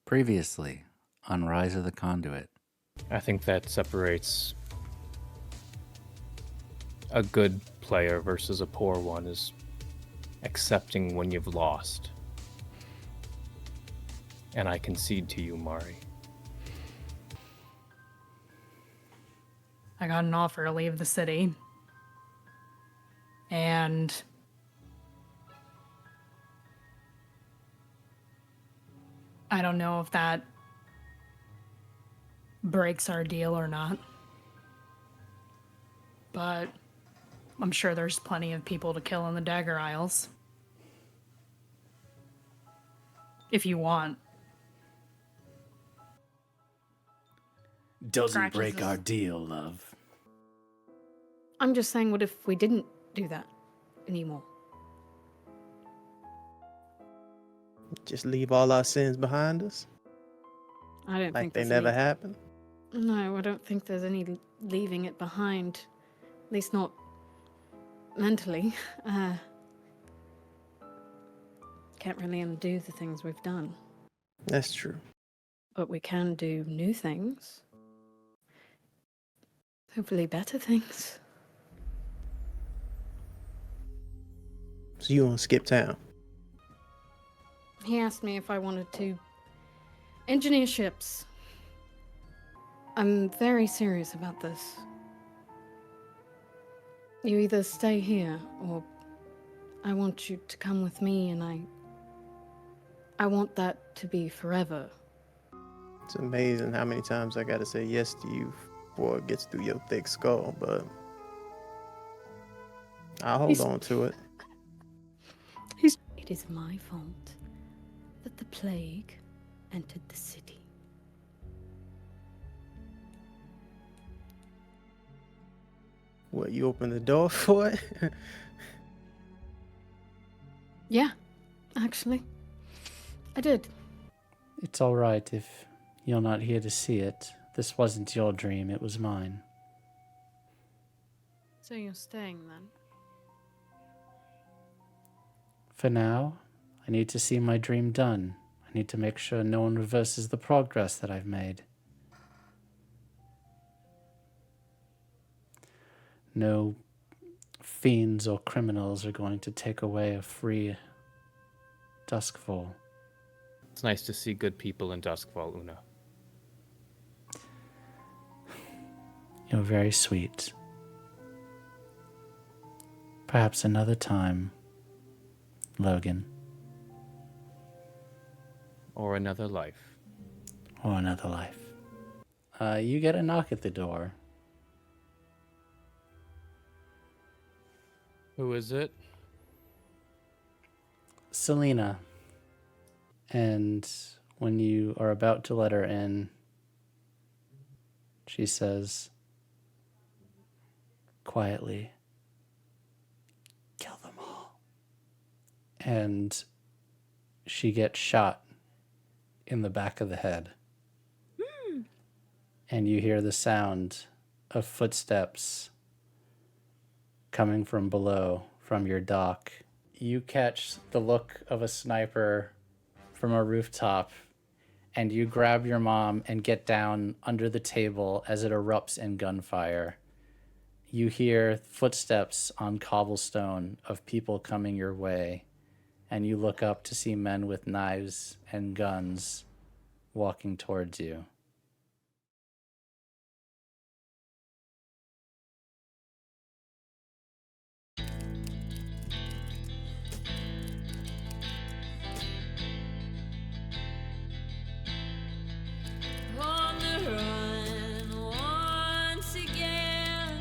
Previously on Rise of the Conduit. I think that separates a good player versus a poor one is accepting when you've lost. And I concede to you, Mari. I got an offer to leave the city. And I don't know if that breaks our deal or not. But I'm sure there's plenty of people to kill in the Dagger Isles. If you want. Doesn't break our deal, love. I'm just saying, what if we didn't do that anymore? Just leave all our sins behind us? I don't Like think they there's never any... happened? No, I don't think there's any leaving it behind. At least not mentally. Can't really undo the things we've done. That's true. But we can do new things. Hopefully better things. So you want to skip town? He asked me if I wanted to engineer ships. I'm very serious about this. You either stay here, or I want you to come with me, and I want that to be forever. It's amazing how many times I gotta say yes to you before it gets through your thick skull, but I'll hold on to it. It is my fault that the plague entered the city. What, you opened the door for it? Yeah, actually. I did. It's all right if you're not here to see it. This wasn't your dream, it was mine. So you're staying then? For now, I need to see my dream done. I need to make sure no one reverses the progress that I've made. No fiends or criminals are going to take away a free Duskfall. It's nice to see good people in Duskfall, Una. You're very sweet. Perhaps another time, Logan. Or another life. Or another life. You get a knock at the door. Who is it? Selena. And when you are about to let her in, she says quietly, "Kill them all." And she gets shot in the back of the head. And you hear the sound of footsteps coming from below, from your dock. You catch the look of a sniper from a rooftop, and you grab your mom and get down under the table as it erupts in gunfire. You hear footsteps on cobblestone of people coming your way, and you look up to see men with knives and guns walking towards you. On the run once again,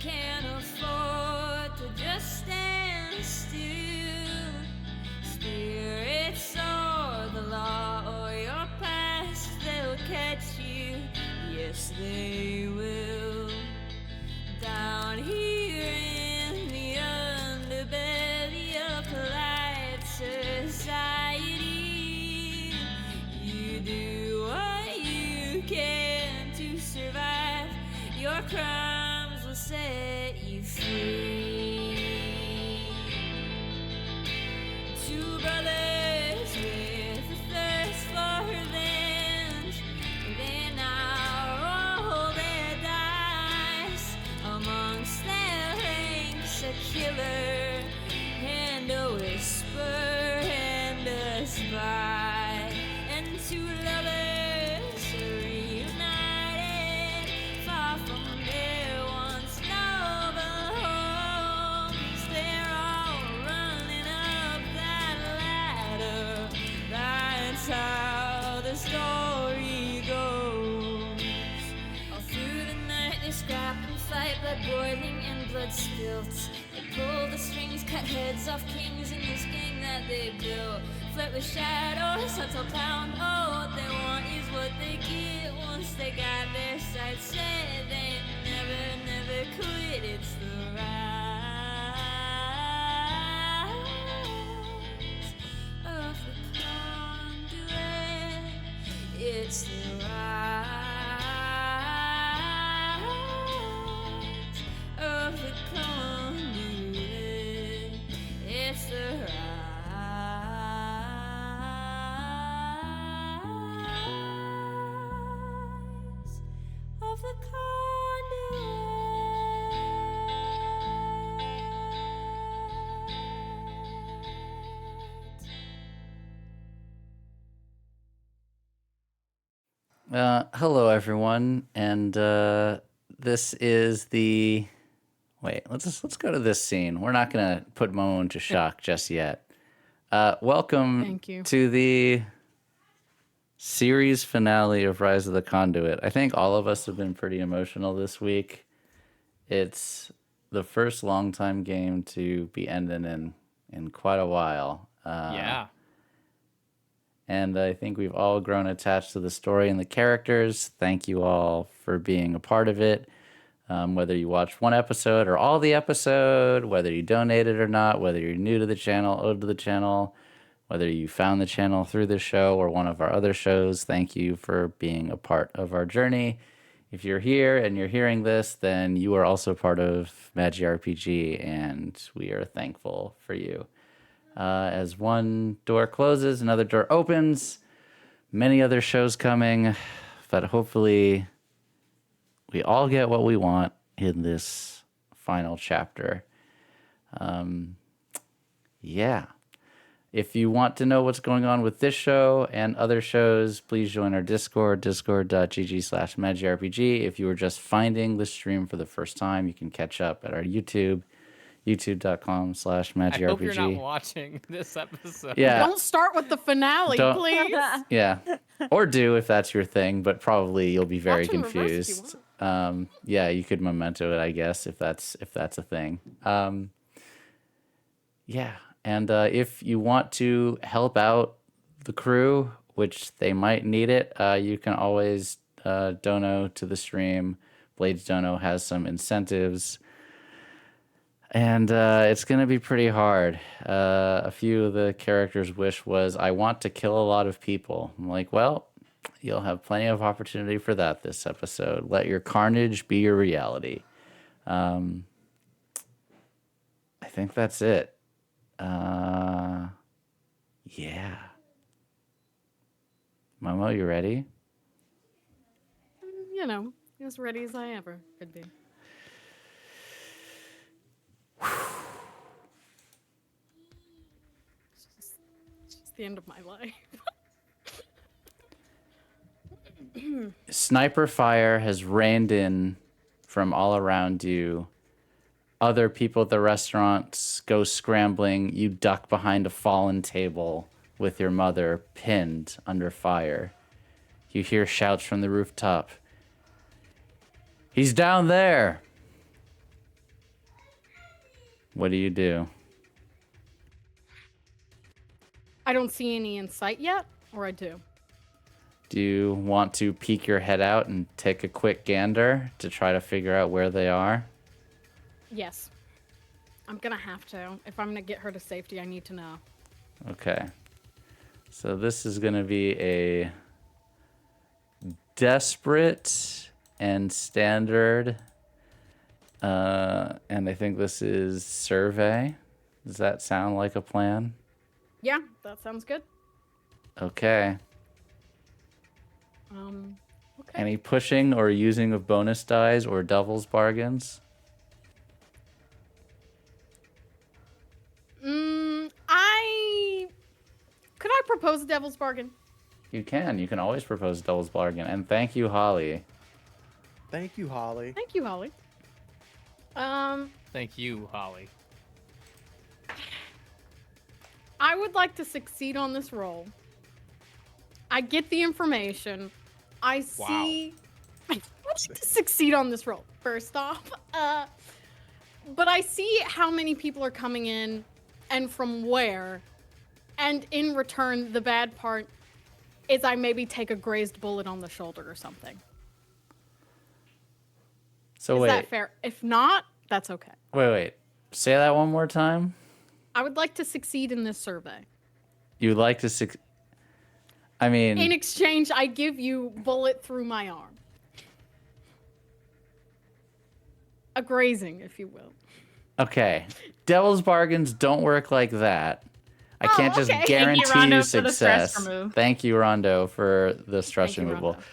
can't afford to just stand still. Spirits or the law or your past, they'll catch you. Yes, they will. Down here in the underbelly of polite society, you do what you can to survive. Your crimes will set you free. Two brothers with a thirst for revenge. built. They pull the strings, cut heads off kings in this gang that they built. Flirt with shadows until pound. Oh, what they want is what they get. Once they got their sights set, they never quit. It's the rise of the Conduit. It's the rise of the Conduit. It's the rise of the Conduit. Hello, everyone, and this is the. Wait, let's go to this scene. We're not gonna put Momo into shock just yet. Welcome Thank you. to the series finale of Rise of the Conduit. I think all of us have been pretty emotional this week. It's the first long-time game to be ending in quite a while. Yeah. And I think we've all grown attached to the story and the characters. Thank you all for being a part of it. Whether you watched one episode or all the episode, whether you donated or not, whether you're new to the channel, old to the channel, whether you found the channel through this show or one of our other shows, thank you for being a part of our journey. If you're here and you're hearing this, then you are also part of Magitek, and we are thankful for you. As one door closes, another door opens. Many other shows coming, but hopefully we all get what we want in this final chapter. Yeah. If you want to know what's going on with this show and other shows, please join our Discord, discord.gg/magirpg. If you were just finding the stream for the first time, you can catch up at our YouTube, youtube.com/magirpg. I hope you're not watching this episode. Yeah. Don't start with the finale, Don't- please. Yeah. Or do if that's your thing, but probably you'll be very Watch in reverse if you confused. Yeah, you could memento it, I guess, if that's a thing. Yeah. And if you want to help out the crew, which they might need it, you can always dono to the stream. Blades Dono has some incentives. And it's going to be pretty hard. A few of the characters' wish was, I want to kill a lot of people. I'm like, well, you'll have plenty of opportunity for that this episode. Let your carnage be your reality. I think that's it. Yeah. Momo, you ready? You know, as ready as I ever could be. It's just the end of my life. Sniper fire has rained in from all around you. Other people at the restaurants go scrambling. You duck behind a fallen table with your mother pinned under fire. You hear shouts from the rooftop. He's down there. What do you do? I don't see any in sight yet, or I do. Do you want to peek your head out and take a quick gander to try to figure out where they are? Yes. I'm gonna have to. If I'm gonna get her to safety, I need to know. Okay. So this is going to be a desperate and standard. And I think this is survey. Does that sound like a plan? Yeah, that sounds good. Okay. Okay. Any pushing or using of bonus dice or devil's bargains? Could I propose a devil's bargain? You can. You can always propose a devil's bargain. And thank you, Holly. Thank you, Holly. Thank you, Holly. Thank you, Holly. I would like to succeed on this roll. I get the information. I see. I would like to succeed on this roll. First off, But I see how many people are coming in and from where. And in return, the bad part is I maybe take a grazed bullet on the shoulder or something. So Is wait, that fair? If not, that's okay. wait. Say that one more time. I would like to succeed in this survey. You'd like to I mean, In exchange, I give you bullet through my arm. A grazing, if you will. okay. Devil's bargains don't work like that. I can't just okay. guarantee Thank you, Rondo, you for the stress success. remove. Thank you, Rondo, for the stress Thank you, removal. Rondo.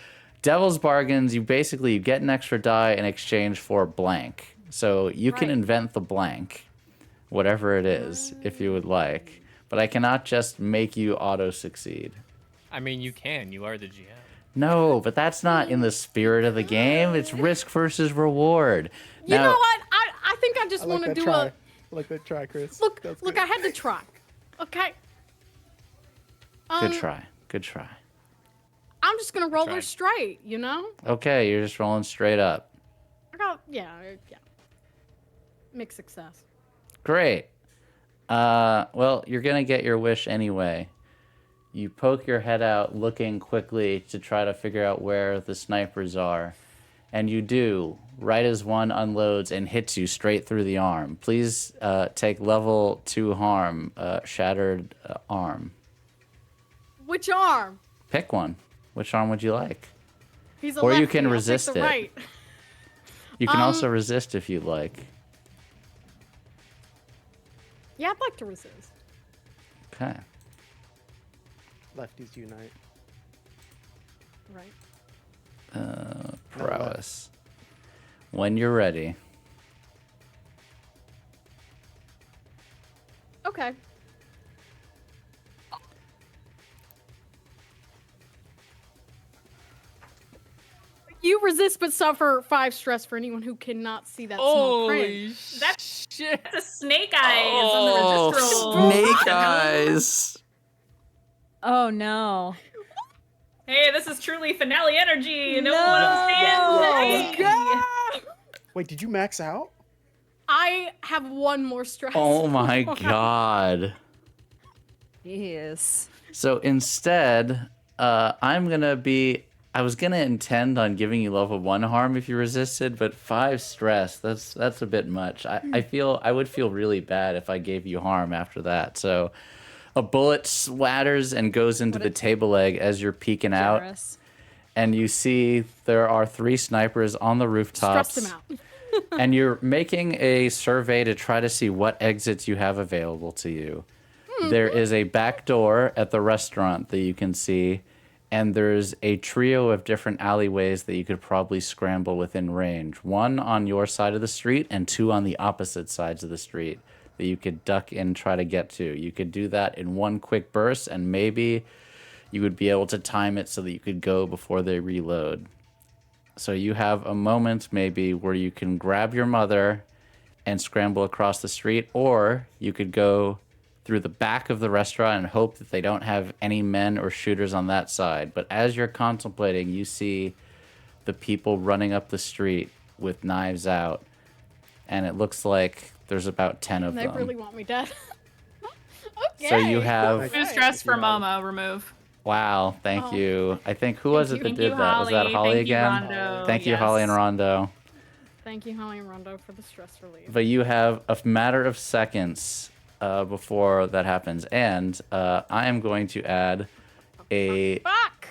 Devil's bargains, you basically get an extra die in exchange for blank. So you can Right. invent the blank, whatever it is, if you would like. But I cannot just make you auto-succeed. I mean, you can. You are the GM. No, but that's not in the spirit of the game. It's risk versus reward. You know what? I think I just I want like to that do try. a... I like that try, Chris. Look, That's look, good. I had to try. Okay? Good try. Good try. I'm just going to roll her tried. straight, you know? Okay, you're just rolling straight up. I got, yeah. Mixed success. Great. Well, you're gonna get your wish anyway. You poke your head out looking quickly to try to figure out where the snipers are. And you do, right as one unloads and hits you straight through the arm. Please take level 2 harm, shattered arm. Which arm? Pick one. Which arm would you like? He's a Or you lefty, can I'll take resist the it. Right. You can also resist if you'd like. Yeah, I'd like to resist. Okay. Lefties unite. Right. Prowess. When you're ready. Okay. You resist but suffer 5 stress for anyone who cannot see that small print. That's shit. the snake eyes on the resist roll. snake eyes. Oh no. Hey, this is truly finale energy. No, No. one understands. Yes. Wait, did you max out? I have 1 more stress. Oh my god. Jeez. So instead, I was gonna intend on giving you level 1 harm if you resisted, but 5 stress, that's a bit much. I would feel really bad if I gave you harm after that. So a bullet splatters and goes into the table leg as you're peeking out, Generous. and you see there are 3 snipers on the rooftops. Stressed him out. And you're making a survey to try to see what exits you have available to you. There is a back door at the restaurant that you can see, and there's a trio of different alleyways that you could probably scramble within range. 1 on your side of the street and 2 on the opposite sides of the street that you could duck and try to get to. You could do that in 1 quick burst, and maybe you would be able to time it so that you could go before they reload. So you have a moment maybe where you can grab your mother and scramble across the street, or you could go through the back of the restaurant and hope that they don't have any men or shooters on that side. But as you're contemplating, you see the people running up the street with knives out, and it looks like there's about 10 of They them. really want me dead. Okay. So you have... Two stress for Momo. Remove. Wow, thank Oh. you. I think, who was it that Thank did you, that? Was that Holly. Holly Thank you, again? Rondo. Thank you, Yes. Holly and Rondo. Thank you, Holly and Rondo, for the stress relief. But you have a matter of seconds before that happens. And I am going to add Fuck!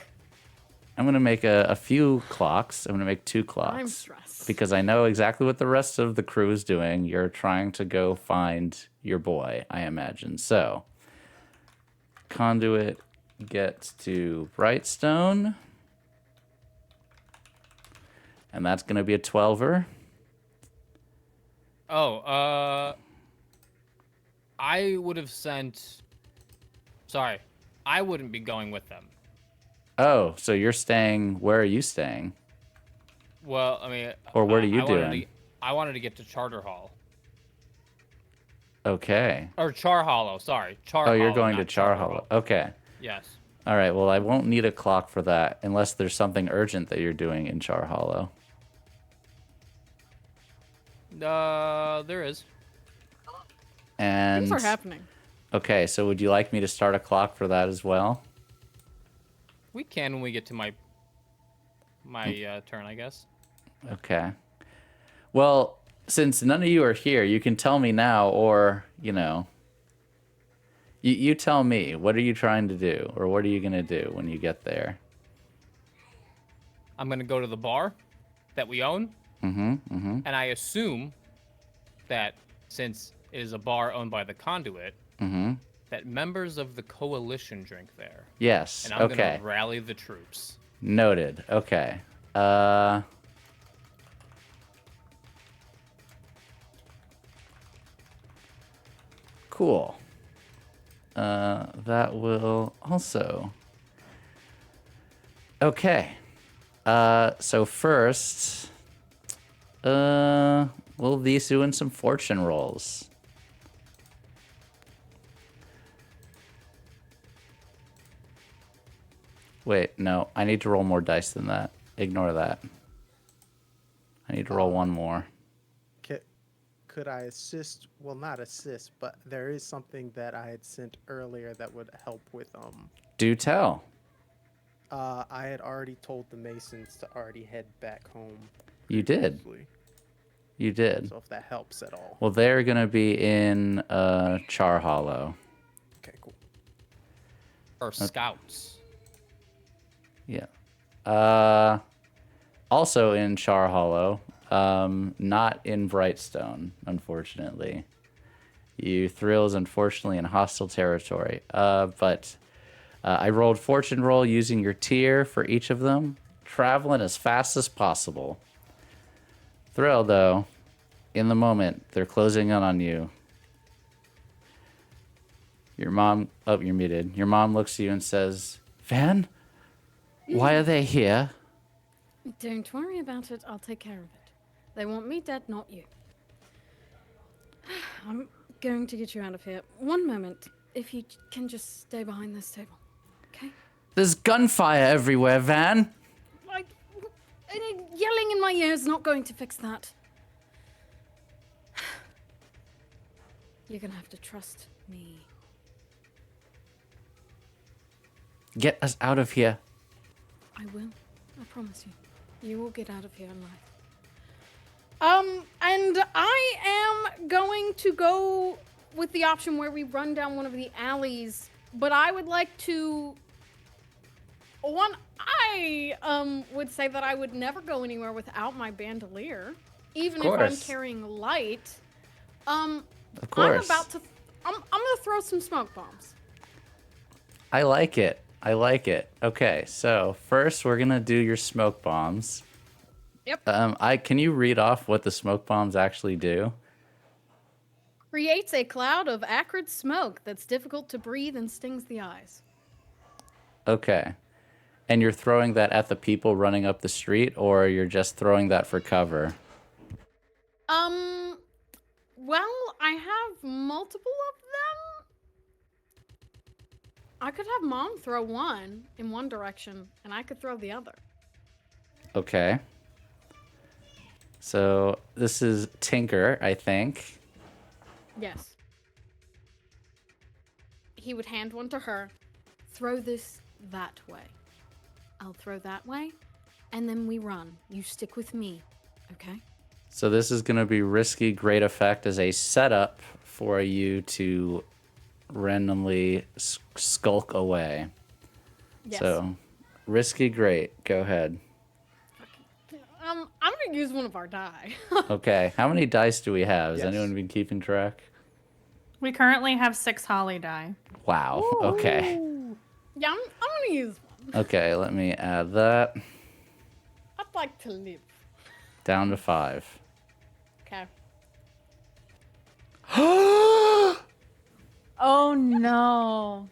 I'm going to make a few clocks. I'm going to make 2 clocks. I'm stressed. Because I know exactly what the rest of the crew is doing. You're trying to go find your boy, I imagine. So, Conduit gets to Brightstone. And that's going to be a 12er. Oh, I would have sent... Sorry, I wouldn't be going with them. Oh, so you're staying... Where are you staying? Well, I mean... Or what are you I wanted doing? to- I wanted to get to Charter Hall. Okay. Or Char Hollow, sorry. Char Oh, you're Hollow, going to not Char Charter Hollow. Okay. Yes. All right, well, I won't need a clock for that unless there's something urgent that you're doing in Char Hollow. There is. And Things are happening. okay, so would you like me to start a clock for that as well? We can when we get to my turn, I guess. Okay. Well, since none of you are here, you can tell me now, or you tell me. What are you trying to do, or what are you gonna do when you get there? I'm gonna go to the bar that we own. And I assume that since it is a bar owned by the Conduit, that members of the coalition drink there. Yes. And I'm okay. gonna rally the troops. Noted. Okay. Cool. That will also. Okay. So first, we'll be doing some fortune rolls. Wait, no. I need to roll more dice than that. Ignore that. I need to roll one more. Could I assist? Well, not assist, but there is something that I had sent earlier that would help with Do tell. I had already told the Masons to already head back home. You did. previously. You did. So if that helps at all. Well, they're gonna be in Char Hollow. Okay, cool. Or scouts. Yeah. Also in Char Hollow. Not in Brightstone, unfortunately. You Thrills, unfortunately, in hostile territory. But I rolled fortune roll using your tier for each of them, traveling as fast as possible. Thrill, though, in the moment, they're closing in on you. Your mom, oh, you're muted. Your mom looks at you and says, Van, why are they here? Don't worry about it. I'll take care of it. They want me dead, not you. I'm going to get you out of here. One moment. If you can just stay behind this table. Okay? There's gunfire everywhere, Van. Yelling in my ear is not going to fix that. You're going to have to trust me. Get us out of here. I will. I promise you. You will get out of here alive. And I am going to go with the option where we run down one of the alleys, but I would like to... I would say that I would never go anywhere without my bandolier, even if I'm carrying light. Of course. I'm gonna throw some smoke bombs. I like it. I like it. Okay, so first we're gonna do your smoke bombs. Yep. Can you read off what the smoke bombs actually do? Creates a cloud of acrid smoke that's difficult to breathe and stings the eyes. Okay. And you're throwing that at the people running up the street, or you're just throwing that for cover? Well, I have multiple of them. I could have Mom throw one in one direction, and I could throw the other. Okay. So this is Tinker, I think. Yes. He would hand one to her. Throw this that way. I'll throw that way, and then we run. You stick with me, okay? So this is going to be risky great effect as a setup for you to randomly skulk away. Yes. So risky great. Go ahead. I'm gonna use one of our die. Okay. How many dice do we have? Has Yes. anyone been keeping track? We currently have 6 holly die. Wow. Okay. Yeah, I'm gonna use one. Okay. Let me add that I'd like to live. down to 5. Okay. Oh no.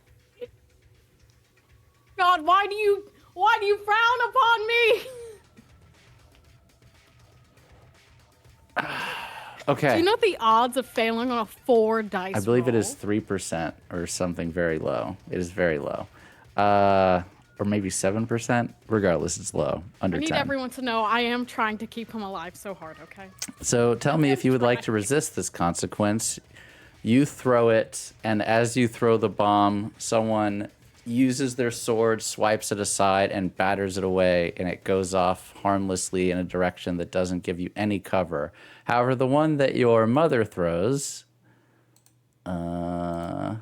God, why do you frown upon me? Okay. Do you know the odds of failing on a 4 dice I believe it roll? is 3% or something very low. It is very low. or maybe 7%. Regardless, it's low, under I need 10. everyone to know I am trying to keep him alive so hard, okay? So tell me if you would like to resist this consequence. You throw it, and as you throw the bomb, someone uses their sword, swipes it aside, and batters it away, and it goes off harmlessly in a direction that doesn't give you any cover. However, the one that your mother throws... I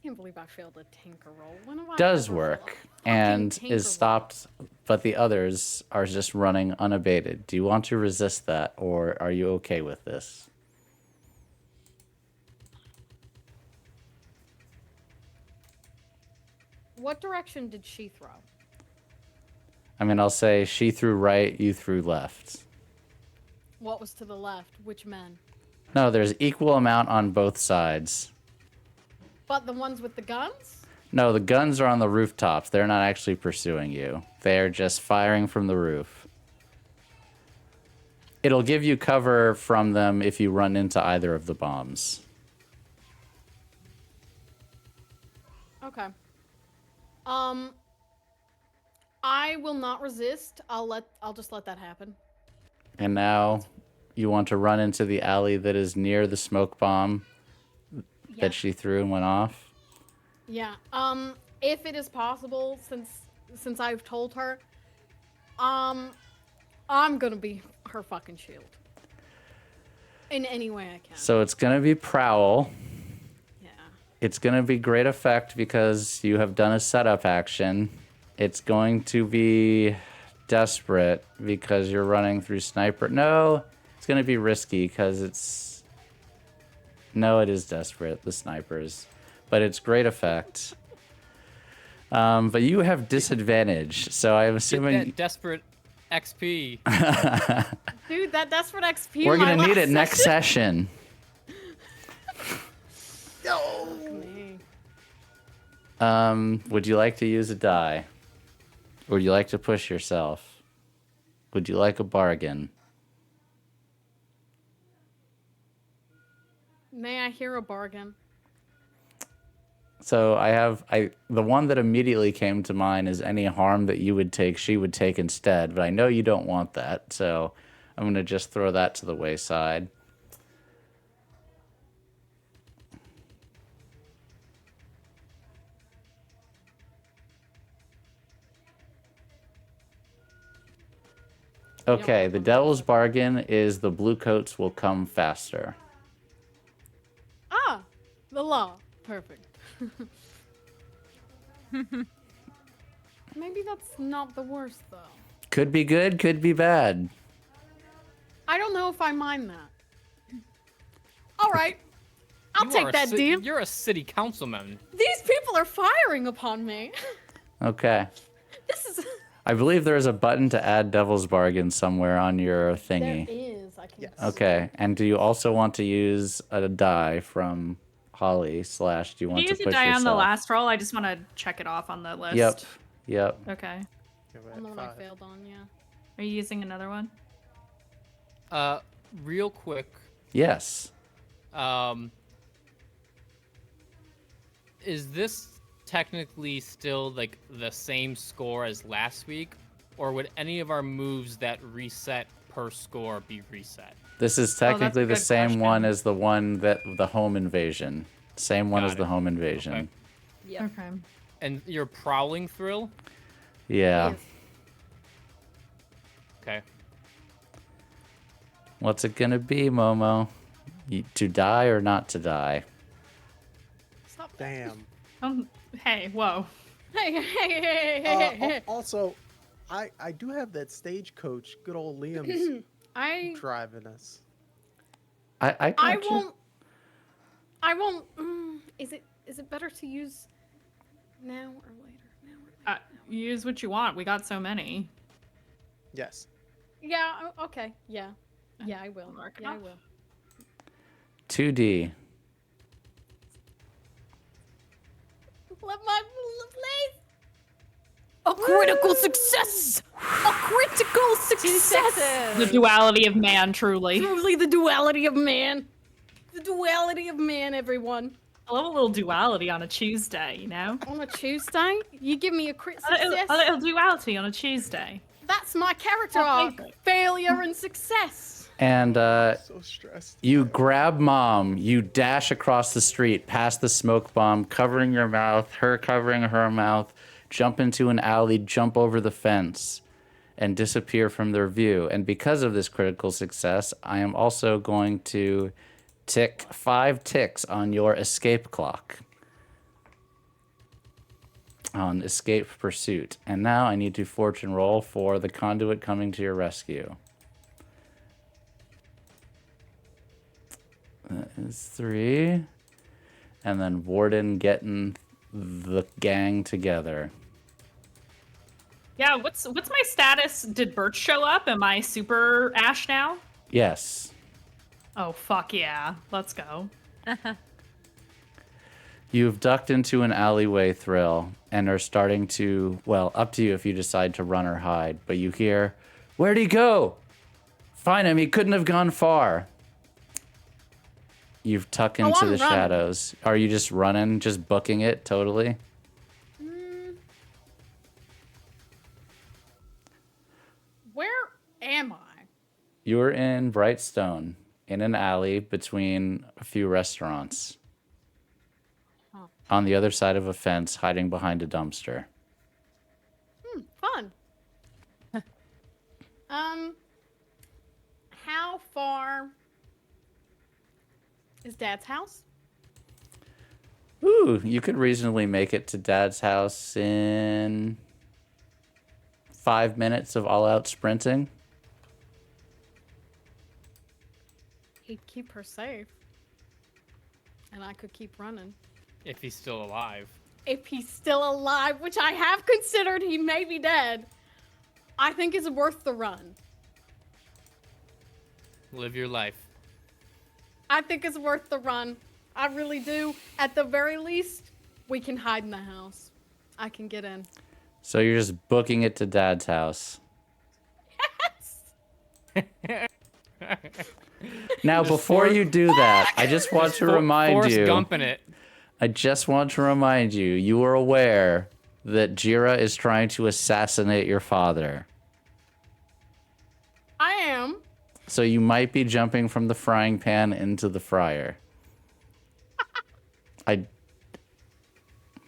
can't believe I failed a tinker roll. When have I does ever work failed a and fucking tinker is roll? stopped, but the others are just running unabated. Do you want to resist that, or are you okay with this? What direction did she throw? I mean, I'll say she threw right, you threw left. What was to the left? Which men? No, there's equal amount on both sides. But the ones with the guns? No, the guns are on the rooftops. They're not actually pursuing you. They're just firing from the roof. It'll give you cover from them if you run into either of the bombs. Okay. I will not resist. I'll just let that happen. And now you want to run into the alley that is near the smoke bomb that she threw and went off. Yeah. If it is possible, since I've told her, I'm gonna be her fucking shield. In any way I can. So it's gonna be Prowl. Yeah. It's gonna be great effect because you have done a setup action. It's going to be Desperate because you're running through Sniper. No, it's gonna be risky because it's... No, it is Desperate, the snipers. But it's great effect. But you have disadvantage, so I'm assuming... Get that desperate XP. Dude, that Desperate XP. We're gonna my need last it next session. Would you like to use a die? Or would you like to push yourself? Would you like a bargain? May I hear a bargain? So the one that immediately came to mind is any harm that you would take, she would take instead. But I know you don't want that, so I'm gonna just throw that to the wayside. Okay, the devil's bargain is the blue coats will come faster. Ah, the law. Perfect. Maybe that's not the worst, though. Could be good, could be bad. I don't know if I mind that. All right. I'll take that deal. You're a city councilman. These people are firing upon me. Okay. This is... I believe there is a button to add Devil's Bargain somewhere on your thingy. There is. I can Okay, and do you also want to use a die from Holly / do you want to use push a die yourself? on the last roll? I just want to check it off on the list. Yep. Okay. I'm the one I failed on, yeah. Are you using another one? Real quick. Yes. Is this technically still like the same score as last week, or would any of our moves that reset per score be reset? This is technically the same one as the one that the home invasion. Same one as the home invasion. Okay. Yep. Okay. And your prowling thrill? Yeah. Okay. What's it gonna be, Momo? To die or not to die? Stop. Damn. Hey, whoa. Hey. Also, I do have that stagecoach. Good old Liam's driving us. I won't. Is it better to use now or later? Use what you want. We got so many. Yes. Yeah. Okay. Yeah. Yeah, I will. Yeah, I will. 2D. Let my place. A critical success. A critical success. The duality of man, truly. Truly the duality of man. The duality of man, everyone. I love a little duality on a Tuesday, you know? On a Tuesday, you give me a crit A success. little duality on a Tuesday. That's my character My arc. favorite. Failure and success. And So stressed. you grab Mom, you dash across the street past the smoke bomb, covering your mouth, her covering her mouth, jump into an alley, jump over the fence, and disappear from their view. And because of this critical success, I am also going to tick 5 ticks on your escape clock. On escape pursuit. And now I need to fortune roll for the conduit coming to your rescue. That is 3. And then Warden getting the gang together. Yeah, what's my status? Did Birch show up? Am I super Ash now? Yes. Oh, fuck yeah. Let's go. You've ducked into an alleyway thrill and are starting to, well, up to you if you decide to run or hide, but you hear, "Where'd he go? Find him, he couldn't have gone far." You've tucked into I'm the running. shadows. Are you just running, just booking it totally? Where am I? You're in Brightstone, in an alley between a few restaurants. On the other side of a fence, hiding behind a dumpster. Fun. How far is Dad's house? Ooh, you could reasonably make it to Dad's house in 5 minutes of all-out sprinting. He'd keep her safe. And I could keep running. If he's still alive. If he's still alive, which I have considered he may be dead, I think it's worth the run. Live your life. I think it's worth the run. I really do. At the very least, we can hide in the house. I can get in. So you're just booking it to Dad's house. Yes! Now, before you do that, I just want to remind Forrest you... Gumping it. I just want to remind you, you are aware that Jira is trying to assassinate your father. I am. So you might be jumping from the frying pan into the fryer. I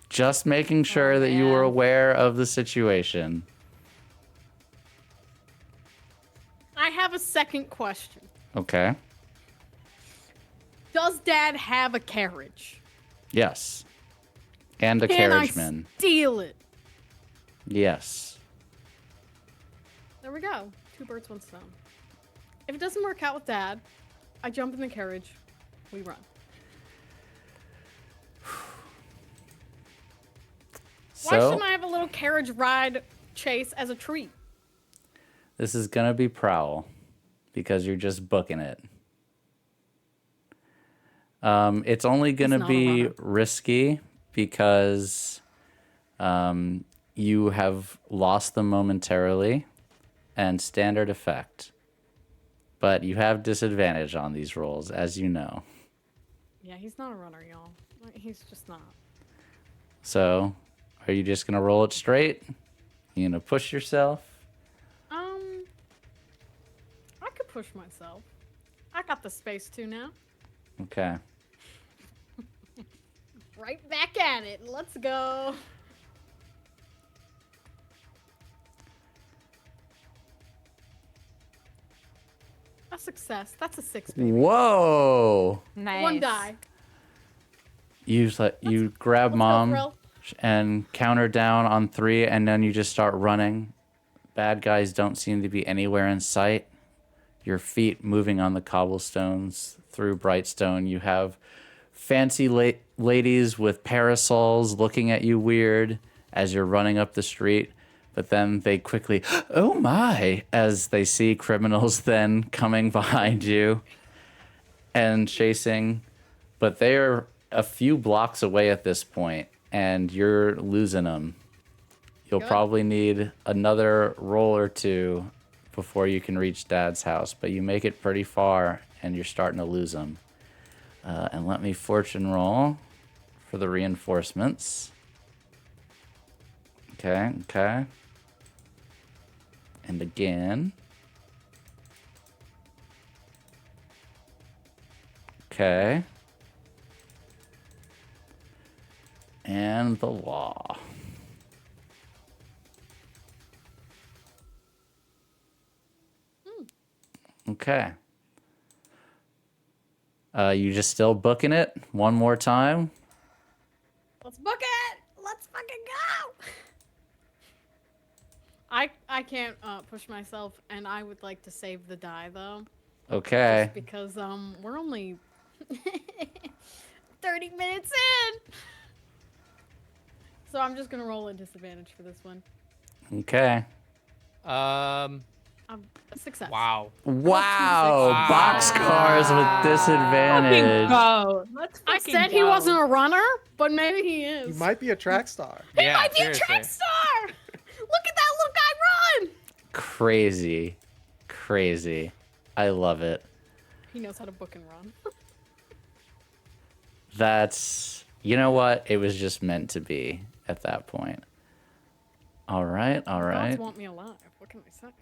just making sure that you were man. aware of the situation. I have a second question. Okay. Does Dad have a carriage? Yes. And a Can I carriageman. steal it? Yes. There we go. 2 birds, 1 stone. If it doesn't work out with Dad, I jump in the carriage. We run. Why So shouldn't I have a little carriage ride chase as a treat? this is gonna be Prowl because you're just booking it. It's only gonna not a be runner. risky because you have lost them momentarily and standard effect. But you have disadvantage on these rolls, as you know. Yeah, he's not a runner, y'all. He's just not. So, are you just gonna roll it straight? You gonna push yourself? I could push myself. I got the space to now. Okay. Right back at it. Let's go. A success. That's a 6, baby. Whoa! Nice. 1 die. You grab Let's go, Mom Thrill. and counter down on 3, and then you just start running. Bad guys don't seem to be anywhere in sight. Your feet moving on the cobblestones through Brightstone. You have fancy ladies with parasols looking at you weird as you're running up the street. But then they quickly, oh my, as they see criminals then coming behind you and chasing. But they are a few blocks away at this point, and you're losing them. You'll Good. probably need another roll or 2 before you can reach Dad's house, but you make it pretty far, and you're starting to lose them. And let me fortune roll for the reinforcements. Okay, okay. And again. Okay. And the law. Okay. You just still booking it one more time? Let's book it. Let's fucking go. I can't push myself, and I would like to save the die though. Okay. Just because we're only 30 minutes in. So I'm just gonna roll a disadvantage for this one. Okay. A success. Wow. Wow. Boxcars with disadvantage. Go. Let's I fucking said he go. wasn't a runner, but maybe he is. You might be a track star. He Yeah, might be seriously. a track star. Look at that little guy run. Crazy. Crazy. I love it. He knows how to book and run. That's, you know what? It was just meant to be at that point. All right, all Gods right. want me alive. What can I say?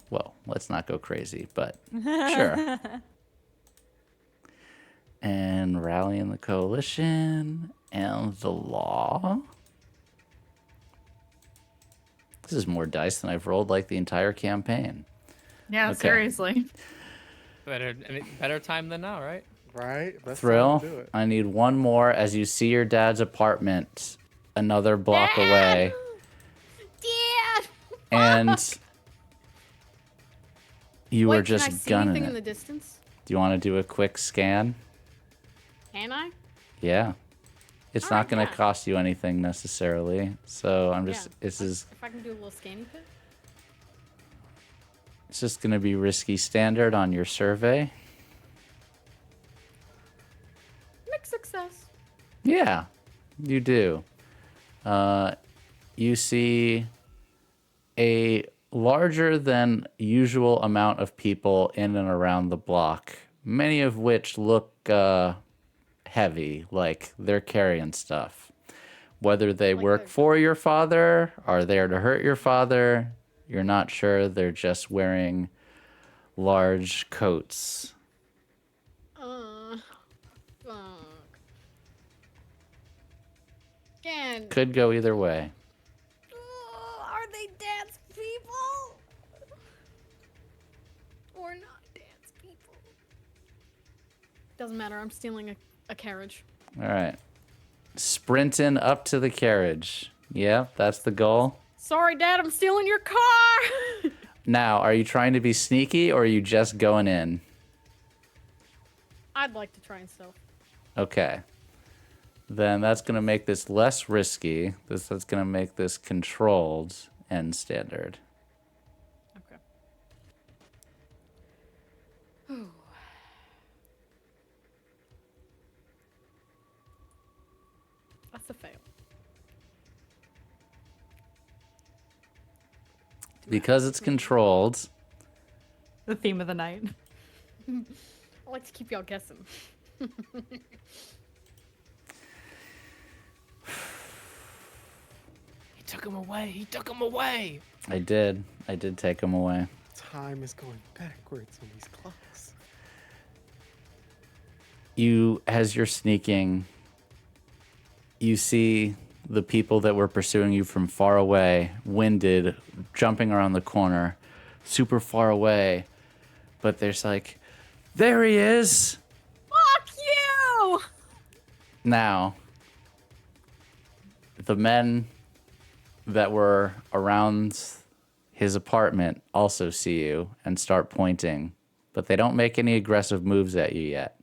Well, let's not go crazy, but sure. And rallying the coalition and the law. This is more dice than I've rolled like the entire campaign. Yeah, Okay. seriously. Better time than now, right? Right? That's Thrill, time to do it. I need one more as you see your dad's apartment another block away. Dad! And you Wait, were just can I see gunning anything it. in the distance? Do you want to do a quick scan? Can I? Yeah. It's All not right, going to yeah. cost you anything necessarily. So I'm just, Yeah. this is, If I can do a little scanning pit? it's just going to be risky standard on your survey. Mixed success. Yeah, you do. You see a larger than usual amount of people in and around the block, many of which look heavy, like they're carrying stuff. Whether they Like work they're- for your father, are there to hurt your father, you're not sure. They're just wearing large coats. Fuck. Scan. Could go either way. Are they dance people? Or not dance people? Doesn't matter. I'm stealing a carriage. All right. Sprinting up to the carriage. Yeah, that's the goal. Sorry, Dad. I'm stealing your car. Now, are you trying to be sneaky or are you just going in? I'd like to try and stealth. Okay. Then that's going to make this less risky. That's going to make this controlled and standard. Okay. That's a fail. Because it's controlled, The theme of the night. I like to keep y'all guessing. He took him away. He took him away. I did take them away. Time is going backwards on these clocks. You, as you're sneaking, you see the people that were pursuing you from far away, winded, jumping around the corner, super far away. But there's like, there he is! Fuck you! Now, the men that were around his apartment also see you and start pointing, but they don't make any aggressive moves at you yet.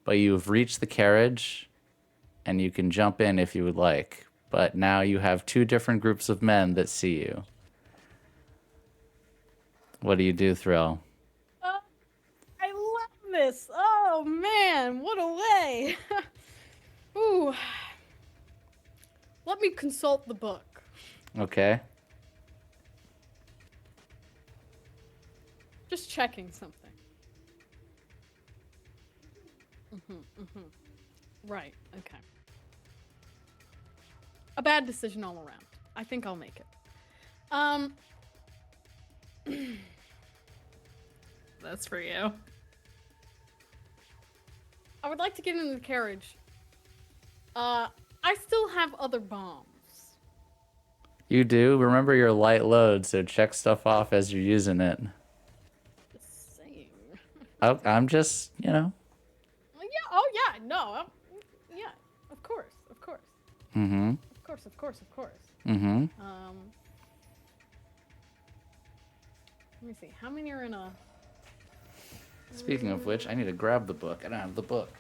But you've reached the carriage, and you can jump in if you would like. But now you have two different groups of men that see you. What do you do, Thrill? I love this. Oh man, what a way. Ooh. Let me consult the book. Okay. Just checking something. Right. Okay. A bad decision all around. I think I'll make it. That's for you. I would like to get into the carriage. I still have other bombs. You do? Remember your light load, so check stuff off as you're using it. Just saying. I'm just, you know. Yeah. Oh yeah. No. Yeah. Of course. Of course. Mm-hmm. Of course. Of course. Of course. Mm-hmm. Let me see. How many are in a? Speaking of which, I need to grab the book. I don't have the book.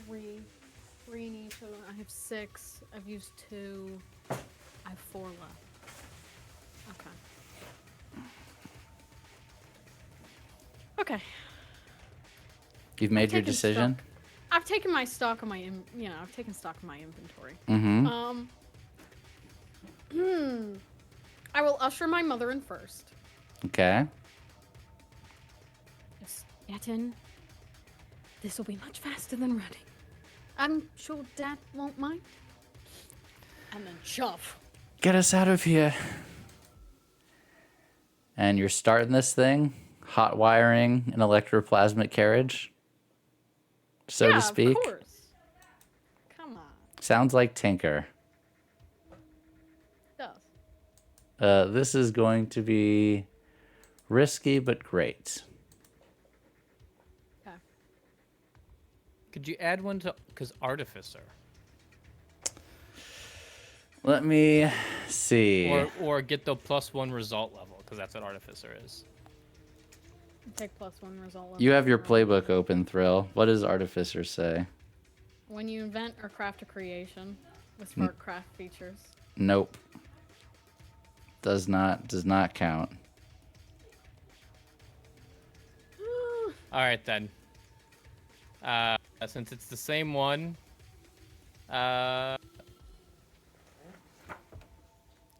Three in each of them. I have 6. I've used 2. I have 4 left. Okay. Okay. You've made your taken decision? stock. I've taken my stock of my, I've taken stock of my inventory. Mm-hmm. I will usher my mother in first. Okay. Just get in. This will be much faster than running. I'm sure Dad won't mind. And then shove. Get us out of here. And you're starting this thing, hot wiring an electroplasmic carriage, so to speak. Of course. Come on. Sounds like Tinker. It does. This is going to be risky but great. Okay. Could you add one to, because Artificer? Let me see. Or get the +1 result level, because that's what Artificer is. Take +1 result. You have your playbook open, Thrill. What does Artificer say? When you invent or craft a creation with smart craft features. Nope. Does not count. All right then. Since it's the same one,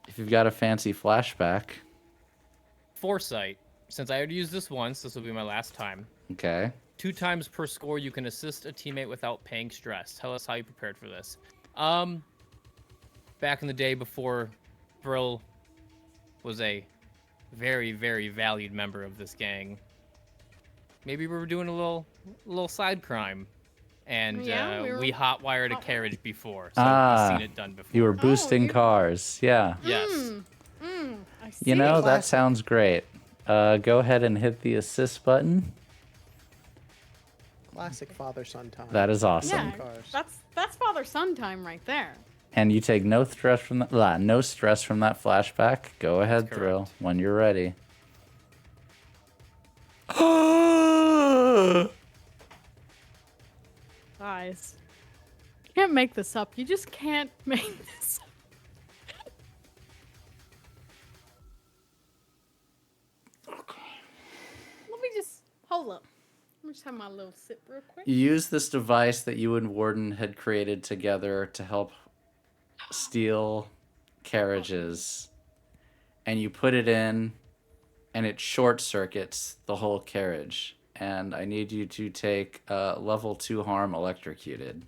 If you've got a fancy flashback. Foresight. Since I already used this once, this will be my last time. Okay. 2 times per score, you can assist a teammate without paying stress. Tell us how you prepared for this. Back in the day before Brill was a very, very valued member of this gang, maybe we were doing a little side crime, and Yeah, we hotwired a carriage before, so we've seen it done before. You were boosting cars. Yeah. Yes. I see. You know, that Classic. sounds great. Go ahead and hit the assist button. Classic father-son time. That is awesome. Yeah, Cars. that's father-son time right there. And you take no stress from that. No stress from that flashback. Go ahead, That's Thrill, correct. when you're ready. Guys, you can't make this up. You just can't make this up. Let me just hold up. Let me just have my little sip real quick. You use this device that you and Warden had created together to help steal carriages, and you put it in, and it short circuits the whole carriage. And I need you to take level 2 harm electrocuted.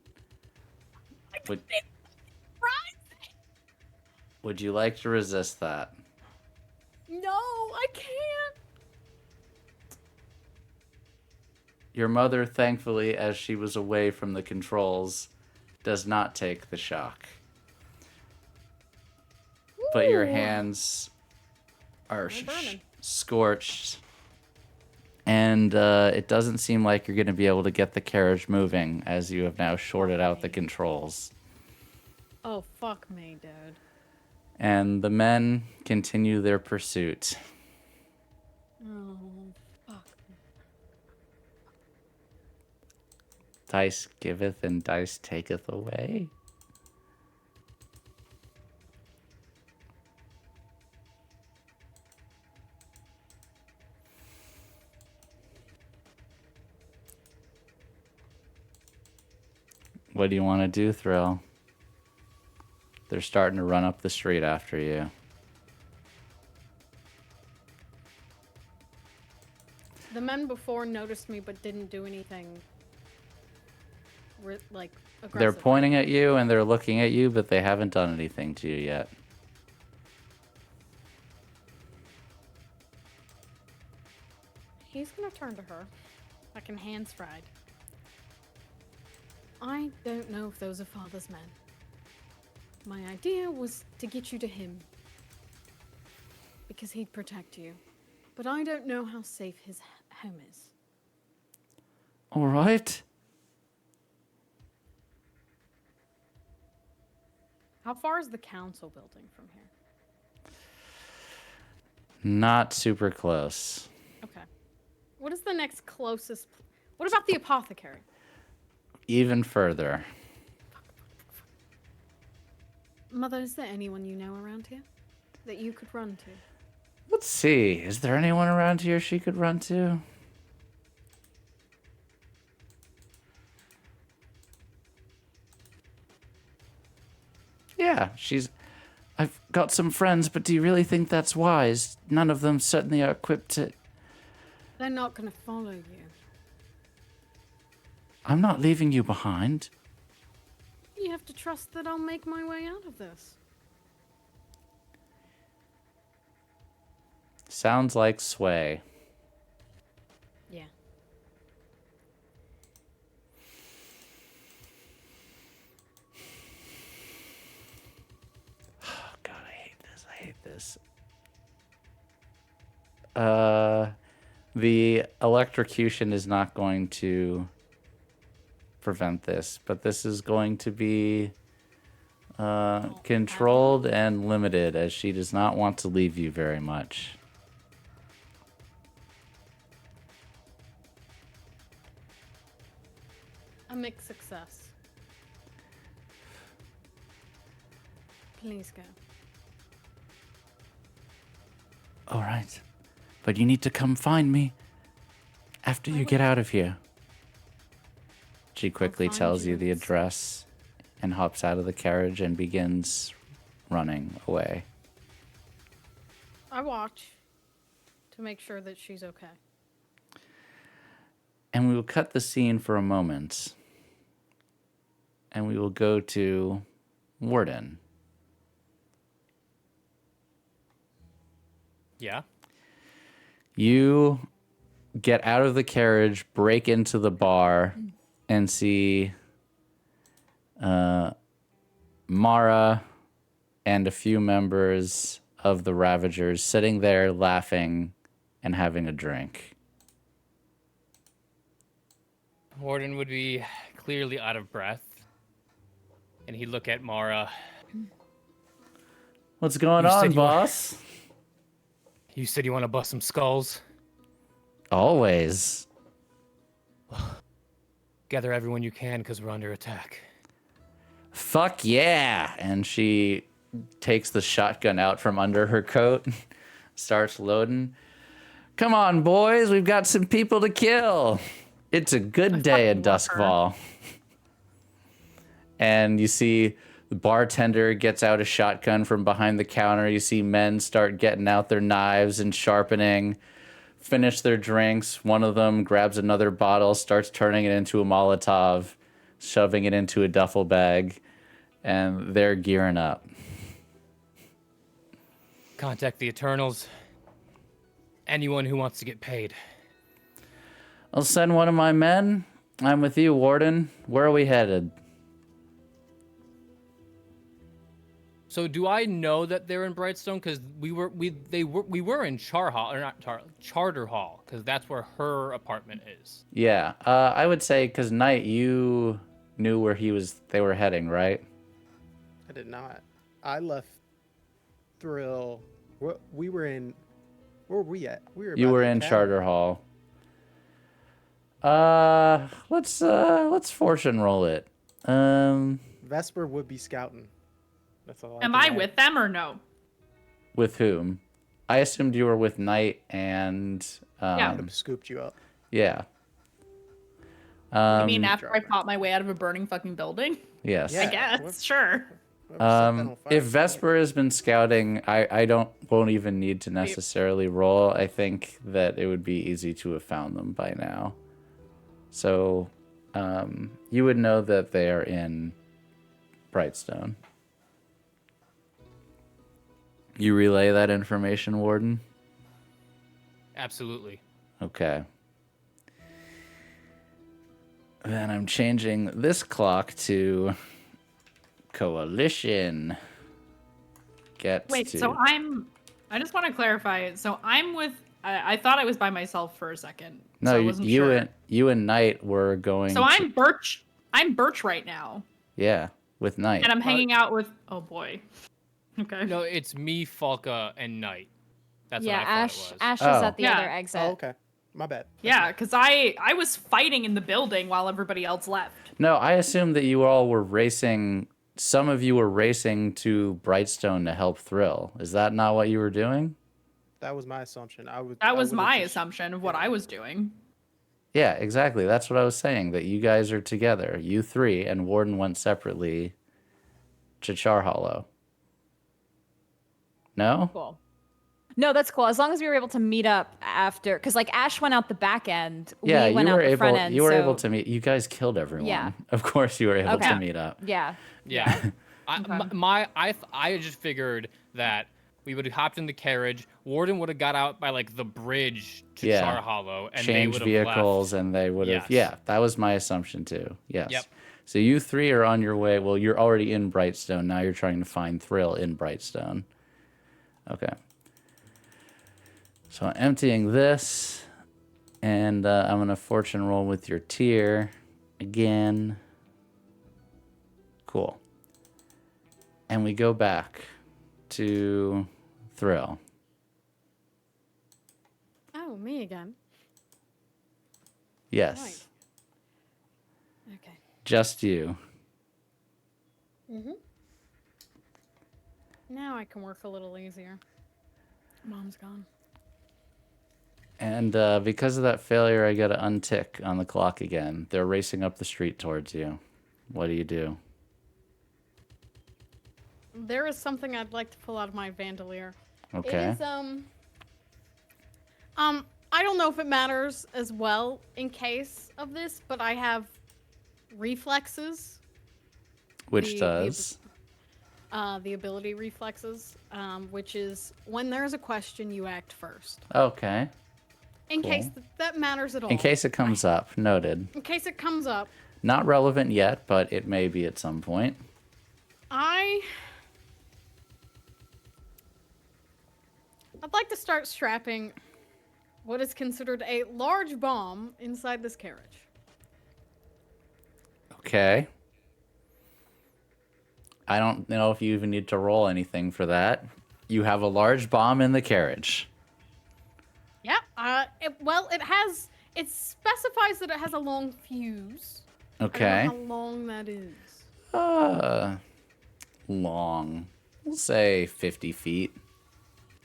Would you like to resist that? No, I can't. Your mother, thankfully, as she was away from the controls, does not take the shock. But your Ooh. hands are They're burning. scorched. And it doesn't seem like you're going to be able to get the carriage moving as you have now shorted out the controls. Oh, fuck me, dude. And the men continue their pursuit. Oh, fuck me. Dice giveth and dice taketh away. What do you want to do, Thrill? They're starting to run up the street after you. The men before noticed me but didn't do anything like aggressive. They're pointing at you and they're looking at you, but they haven't done anything to you yet. He's gonna turn to her, like in hands fried. I don't know if those are father's men. My idea was to get you to him, because he'd protect you. But I don't know how safe his home is. All right. How far is the council building from here? Not super close. Okay. What is the next closest? What about the apothecary? Even further. Mother, is there anyone you know around here that you could run to? Let's see. Is there anyone around here she could run to? Yeah, I've got some friends, but do you really think that's wise? None of them certainly are equipped to... They're not going to follow you. I'm not leaving you behind. You have to trust that I'll make my way out of this. Sounds like sway. Yeah. Oh, God, I hate this. I hate this. The electrocution is not going to prevent this, but this is going to be controlled and limited, as she does not want to leave you very much. A mixed success. Please go. All right. But you need to come find me after you get out of here. She quickly find tells you you the and- address and hops out of the carriage and begins running away. I watch to make sure that she's okay. And we will cut the scene for a moment. And we will go to Warden. Yeah. You get out of the carriage, break into the bar, and see Mara and a few members of the Ravagers sitting there laughing and having a drink. Warden would be clearly out of breath. And he'd look at Mara. What's going You on, said you were- boss? You said you want to bust some skulls? Always. Gather everyone you can, because we're under attack. Fuck yeah! And she takes the shotgun out from under her coat, starts loading. Come on, boys, we've got some people to kill. It's a good day in Duskfall. And you see the bartender gets out a shotgun from behind the counter. You see men start getting out their knives and sharpening, finish their drinks. One of them grabs another bottle, starts turning it into a Molotov, shoving it into a duffel bag, and they're gearing up. Contact the Eternals. Anyone who wants to get paid. I'll send one of my men. I'm with you, Warden. Where are we headed? So do I know that they're in Brightstone? Because we were in Charter Hall, because that's where her apartment is. Yeah, I would say because Knight, you knew where they were heading, right? I did not. I left Thrill. We were in. Where were we at? We were. You by were the in cabin. Charter Hall. Let's fortune roll it. Vesper would be scouting. That's all. Am can I add. with them or no? With whom? I assumed you were with Knight and Yeah. Would have scooped you up. yeah. I mean, after I fought my way out of a burning fucking building? Yes. I Yeah. guess, what- sure. Whoever set that on fire If was Vesper has been scouting, I won't even need to necessarily roll. I think that it would be easy to have found them by now. So you would know that they are in Brightstone. You relay that information, Warden? Absolutely. Okay. Then I'm changing this clock to Coalition. Wait, so I just want to clarify. So I'm with. I thought I was by myself for a second. No, so I wasn't you sure. you and Knight were going. So I'm Birch. I'm Birch right now, Yeah, with Knight. and I'm hanging out with. Oh boy. Okay. No, it's me, Falka, and Knight. That's Yeah, what I Ash. thought it was. Ash Oh. is at the Yeah. other exit. Oh, okay. My bad. Yeah, because I was fighting in the building while everybody else left. No, I assumed that you all were racing. Some of you were racing to Brightstone to help Thrill. Is that not what you were doing? That was my assumption. I That was would've my just- assumption of what I was doing. Yeah, exactly. That's what I was saying, that you guys are together. You three, and Warden went separately to Char Hollow. No? Cool. No, that's cool. As long as we were able to meet up after, because like Ash went out the back end, Yeah, we went you out were the able. front end. You were so, able to meet. You guys killed everyone. Yeah. Of course, you were able Okay. to meet up. Yeah. Yeah. Okay. I just figured that we would have hopped in the carriage. Warden would have got out by like the bridge to Yeah. Char Hollow, and Change they would have vehicles, left. and they would have. Yes. Yeah, that was my assumption too. Yes. Yep. So you three are on your way. Well, you're already in Brightstone. Now you're trying to find Thrill in Brightstone. Okay. So I'm emptying this, and I'm gonna fortune roll with your tier again. Cool. And we go back to Thrill. Oh, me again. Yes. Right. Okay. Just you. Now I can work a little easier. Mom's gone. And because of that failure, I got to untick on the clock again. They're racing up the street towards you. What do you do? There is something I'd like to pull out of my bandolier. Okay. It is, I don't know if it matters as well in case of this, but I have reflexes. Which the- does? The ability reflexes, which is when there's a question, you act first. Okay. In Cool. case that matters at all. In case it comes up. Noted. In case it comes up, Not relevant yet, but it may be at some point. I'd like to start strapping what is considered a large bomb inside this carriage. Okay. I don't know if you even need to roll anything for that. You have a large bomb in the carriage. Yeah. It specifies that it has a long fuse. I Okay. don't know how long that is. Long. We'll say 50 feet.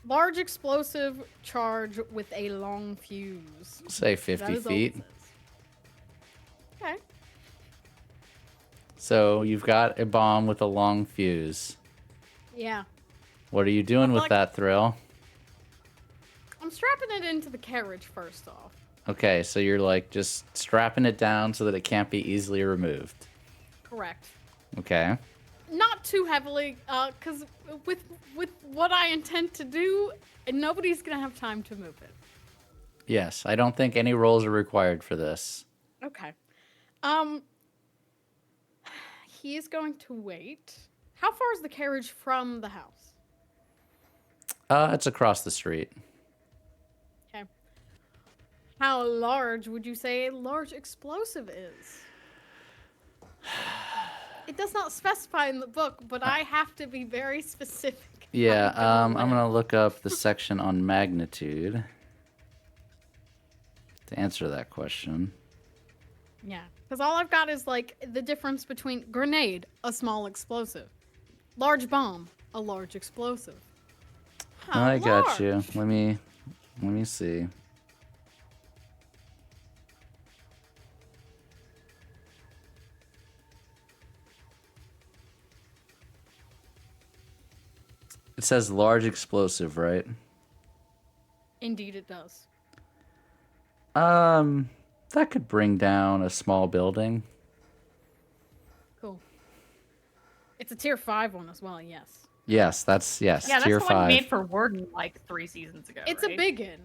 Large explosive charge with a long fuse. We'll say That 50 is all it feet. says. Okay. So you've got a bomb with a long fuse. Yeah. What are you doing with like- that, Thrill? I'm strapping it into the carriage first off. Okay, so you're like just strapping it down so that it can't be easily removed. Correct. Okay. Not too heavily, because with what I intend to do, nobody's gonna have time to move it. Yes, I don't think any rolls are required for this. Okay. He is going to wait. How far is the carriage from the house? It's across the street. Okay. How large would you say a large explosive is? It does not specify in the book, but I have to be very specific. Yeah, I'm gonna gonna look up the section on magnitude to answer that question. Yeah, because all I've got is like the difference between grenade, a small explosive, large bomb, a large explosive. How I got you. large? Let me see. It says large explosive, right? Indeed, it does. That could bring down a small building. Cool. It's a tier 5 one as well, yes. Yes, that's Yeah, that's tier the one 5. made for Warden like 3 seasons ago. It's right? a biggin.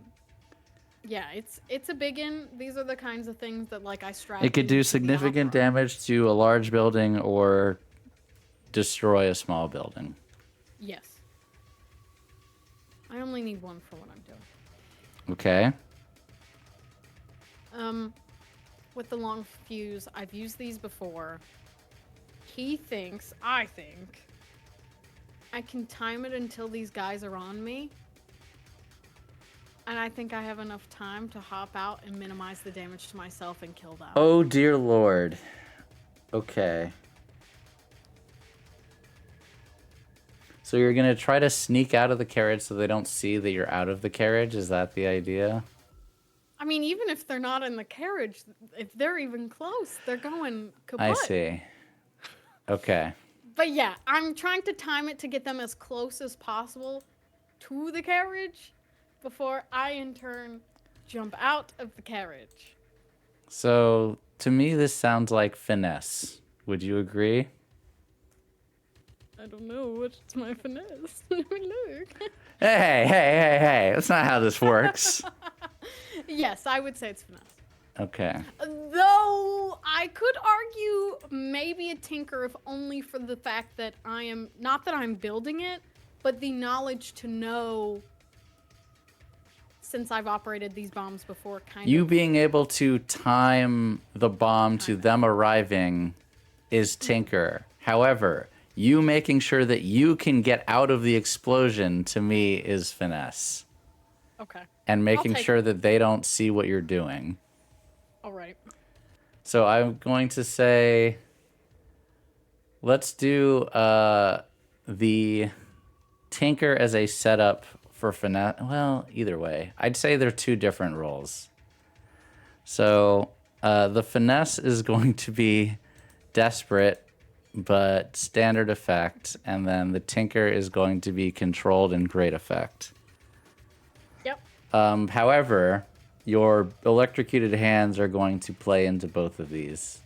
Yeah, it's a biggin. These are the kinds of things that like I strive. It could do into the significant opera. damage to a large building or destroy a small building. Yes. I only need one for what I'm doing. Okay. With the long fuse, I've used these before. I think, I can time it until these guys are on me. And I think I have enough time to hop out and minimize the damage to myself and kill them. Oh dear lord. Okay. So you're gonna try to sneak out of the carriage so they don't see that you're out of the carriage? Is that the idea? I mean, even if they're not in the carriage, if they're even close, they're going kaput. I see. Okay. But yeah, I'm trying to time it to get them as close as possible to the carriage before I, in turn, jump out of the carriage. So to me this sounds like finesse. Would you agree? I don't know, what's my finesse? Let me look. Hey. That's not how this works. Yes, I would say it's finesse. Okay. Though I could argue maybe a tinker if only for the fact that I am, not that I'm building it, but the knowledge to know, since I've operated these bombs before, kind You of. being able to time the bomb to them arriving is tinker. However, you making sure that you can get out of the explosion to me is finesse. Okay. And making take sure that they don't see what you're doing. All right. So I'm going to say, let's do the tinker as a setup for finesse. Well, either way, I'd say they're two different roles. So the finesse is going to be desperate, but standard effect, and then the tinker is going to be controlled and great effect. Yep. However, your electrocuted hands are going to play into both of these.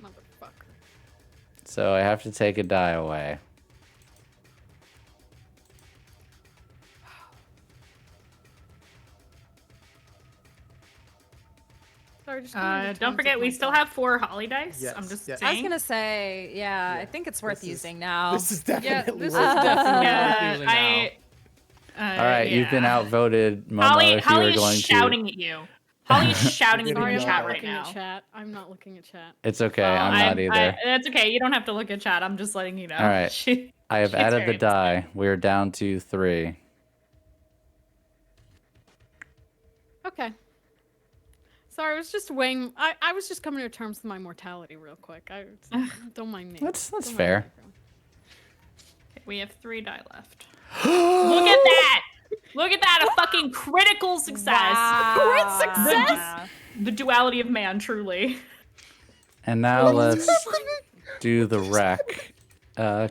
Motherfucker. So I have to take a die away. Sorry, just give me the Don't tones forget, of we my still thoughts. have 4 holly dice. Yes, I'm just yes. saying. I was gonna say, yeah, I think it's worth This is- using now. This is definitely this is worth it. definitely Yeah, worth using now. All right, you've been outvoted, Momo. Holly, if you Holly were is going shouting at you. Holly is shouting at you Sorry, in I'm chat not right looking now. at chat. I'm not looking at chat. It's okay, I'm not either. That's okay. You don't have to look at chat. I'm just letting you know. All right. I have she's added the very die. We're down to 3. Okay. Sorry, I was just weighing. I was just coming to terms with my mortality real quick. Don't mind me. That's Don't mind fair. me, everyone. We have 3 die left. Look at that! Look at that! A fucking critical success! Crit success! The duality of man, truly. And now let's do the wreck.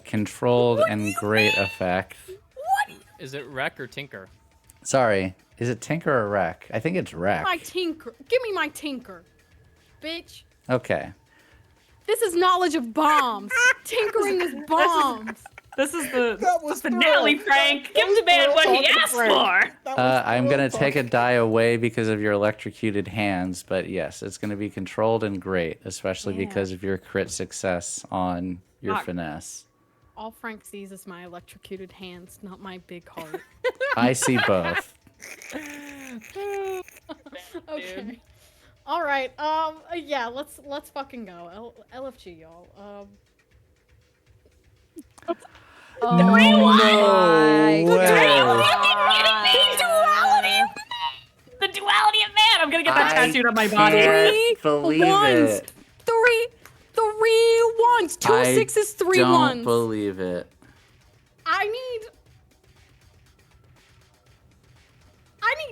Controlled and great effect. Is it wreck or tinker? Sorry, is it tinker or wreck? I think it's wreck. My tinker. Give me my tinker. Bitch. Okay. This is knowledge of bombs. Tinkering is bombs. This is the was finale, thrill. Frank. Give the man what he asked for. I'm going to take a die away because of your electrocuted hands, but yes, it's going to be controlled and great, especially Yeah. because of your crit success on your Fuck. finesse. All Frank sees is my electrocuted hands, not my big heart. I see both. Okay. All right. Yeah. Let's fucking go. LFG, y'all. Oh No my way. The duality of man. I'm gonna get that I tattooed on my body. can't believe ones. it. Three ones. Two I sixes, 3 don't ones. believe it. I need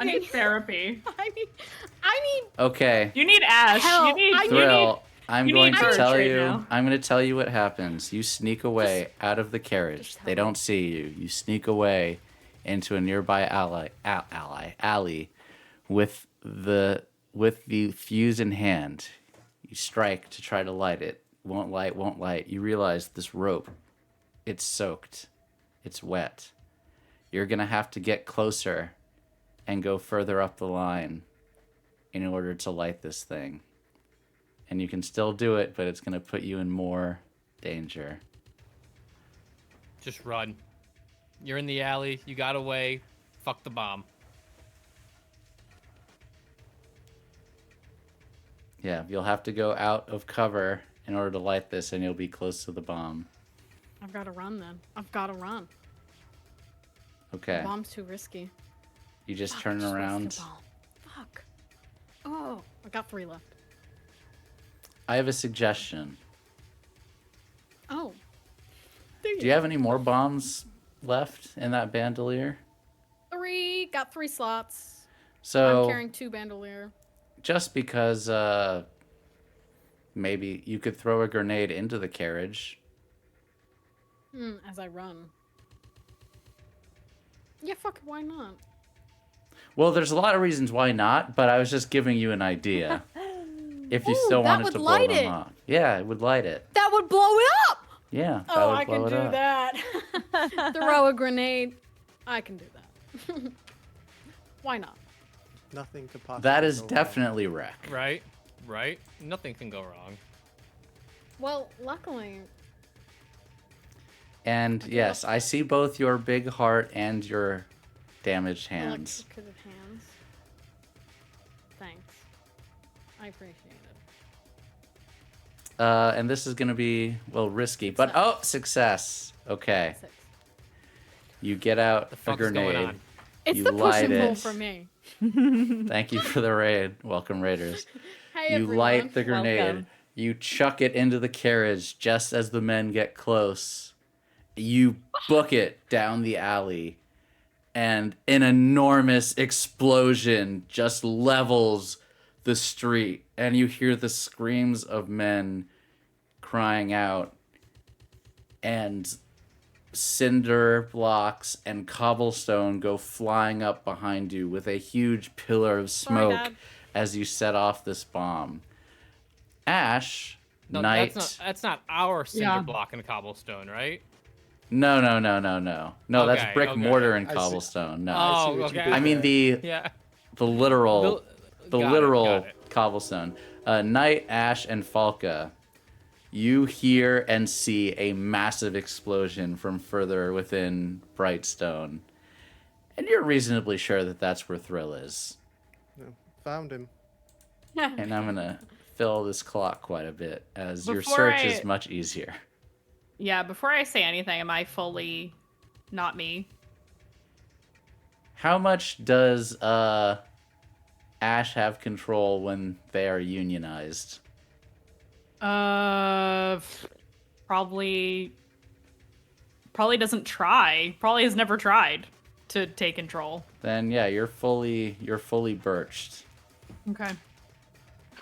I need therapy. I need Okay. You need Ash. Hell, you need. I You Thrill, I'm you going need to courage tell right you. now. I'm going to tell you what happens. You sneak away out of the carriage. They don't see you. You sneak away into a nearby alley with with the fuse in hand, you strike to try to light it. Won't light. You realize this rope, it's soaked. It's wet. You're going to have to get closer and go further up the line in order to light this thing. And you can still do it, but it's going to put you in more danger. Just run. You're in the alley. You got away. Fuck the bomb. Yeah, you'll have to go out of cover in order to light this, and you'll be close to the bomb. I've got to run then. I've got to run. Okay. The bomb's too risky. You just Fuck, turn just risk around. the bomb. Fuck. Oh, I got 3 left. I have a suggestion. Oh. Do you have any more bombs left in that bandolier? 3. Got 3 slots. So I'm carrying 2 bandolier. just because maybe you could throw a grenade into the carriage. As I run. Yeah, fuck it, why not? Well, there's a lot of reasons why not, but I was just giving you an idea. If you still that wanted would to blow light them it. up. Yeah, it would light it. That would blow it up! Yeah, that Oh, would I blow can it do up. that. Throw a grenade. I can do that. Why not? Nothing could possibly. That is go wrong. definitely wreck. Right? Right? Nothing can go wrong. Well, luckily, And yes, I see both your big heart and your damaged I like hands. crooked hands. Thanks. I appreciate it. And this is going to be, well, risky. But, oh, success. Okay. 6. You get out The a fuck is going grenade. on? It's You the push light and pull it. for me. Thank you for the raid. Welcome, Raiders. Hey, You everyone. light the grenade. Welcome. You chuck it into the carriage just as the men get close. You book it down the alley. And an enormous explosion just levels the street. And you hear the screams of men crying out. And cinder blocks and cobblestone go flying up behind you with a huge pillar of smoke Dad. as you set off this bomb. Ash, No, Knight. that's not our cinder Yeah. block and cobblestone, right? No. No, that's Okay, brick okay. mortar and I see. cobblestone. No. Oh, see what you okay. did I mean there. the Yeah. literal Got it, literal got it. cobblestone. Knight, Ash, and Falka, you hear and see a massive explosion from further within Brightstone. And you're reasonably sure that that's where Thrill is. No, found him. And I'm going to fill this clock quite a bit as your Before search I- is much easier. Yeah, before I say anything, am I fully not me? How much does Ash have control when they are unionized? Probably doesn't try. Probably has never tried to take control. Then yeah, you're fully birched. Okay.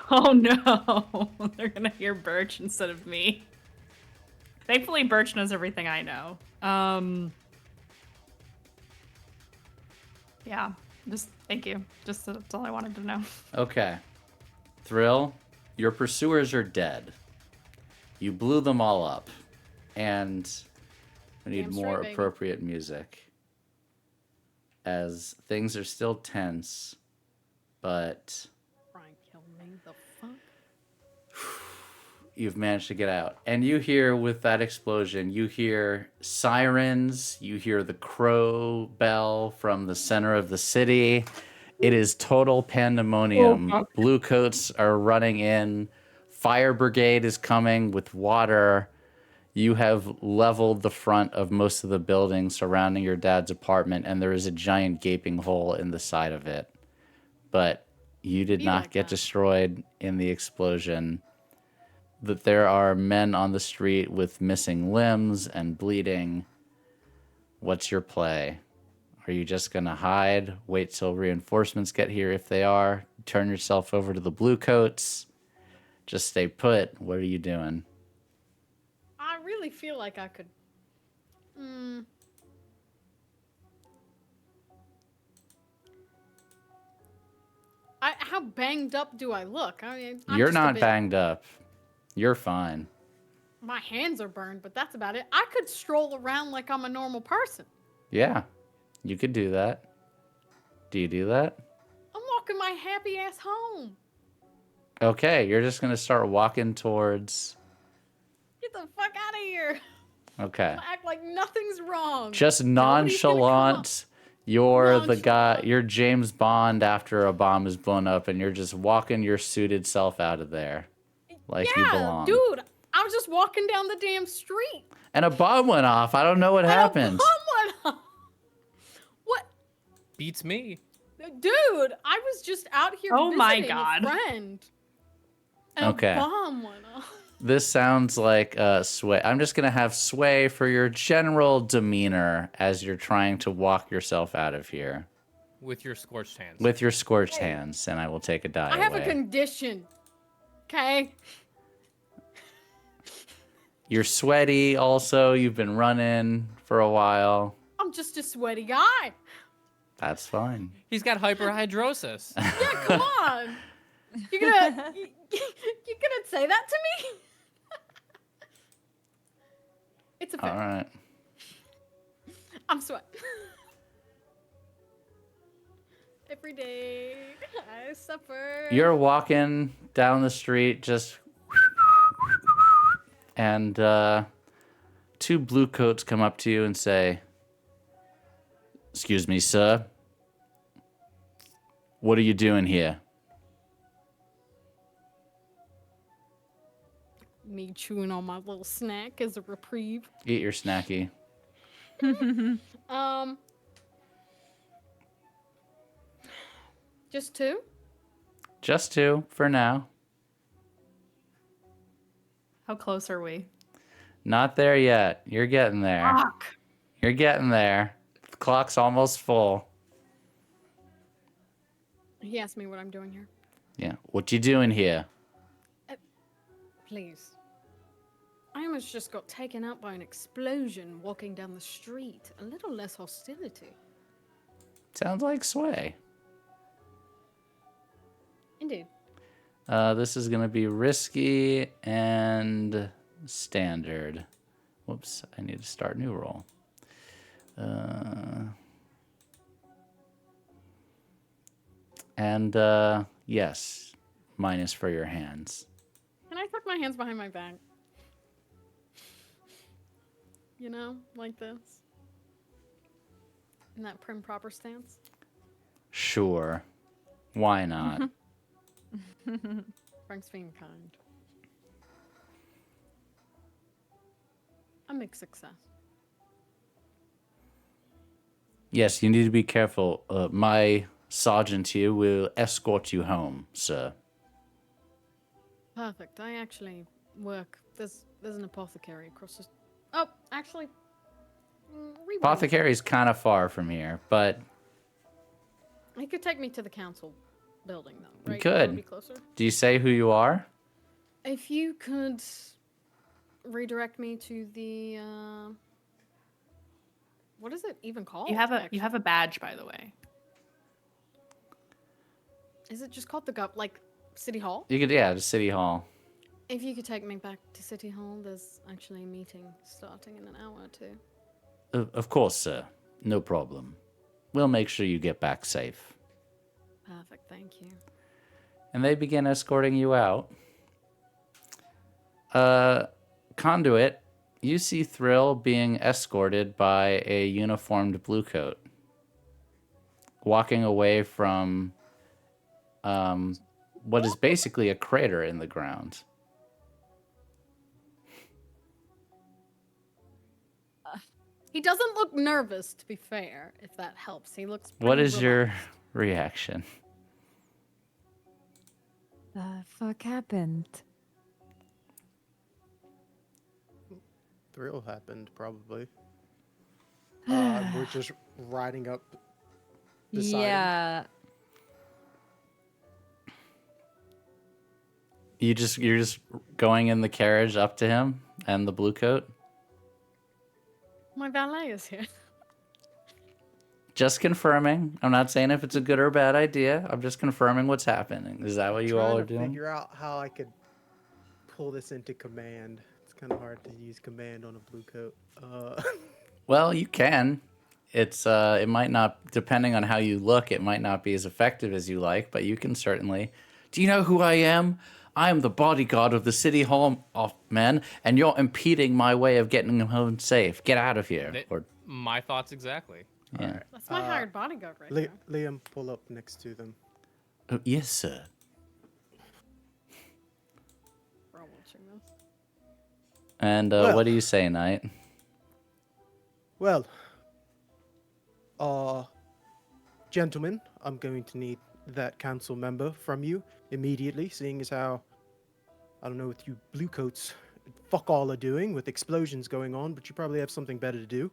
Oh no, they're gonna hear Birch instead of me. Thankfully, Birch knows everything I know. Yeah, just thank you. Just that's all I wanted to know. Okay. Thrill, your pursuers are dead. You blew them all up. And we need Damn more straight, baby. appropriate music. As things are still tense, but Brian killed me. The fuck? you've managed to get out. And you hear, with that explosion, you hear sirens, you hear the crow bell from the center of the city. It is total pandemonium. Oh, fuck. Blue coats are running in. Fire brigade is coming with water. You have leveled the front of most of the buildings surrounding your dad's apartment, and there is a giant gaping hole in the side of it. But you did Be not like get that. destroyed in the explosion. That there are men on the street with missing limbs and bleeding. What's your play? Are you just gonna hide, wait till reinforcements get here if they are, turn yourself over to the blue coats, just stay put? What are you doing? I really feel like I could. How banged up do I look? I mean, I'm You're just a not bit- banged up. You're fine. My hands are burned, but that's about it. I could stroll around like I'm a normal person. Yeah, you could do that. Do you do that? I'm walking my happy ass home. Okay, you're just gonna start walking towards. Get the fuck out of here. Okay. Act like nothing's wrong. Just Nobody's gonna come up. nonchalant. You're the guy. Nonchalant. You're James Bond after a bomb is blown up, and you're just walking your suited self out of there, like you Yeah, belong. dude. I was just walking down the damn street. And a bomb went off. I don't know what happened. What? Beats me. Dude, I was just out here Oh my visiting God. a friend. And Okay. a bomb went off. This sounds like Sway. I'm just gonna have Sway for your general demeanor as you're trying to walk yourself out of here With your scorched hands. with your scorched hands, and I will take a die I have away. a condition. Okay? You're sweaty. Also, you've been running for a while. I'm just a sweaty guy. That's fine. He's got hyperhidrosis. Yeah, come on. You're gonna say that to me? It's a fact. All right. I'm sweat. Every day I suffer. You're walking down the street, just, and two blue coats come up to you and say, "Excuse me, sir. What are you doing here?" Me chewing on my little snack as a reprieve. Eat your snacky. Just two? Just two for now. How close are we? Not there yet. You're getting there. Fuck. You're getting there. The clock's almost full. He asked me what I'm doing here. Yeah. What you doing here? Please. I almost just got taken out by an explosion walking down the street. A little less hostility. Sounds like Sway. Indeed. This is going to be risky and standard. Whoops, I need to start new roll. Yes, minus for your hands. Can I tuck my hands behind my back? You know, like this. In that prim proper stance. Sure. Why not? Frank's being kind. A mixed success. Yes, you need to be careful. My sergeant here will escort you home, sir. Perfect. I actually work. There's an apothecary across the. Oh, actually. Rewind. Apothecary's kind of far from here, but He could take me to the council building, though. You Right? could. That would be closer. do you say who you are? If you could redirect me to the. What is it even called? You have actually? a badge, by the way. Is it just called the like City Hall? You could, yeah, to City Hall. If you could take me back to City Hall, there's actually a meeting starting in an hour or two. Of course, sir. No problem. We'll make sure you get back safe. Perfect, thank you. And they begin escorting you out. Conduit, you see Thrill being escorted by a uniformed bluecoat, walking away from what is basically a crater in the ground. He doesn't look nervous, to be fair, if that helps. He looks. What pretty is your relaxed. reaction? The fuck happened? Thrill happened, probably. We're just riding up beside him. Yeah. You're just going in the carriage up to him and the blue coat? My valet is here. Just confirming. I'm not saying if it's a good or bad idea. I'm just confirming what's happening. Is that what you all Trying are to doing? figure out how I could pull this into command. It's kind of hard to use command on a blue coat. Well, you can. It might not, depending on how you look, it might not be as effective as you like, but you can certainly. Do you know who I am? I am the bodyguard of the city hall men, and you're impeding my way of getting him home safe. Get out of here. Or My thoughts exactly. yeah. That's my hired bodyguard right Li- now. Liam, pull up next to them. Oh, yes, sir. We're all watching this. And Well. what do you say, Knight? Well, gentlemen, I'm going to need that council member from you immediately, seeing as how, I don't know what you bluecoats fuck all are doing with explosions going on, but you probably have something better to do.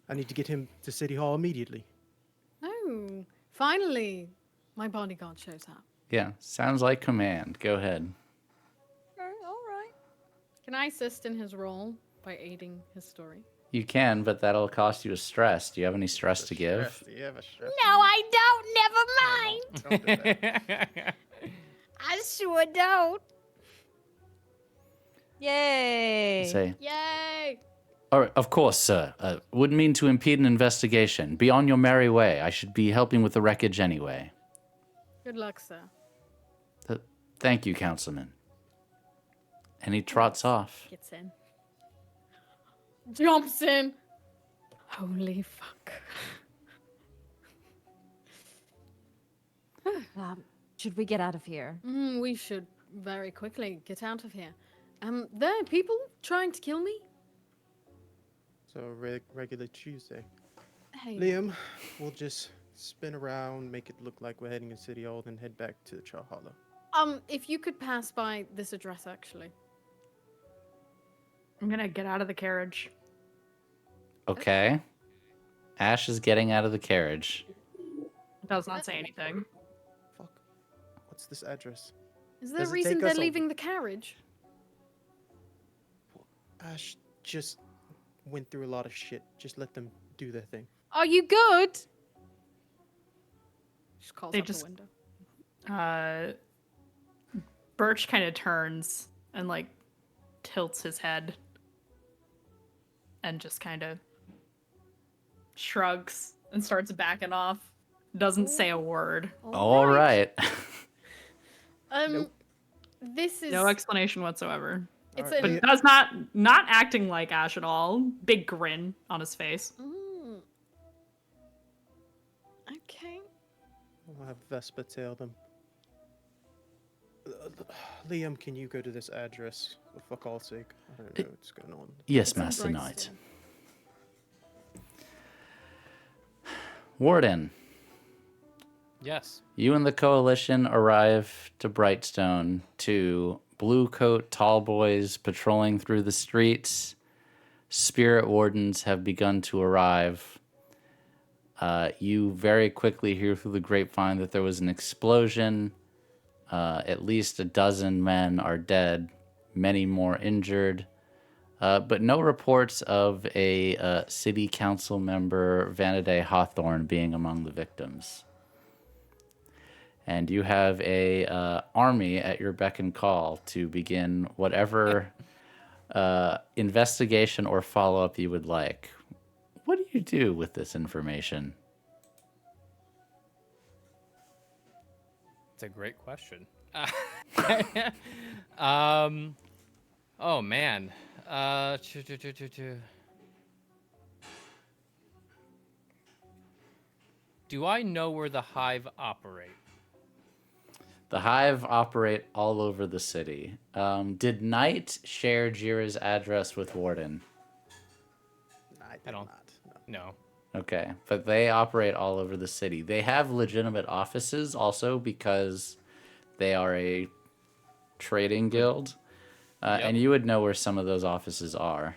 I need to get him to City Hall immediately. Oh, finally, my bodyguard shows up. Yeah, sounds like command. Go ahead. All right. Can I assist in his role by aiding his story? You can, but that'll cost you a stress. Do you have any stress to give? Do you have a stress? No, I don't. Never mind. Don't do that. I sure don't. Yay. Say, Yay! all right, of course, sir. Wouldn't mean to impede an investigation. Be on your merry way. I should be helping with the wreckage anyway. Good luck, sir. Thank you, Councilman. And he trots off. Gets in. Jumps in. Holy fuck. Should we get out of here? We should very quickly get out of here. There are people trying to kill me. So, regular Tuesday. Hey. Liam, we'll just spin around, make it look like we're heading to City Hall, then head back to Chalhalla. If you could pass by this address, actually. I'm gonna get out of the carriage. Okay. Ash is getting out of the carriage. It does not say anything. Fuck. What's this address? Is there Does a it reason take they're us a- leaving the carriage? Ash just went through a lot of shit. Just let them do their thing. Are you good? Just calls They out just- the window. Birch kind of turns and like tilts his head and just kind of shrugs and starts backing off. Doesn't say a word. All right. This is No explanation whatsoever. it's Alright, an But does not acting like Ash at all. Big grin on his face. okay. I'll have Vespa tail them. Liam, can you go to this address for fuck all's sake? I don't know what's going on. Yes, It's in Master Knight. Brightstone. Warden, Yes. you and the Coalition arrive to Brightstone to blue coat tall boys patrolling through the streets. Spirit wardens have begun to arrive. You very quickly hear through the grapevine that there was an explosion. At least a dozen men are dead, many more injured. But no reports of a city council member, Vanaday Hawthorne, being among the victims. And you have a army at your beck and call to begin whatever investigation or follow-up you would like. What do you do with this information? It's a great question. Oh man. Do I know where the Hive operate? The Hive operate all over the city. Did Knight share Jira's address with Warden? I don't- not. No. No. Okay, but they operate all over the city. They have legitimate offices also because they are a trading guild. And you would know where some of those offices are.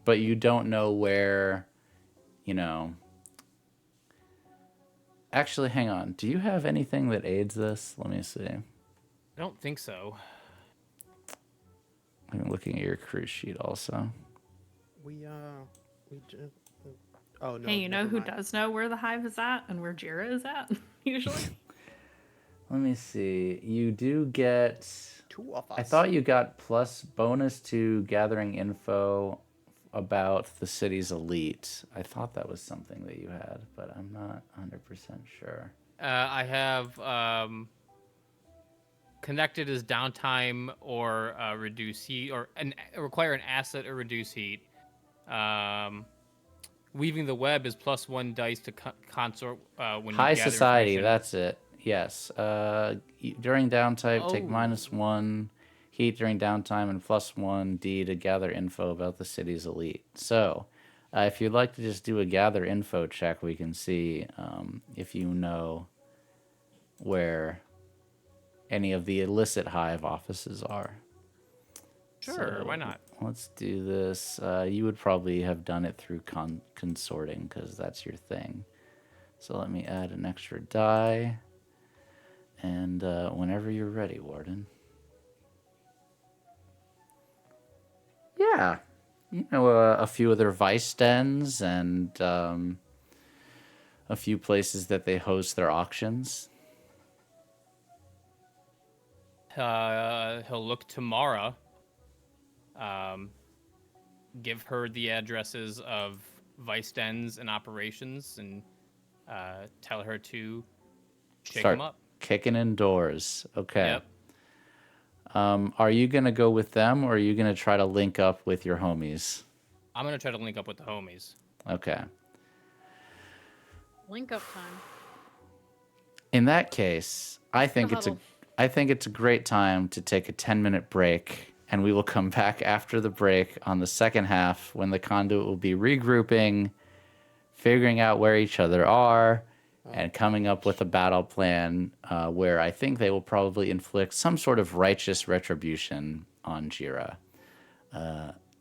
But you don't know where, you know... Actually, hang on. Do you have anything that aids this? Let me see. I don't think so. I'm looking at your cruise sheet also. We Oh no. Hey, you know never who mind. does know where the Hive is at and where Jira is at, usually? Let me see. You do get... 2 of us. I thought you got plus bonus to gathering info about the city's elite. I thought that was something that you had, but I'm not 100% sure. I have connected as downtime or reduce heat, or require an asset or reduce heat. Weaving the web is +1 dice to consort when High you gather society, information. that's it. Yes. During downtime, take Oh. -1 heat during downtime and +1 D to gather info about the city's elite. So, if you'd like to just do a gather info check, we can see if you know where any of the illicit Hive offices are. Sure, So, why not? Let's do this. You would probably have done it through consorting because that's your thing. So let me add an extra die. And whenever you're ready, Warden. Yeah. You know, a few other vice dens and a few places that they host their auctions. He'll look to Mara. Give her the addresses of vice dens and operations, and tell her to shake Start them up. kicking in doors. Okay. Yep. Are you going to go with them, or are you going to try to link up with your homies? I'm gonna try to link up with the homies. Okay. Link up time. In that case, I think it's huddle. a great time to take a 10-minute break, and we will come back after the break on the second half when the Conduit will be regrouping, figuring out where each other are, and coming up with a battle plan where I think they will probably inflict some sort of righteous retribution on Jira.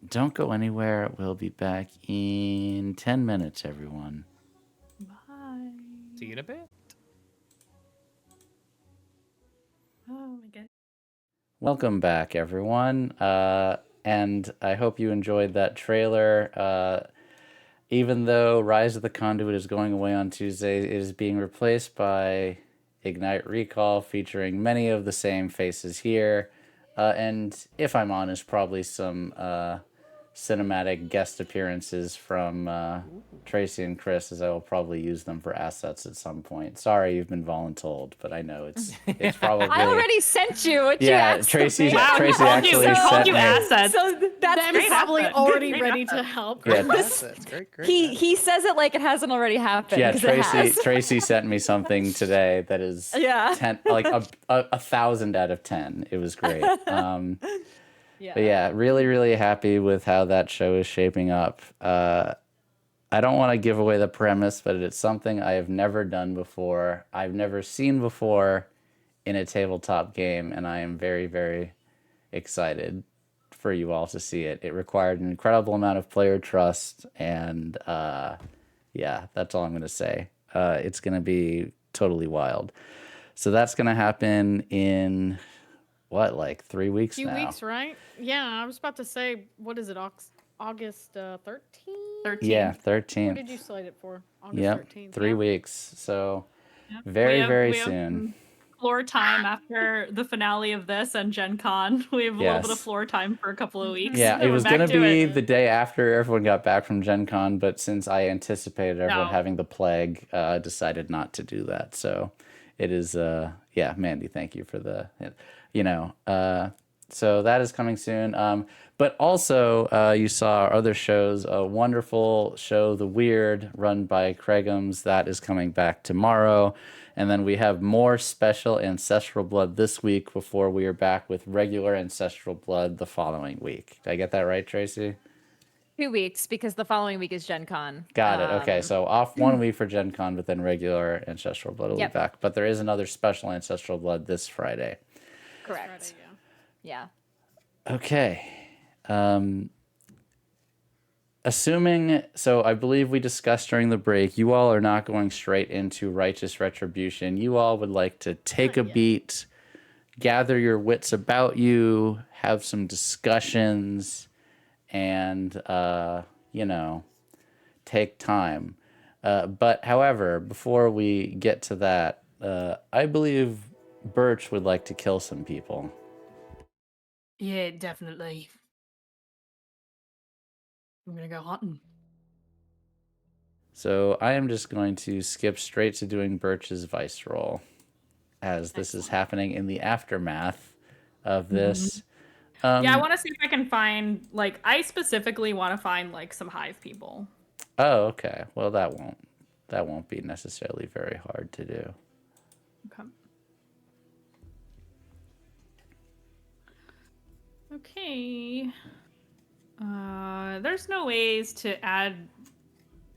Don't go anywhere. We'll be back in 10 minutes, everyone. Bye. See you in a bit. Oh my god. Welcome back, everyone. And I hope you enjoyed that trailer. Even though Rise of the Conduit is going away on Tuesday, it is being replaced by Ignite Recall, featuring many of the same faces here. And if I'm honest, probably some cinematic guest appearances from Tracy and Chris, as I will probably use them for assets at some point. Sorry, you've been voluntold, but I know it's probably. I already sent you what you Yeah, asked Tracy. of me. Wow, Tracy we actually called sent you me. assets. So that's Them great probably asset. already Great ready asset. to help. Yeah, That's great. he says it like it hasn't already happened. yeah. 'cause it has. Tracy sent me something today that is Yeah. 10, like a 1,000 out of 10. It was great. Yeah. But yeah, really, really happy with how that show is shaping up. I don't want to give away the premise, but it's something I have never done before. I've never seen before in a tabletop game, and I am very, very excited for you all to see it. It required an incredible amount of player trust, and yeah, that's all I'm going to say. It's going to be totally wild. So that's going to happen in, what, like 3 weeks Few now? weeks, right? Yeah, I was about to say, what is it, August 13th? 13. Yeah, What 13th. did you slate it for? August Yep, 13th. 3 yeah. weeks. So Yep. very, very we have soon. floor time after the finale of this and Gen Con. We have a little bit of Yes. floor time for a couple of weeks. Yeah, Then it we're was back going to to be it. the day after everyone got back from Gen Con, but since I anticipated everyone No. having the plague, I decided not to do that. So it is, yeah, Mandy, thank you for the, so that is coming soon. But also, you saw our other shows, a wonderful show, The Weird, run by Craiggumz. That is coming back tomorrow. And then we have more special Ancestral Blood this week before we are back with regular Ancestral Blood the following week. Did I get that right, Tracy? 2 weeks because the following week is Gen Con. Got it. Okay, so off 1 week for Gen Con, but then regular Ancestral Blood will Yep. be back. But there is another special Ancestral Blood this Friday. Correct. Friday, Yeah. Okay. Assuming, so I believe we discussed during the break, you all are not going straight into righteous retribution. You all would like to take a beat, gather your wits about you, have some discussions, and, take time. But however, before we get to that, I believe Birch would like to kill some people. Yeah, definitely. I'm gonna go hunting. So I am just going to skip straight to doing Birch's vice roll, as this is happening in the aftermath of this. Yeah, I want to see if I can find, like, I specifically want to find, like, some Hive people. Oh, okay. Well, that won't be necessarily very hard to do. Okay. Okay. There's no ways to add.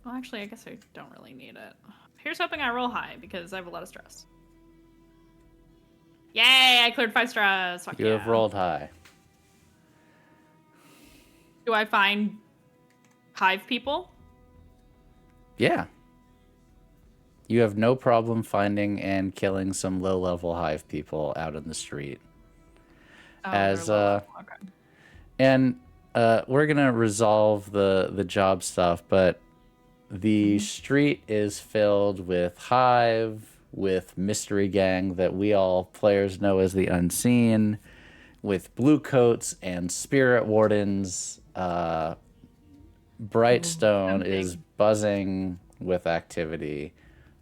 Well, actually, I guess I don't really need it. Here's hoping I roll high because I have a lot of stress. Yay! I cleared 5 stress. Fuck You yeah. have rolled high. Do I find Hive people? Yeah. You have no problem finding and killing some low-level Hive people out in the street. Oh, As they're low level. Okay. And we're gonna resolve the job stuff, but the street is filled with Hive, with Mystery Gang that we all players know as the Unseen, with Blue Coats and Spirit Wardens. Brightstone is buzzing with activity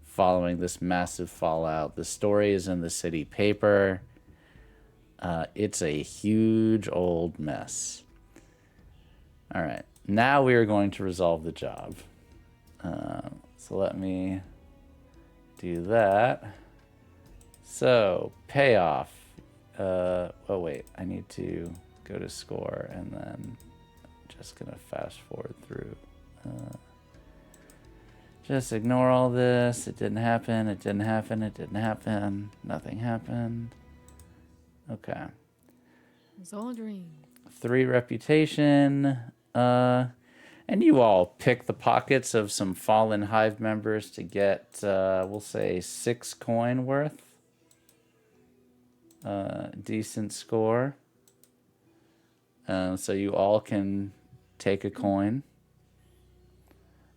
following this massive fallout. The story is in the city paper. It's a huge old mess. All right, now we are going to resolve the job. So let me do that. So, payoff. Oh, wait, I need to go to score and then just gonna fast forward through. Just ignore all this. It didn't happen. It didn't happen. It didn't happen. Nothing happened. Okay. It's all a dream. 3 reputation. And you all pick the pockets of some fallen Hive members to get, we'll say, 6 coin worth. Decent score. So you all can take a coin.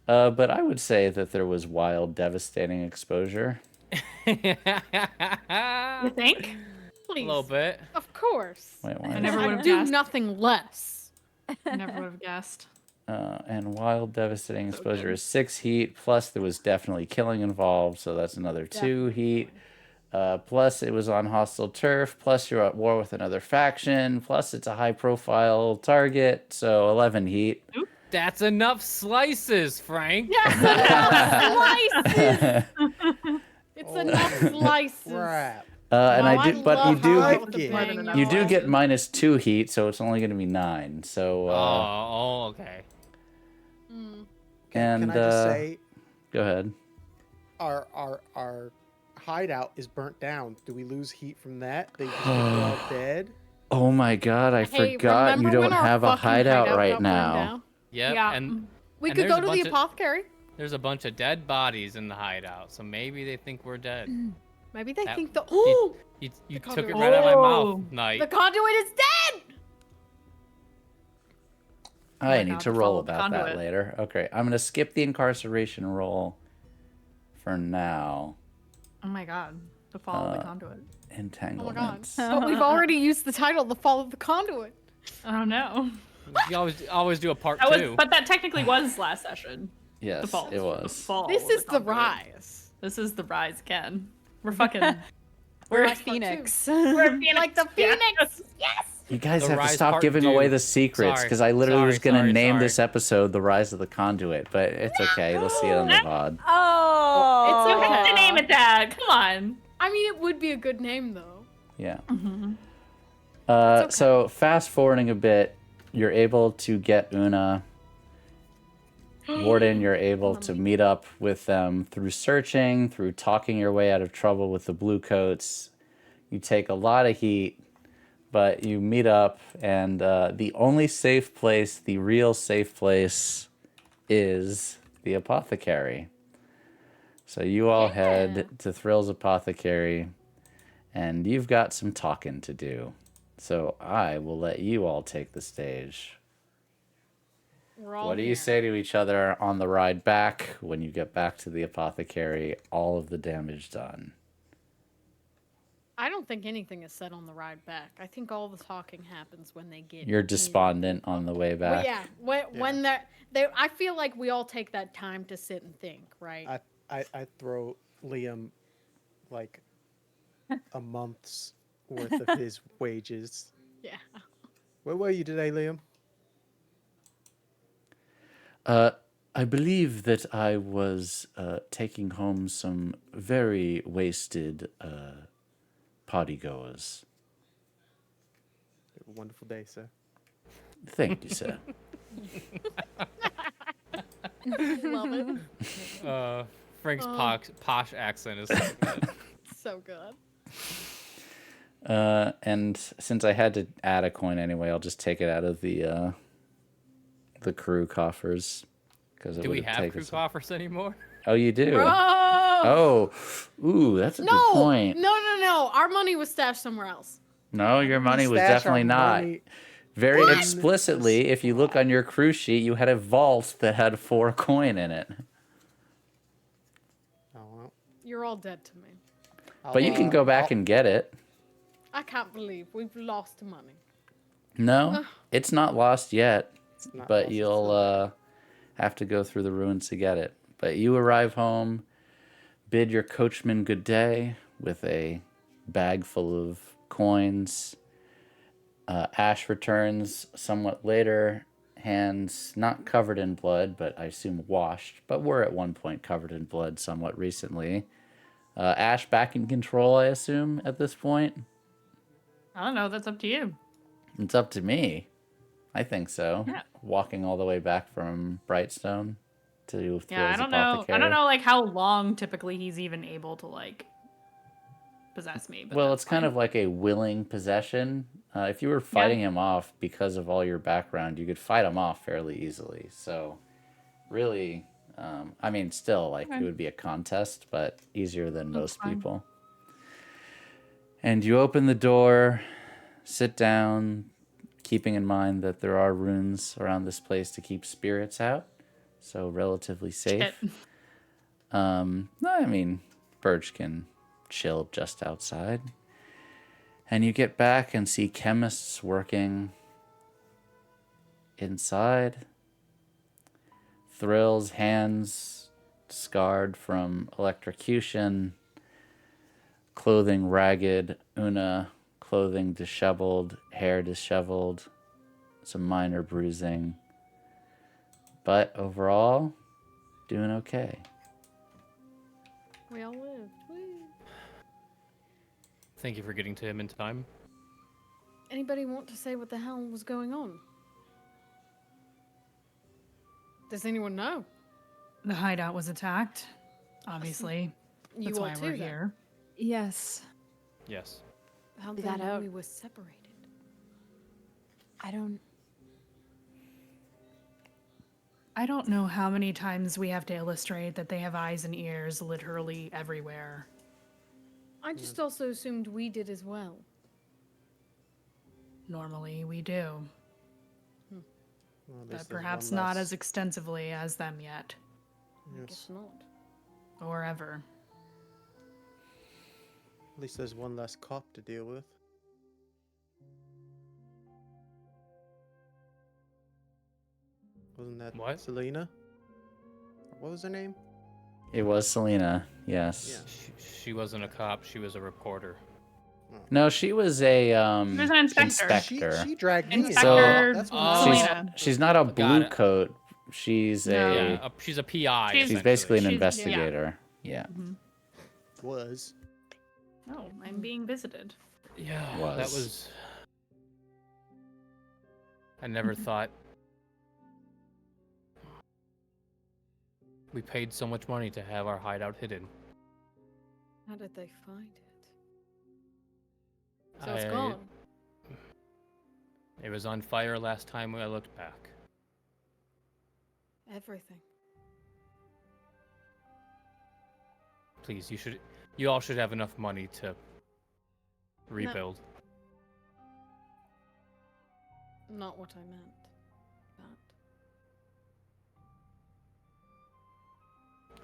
But I would say that there was wild, devastating exposure. You think? A Please. little bit. Of course. Wait, why I is never it- would I'd have do guessed. nothing less. I never would have guessed. And wild, devastating exposure is 6 heat. Plus, there was definitely killing involved, so that's another 2 heat. Plus, it was on hostile turf. Plus, you're at war with another faction. Plus, it's a high-profile target, so 11 heat. That's enough slices, Frank. Yes, it's enough slices. Crap. And Wow, I do, but you love do how get, the get- bang you do is. get -2 heat, so it's only going to be 9. So, Okay. and Can I just say, go ahead. our hideout is burnt down. Do we lose heat from that? They just we're all dead. Oh my god, I Hey, forgot you remember don't when our have a fucking hideout got right burned now. down? Yep. Yeah. And We And could there's go a to the bunch of- apothecary. there's a bunch of dead bodies in the hideout, so maybe they think we're dead. Maybe they That- think the ooh, You The took it conduit. right out of my Oh. mouth, Knight. the conduit is dead. I my need God, to the roll fall of the about that conduit. later. Okay, I'm going to skip the incarceration roll for now. Oh my god. The fall of the conduit. Oh my god. Entanglements. But we've already used the title, "The Fall of the Conduit." Oh no. You always do a part That was, 2. but that technically was last session. The Yes, fall. it The was. fall This of is the conduit. rise. This is the rise again. We're fucking. We're a Part two. phoenix. We're a phoenix. Like the Yeah. phoenix. Yes. You guys The have to Rise stop Part giving 2. away the secrets, Sorry, because I literally was going to sorry, name sorry. this episode The Rise of the Conduit, but it's okay. You'll see it on the VOD. Oh, You have to name it that. Come on. I mean, it would be a good name though. Yeah. Mm-hmm. So fast forwarding a bit, you're able to get Una. Warden, you're able to meet up with them through searching, through talking your way out of trouble with the Blue Coats. You take a lot of heat, but you meet up, and the only safe place, the real safe place, is the apothecary. So you all head to Thrill's apothecary, and you've got some talking to do. So I will let you all take the stage. We're all What do you here. say to each other on the ride back when you get back to the apothecary? All of the damage done. I don't think anything is said on the ride back. I think all the talking happens when they get. You're near despondent the- on the way Well, back. yeah. When I feel like we all take that time to sit and think, right? I throw Liam like a month's worth of his wages. Yeah. Where were you today, Liam? I believe that I was taking home some very wasted partygoers. Have a wonderful day, sir. Thank you, sir. Love it. Frank's posh accent is so good. So good. And since I had to add a coin anyway, I'll just take it out of the crew coffers. Do we have crew coffers anymore? Oh, you do? Oh! Oh, ooh, that's a good No! point. No. Our money was stashed somewhere else. No, your money was Stash our definitely not. money Very in explicitly, this if you look on your crew sheet, you had a vault that had 4 coin in it. Oh, well. You're all dead to me. But you can go back and get it. I can't believe we've lost money. No, it's not lost yet, not but lost, you'll have to go through the ruins to get it. But you arrive home, bid your coachman good day with a bag full of coins. Ash returns somewhat later, hands not covered in blood, but I assume washed, but were at one point covered in blood somewhat recently. Ash back in control, I assume, at this point? I don't know. That's up to you. It's up to me. I think so. Yeah. Walking all the way back from Brightstone to Thrill's Yeah, I don't know. Apothecary. I don't know like how long typically he's even able to like possess me. But Well, that's it's kind fine. of like a willing possession. If you were fighting him off because of all your background, you could fight him off fairly easily. So, really, I mean, still, like, it would be a contest, but easier than most fine. people. And you open the door, sit down, keeping in mind that there are runes around this place to keep spirits out, so relatively safe. Shit. No, I mean, Birch can chill just outside. And you get back and see chemists working inside. Thrill's hands scarred from electrocution, clothing ragged, Una clothing disheveled, hair disheveled, some minor bruising. But overall, doing okay. We all lived. Woo. Thank you for getting to him in time. Anybody want to say what the hell was going on? Does anyone know? The hideout was attacked. Obviously, You that's all why too, we're then? here. Yes. Yes. How Be then that out. we were separated? I don't. I don't know how many times we have to illustrate that they have eyes and ears literally everywhere. I just also assumed we did as well. Normally, we do, Well, at least but there's perhaps one not less- as extensively as them yet, I guess not. or ever. At least there's one less cop to deal with. Wasn't that What? Selena? What was her name? It was Selena, yes. Yeah. She wasn't a cop. She was a reporter. No, she was a She was an inspector. She dragged me in. Inspector That's what Oh. she's, Selena. she's not a Got blue it. coat. She's No. a Yeah, she's a PI. She's she's basically an She's- yeah. investigator. Yeah. was. Oh, I'm being visited. Yeah, that Was. was. I never thought. We paid so much money to have our hideout hidden. How did they find it? So it's I- gone. It was on fire last time I looked back. Everything. Please, you all should have enough money to rebuild. Not what I meant. That.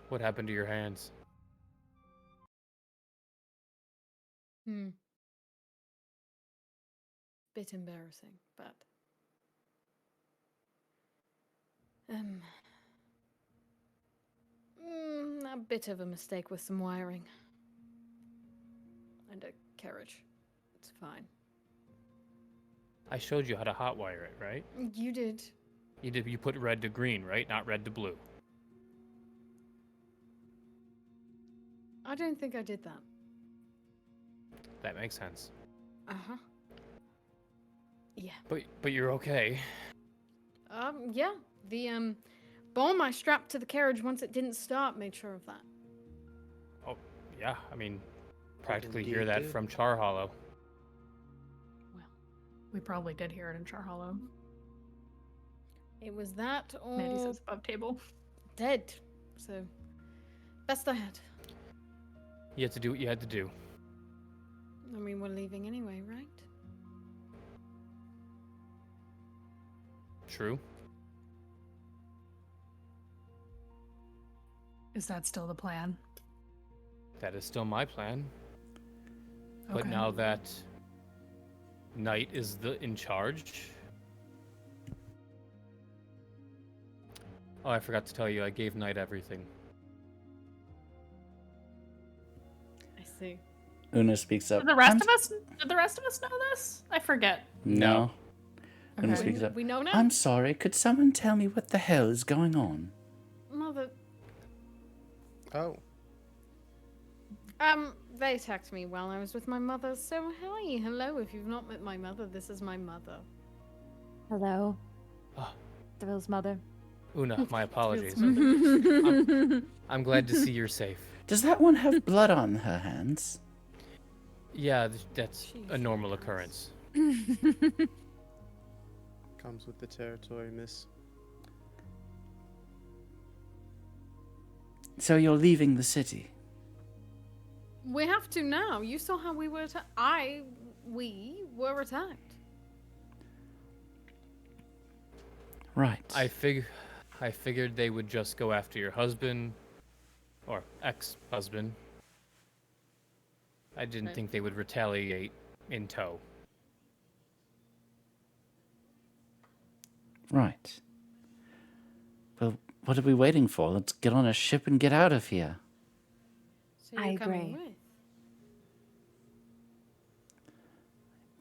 What happened to your hands? Bit embarrassing, but a bit of a mistake with some wiring and a carriage. It's fine. I showed you how to hotwire it, right? You did. You did. You put red to green, right? Not red to blue. I don't think I did that. That makes sense. Uh-huh. Yeah. But you're okay. Yeah. The bomb I strapped to the carriage once it didn't start made sure of that. Oh, yeah. I mean, practically indeed hear that did. from Char Hollow. We probably did hear it in Char Hollow. It was that or Mandy says above table. dead. So, best I had. You had to do what you had to do. I mean, we're leaving anyway, right? True. Is that still the plan? That is still my plan. But Okay. now that Knight is in charge. Oh, I forgot to tell you, I gave Knight everything. I see. Una speaks up. Did the rest of us know this? I forget. No. Una Okay. speaks up. We know now? I'm sorry, could someone tell me what the hell is going on? Mother. Oh, They attacked me while I was with my mother, so hi, hello. If you've not met my mother, this is my mother. Hello. Ah. Thrill's mother. Una, my apologies. Feels I'm glad to see you're safe. Does that one have blood on her hands? Yeah, that's a normal occurrence. comes with the territory, miss. So you're leaving the city? We have to now. You saw how we were attacked. We were attacked. I Right. figured they would just go after your husband or ex-husband. I didn't think they would retaliate in tow. Right. Well, what are we waiting for? Let's get on a ship and get out of here. So you're I coming agree. with.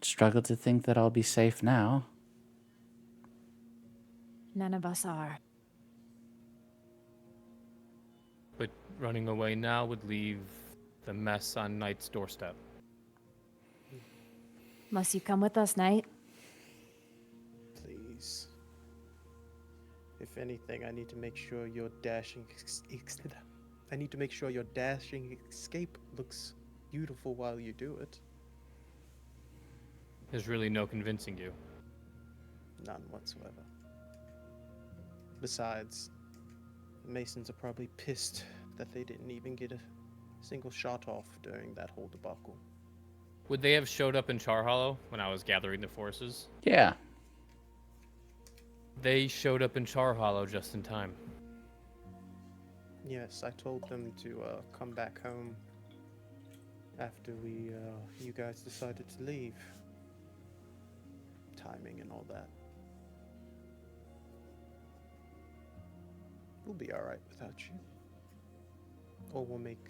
Struggle to think that I'll be safe now. None of us are. But running away now would leave the mess on Knight's doorstep. Must you come with us, Knight? Please. If anything, I need to make sure your dashing I need to make sure your dashing escape looks beautiful while you do it. There's really no convincing you. None whatsoever. Besides, the Masons are probably pissed that they didn't even get a single shot off during that whole debacle. Would they have showed up in Char Hollow when I was gathering the forces? Yeah. They showed up in Char Hollow just in time. Yes, I told them to come back home after you guys decided to leave. Timing and all that. We'll be alright without you. Or we'll make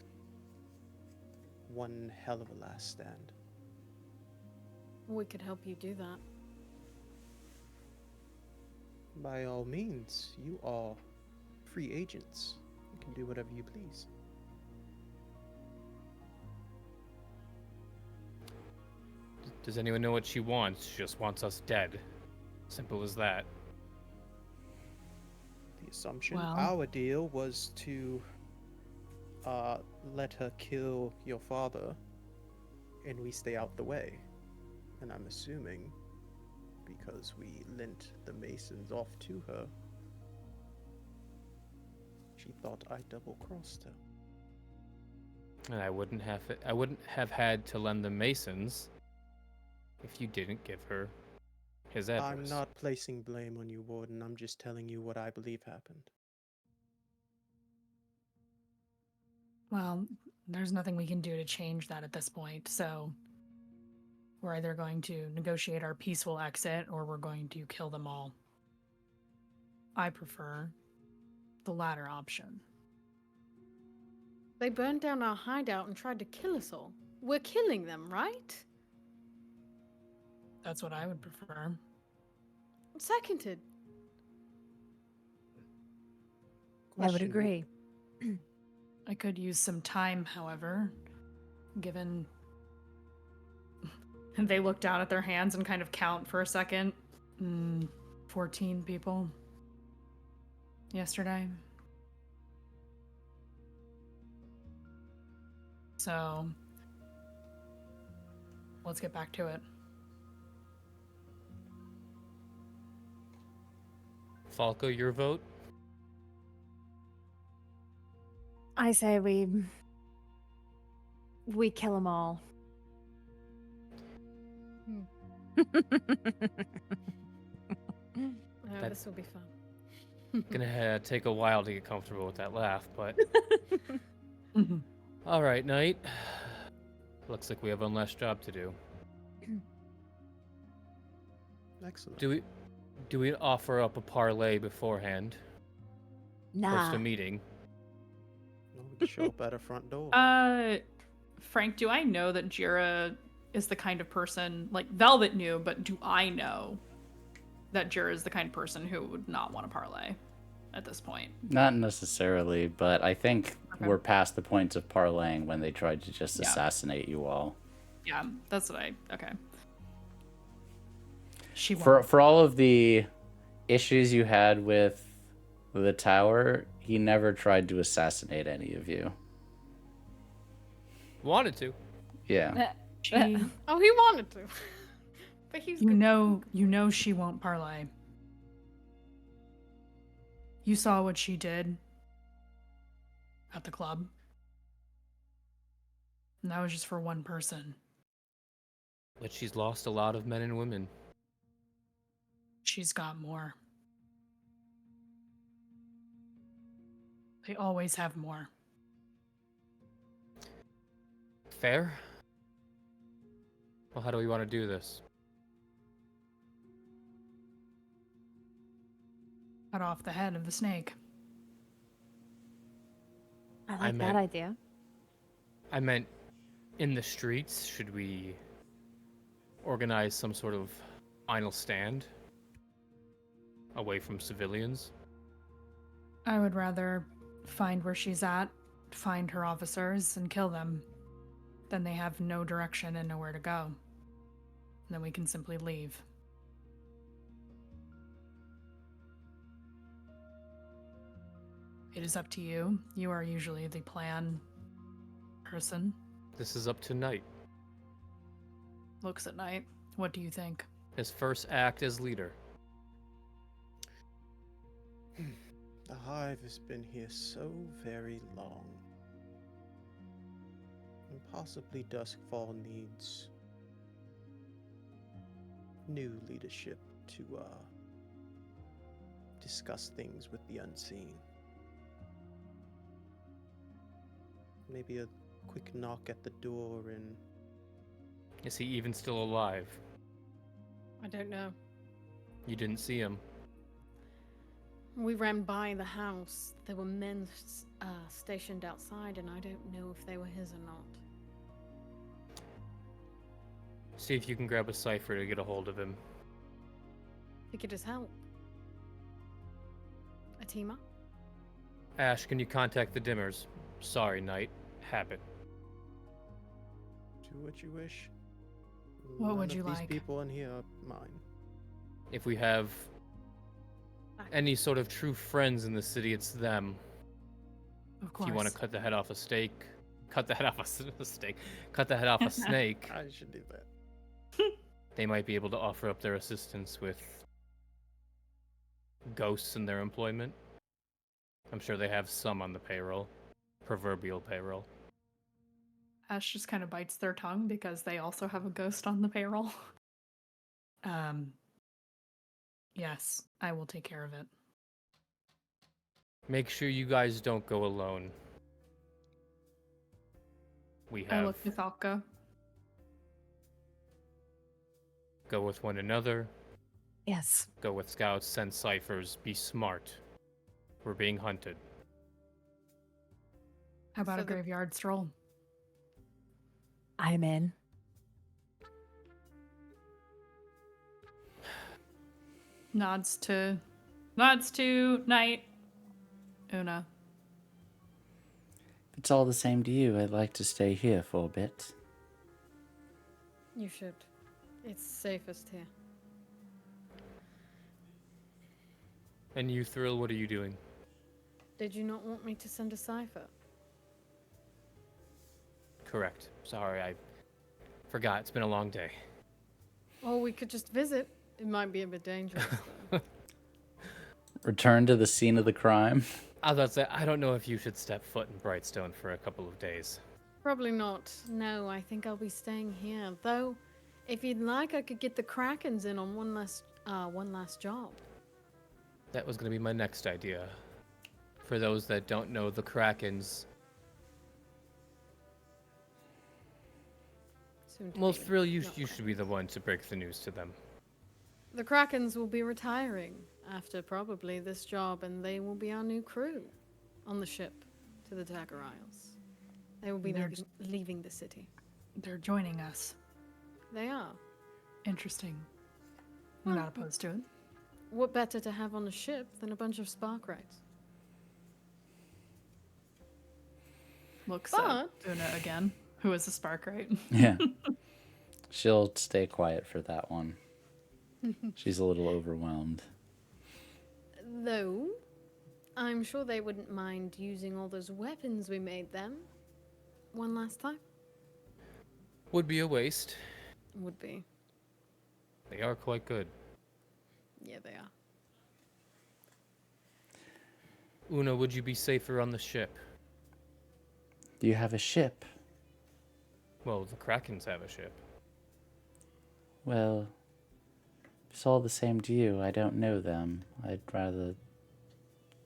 one hell of a last stand. We could help you do that. By all means, you are free agents. You can do whatever you please. Does anyone know what she wants? She just wants us dead. Simple as that. The assumption, Well- our deal was to let her kill your father and we stay out the way. And I'm assuming because we lent the Masons off to her, she thought I double-crossed her. And I wouldn't have had to lend the Masons if you didn't give her his address. I'm not placing blame on you, Warden. I'm just telling you what I believe happened. Well, there's nothing we can do to change that at this point, so we're either going to negotiate our peaceful exit or we're going to kill them all. I prefer the latter option. They burned down our hideout and tried to kill us all. We're killing them, right? That's what I would prefer. Seconded. I would Question. agree. I could use some time, however, given they look down at their hands and kind of count for a second. 14 people yesterday. So, let's get back to it. Falka, your vote? I say we kill them all. That- This will be fun. Gonna take a while to get comfortable with that laugh, but all right, Knight. Looks like we have one less job to do. Excellent. Do we offer up a parlay beforehand? Post Nah. a meeting. No, we can show up at a front door. Frank, do I know that Jira is the kind of person, like Velvet knew, but do I know that Jira is the kind of person who would not want to parlay at this point? Not necessarily, but I think Okay. we're past the points of parlaying when they tried to just Yeah. assassinate you all. Yeah, that's what okay. She For won't. for all of the issues you had with the tower, he never tried to assassinate any of you. Wanted to. Yeah. She, Oh, he wanted to. But he's you good. know she won't parlay. You saw what she did at the club. And that was just for one person. But she's lost a lot of men and women. She's got more. They always have more. Fair? Well, how do we want to do this? Cut off the head of the snake. I like I that meant- idea. I meant in the streets, should we organize some sort of final stand away from civilians? I would rather find where she's at, find her officers, and kill them. Then they have no direction and nowhere to go. Then we can simply leave. It is up to you. You are usually the plan person. This is up to Knight. Looks at night. What do you think? His first act as leader. The Hive has been here so very long. And possibly Duskfall needs new leadership to discuss things with the unseen. Maybe a quick knock at the door and Is he even still alive? I don't know. You didn't see him. We ran by the house. There were men stationed outside, and I don't know if they were his or not. See if you can grab a cipher to get a hold of him. He could just help. A team up? Ash, can you contact the Dimmers? Sorry, Knight. Habit. do what you wish. What None would of you these like? people in here are mine. If we have any sort of true friends in the city, it's them. Of If course. you want to cut the head off a steak, cut the head off a steak, cut the head off a snake, I should do that. they might be able to offer up their assistance with ghosts in their employment. I'm sure they have some on the payroll, proverbial payroll. Ash just kind of bites their tongue because they also have a ghost on the payroll. Yes, I will take care of it. Make sure you guys don't go alone. We I have look to Falka. go with one another, Yes. go with scouts, send ciphers, be smart. We're being hunted. How about So a the- graveyard stroll? I'm in. Nods to Knight. Una. If it's all the same to you, I'd like to stay here for a bit. You should. It's safest here. And you, Thrill, what are you doing? Did you not want me to send a cipher? Correct. Sorry, I forgot. It's been a long day. Or we could just visit. It might be a bit dangerous, though. Return to the scene of the crime. I was about to say, I don't know if you should step foot in Brightstone for a couple of days. Probably not. No, I think I'll be staying here. Though, if you'd like, I could get the Craiggumz in on one last job. That was going to be my next idea. For those that don't know, the Craiggumz. Soon to Well, be. Thrill, you Not should be the one to break the news to them. The Craiggumz will be retiring after probably this job, and they will be our new crew on the ship to the Dagger Isles. They will be They're leaving the city. They're joining us. They are. Interesting. I'm not opposed to it. What better to have on a ship than a bunch of spark rights? Looks at But- Una again, who is a spark, right? Yeah. She'll stay quiet for that one. She's a little overwhelmed. Though, I'm sure they wouldn't mind using all those weapons we made them one last time. Would be a waste. Would be. They are quite good. Yeah, they are. Una, would you be safer on the ship? Do you have a ship? Well, the Krakens have a ship. Well, if it's all the same to you. I don't know them. I'd rather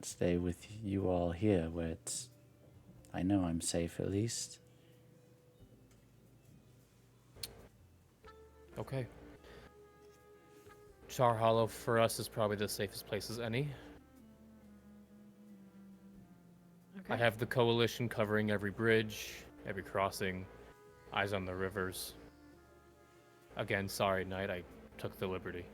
stay with you all here where it's... I know I'm safe at least. Okay. Char Hollow for us is probably the safest place as any. Okay. I have the Coalition covering every bridge, every crossing, eyes on the rivers. Again, sorry, Knight, I took the liberty.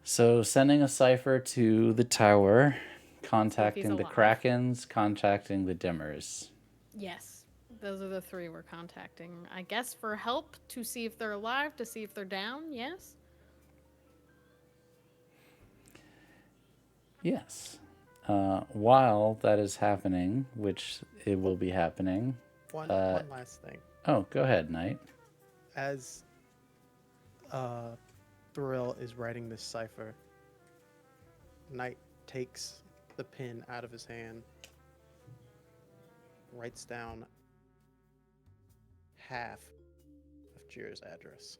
So sending a cipher to the tower, contacting the alive. Krakens, contacting the Dimmers. Yes, those are the three we're contacting. I guess for help to see if they're alive, to see if they're down. Yes. Yes. While that is happening, which it will be happening. One last thing. Oh, go ahead, Knight. As Thrill is writing this cipher, Knight takes the pen out of his hand, writes down half of Jira's address.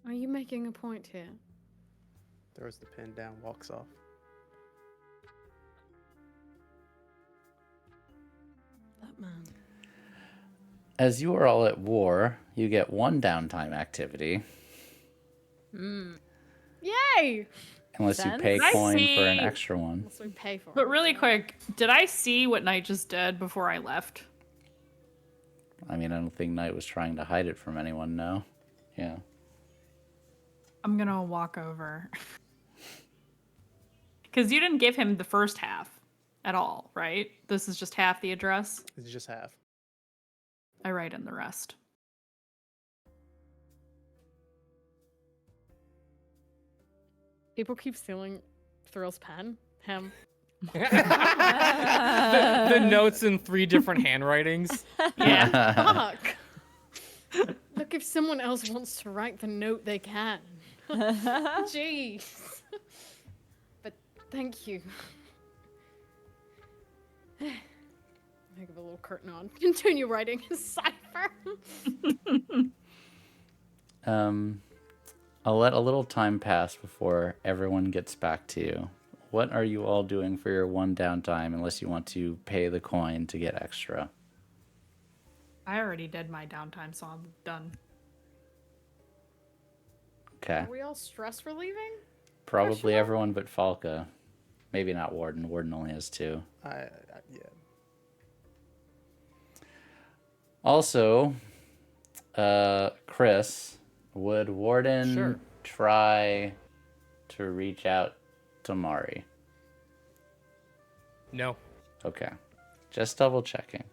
Are you making a point here? Throws the pen down, walks off. That man. As you are all at war, you get one downtime activity, Yay! unless you Sense. pay I coin for an see. extra one. Unless we pay for But it. really quick, did I see what Knight just did before I left? I mean, I don't think Knight was trying to hide it from anyone, no. Yeah. I'm gonna walk over. Because you didn't give him the first half at all, right? This is just half the address. It's just half. I write in the rest. People keep stealing Thrill's pen. Him. The notes in 3 different handwritings. Yeah. Fuck. Look, if someone else wants to write the note, they can. Jeez. But thank you. I give a little curtain on. Continue writing his cipher. I'll let a little time pass before everyone gets back to you. What are you all doing for your one downtime, unless you want to pay the coin to get extra? I already did my downtime, so I'm done. Okay. Are we all stress relieving? Probably everyone but Falka. Maybe not Warden. Warden only has 2. Yeah. Also, Chris, would Warden Sure. try to reach out to Mari? No. Okay. Just double checking.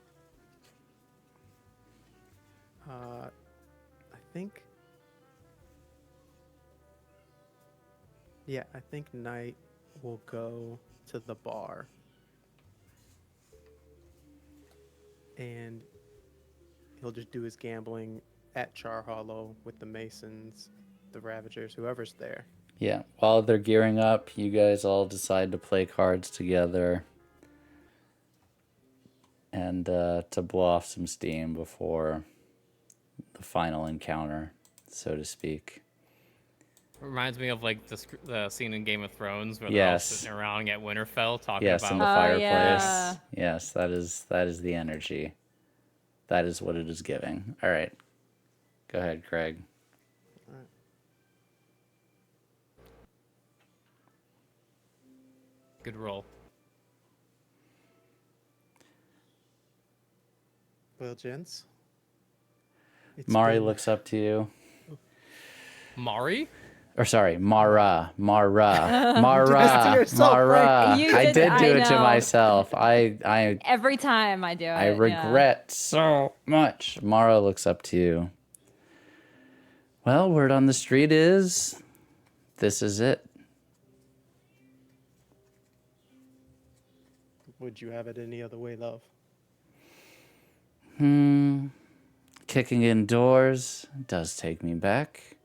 I think. Yeah, I think Knight will go to the bar. And he'll just do his gambling at Char Hollow with the Masons, the Ravagers, whoever's there. Yeah. While they're gearing up, you guys all decide to play cards together and to blow off some steam before the final encounter, so to speak. Reminds me of like the scene in Game of Thrones where they're all Yes. sitting around at Winterfell talking Yes, about in the fireplace. yeah. Yes, that is the energy. That is what it is giving. All right. Go ahead, Craig. good roll. Well, gents. Mari looks up to you. Mari? Or sorry, Mara. You did this to yourself, Mara. You I did- did do I it to know. myself. I Every time I do it. I regret so much. Mara looks up to you. Well, word on the street is this is it. Would you have it any other way, love? Kicking in doors does take me back.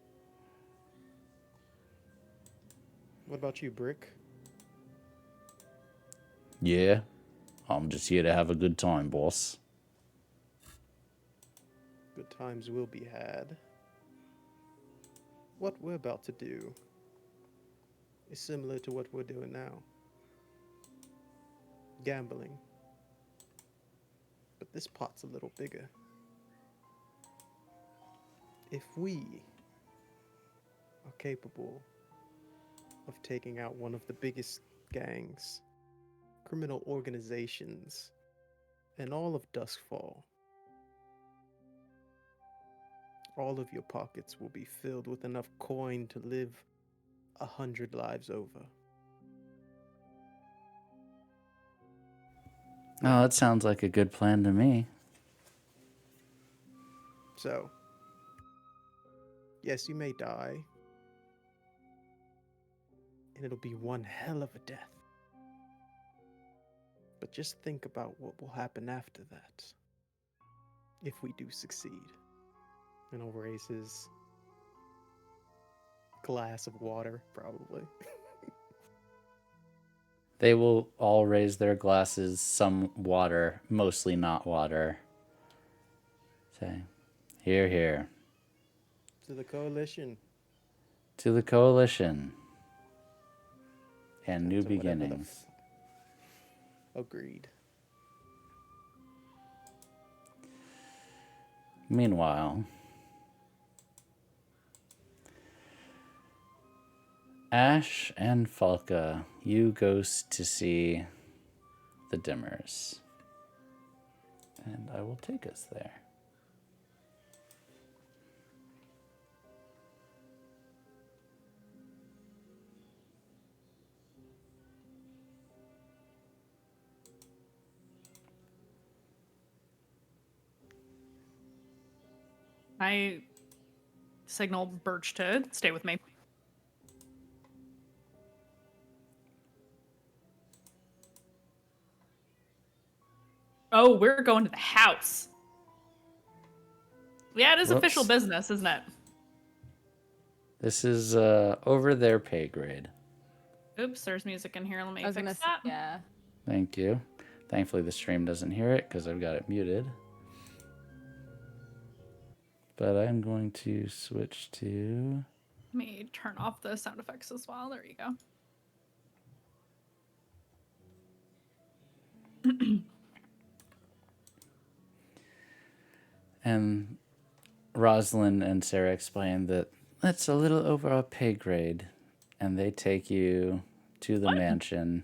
What about you, Brick? Yeah, I'm just here to have a good time, boss. Good times will be had. What we're about to do is similar to what we're doing now. Gambling. But this pot's a little bigger. If we are capable of taking out one of the biggest gangs, criminal organizations, and all of Duskfall, all of your pockets will be filled with enough coin to live 100 lives over. Oh, that sounds like a good plan to me. So, yes, you may die, and it'll be one hell of a death. But just think about what will happen after that, if we do succeed. And he'll raise his glass of water, probably. They will all raise their glasses, some water, mostly not water. Say, here, here. To the coalition. To the coalition. And new To whatever the beginnings. Agreed. Meanwhile, Ash and Falka, you goes to see the Dimmers. And I will take us there. I signal Birch to stay with me. Oh, we're going to the house. Yeah, it is official Whoops. business, isn't it? This is over their pay grade. Oops, there's music in here. Let me I was fix gonna that. yeah. Thank you. Thankfully, the stream doesn't hear it because I've got it muted. But I'm going to switch to Let me turn off the sound effects as well. There you go. And Rosalind and Sarah explain that that's a little over our pay grade, and they take you to the mansion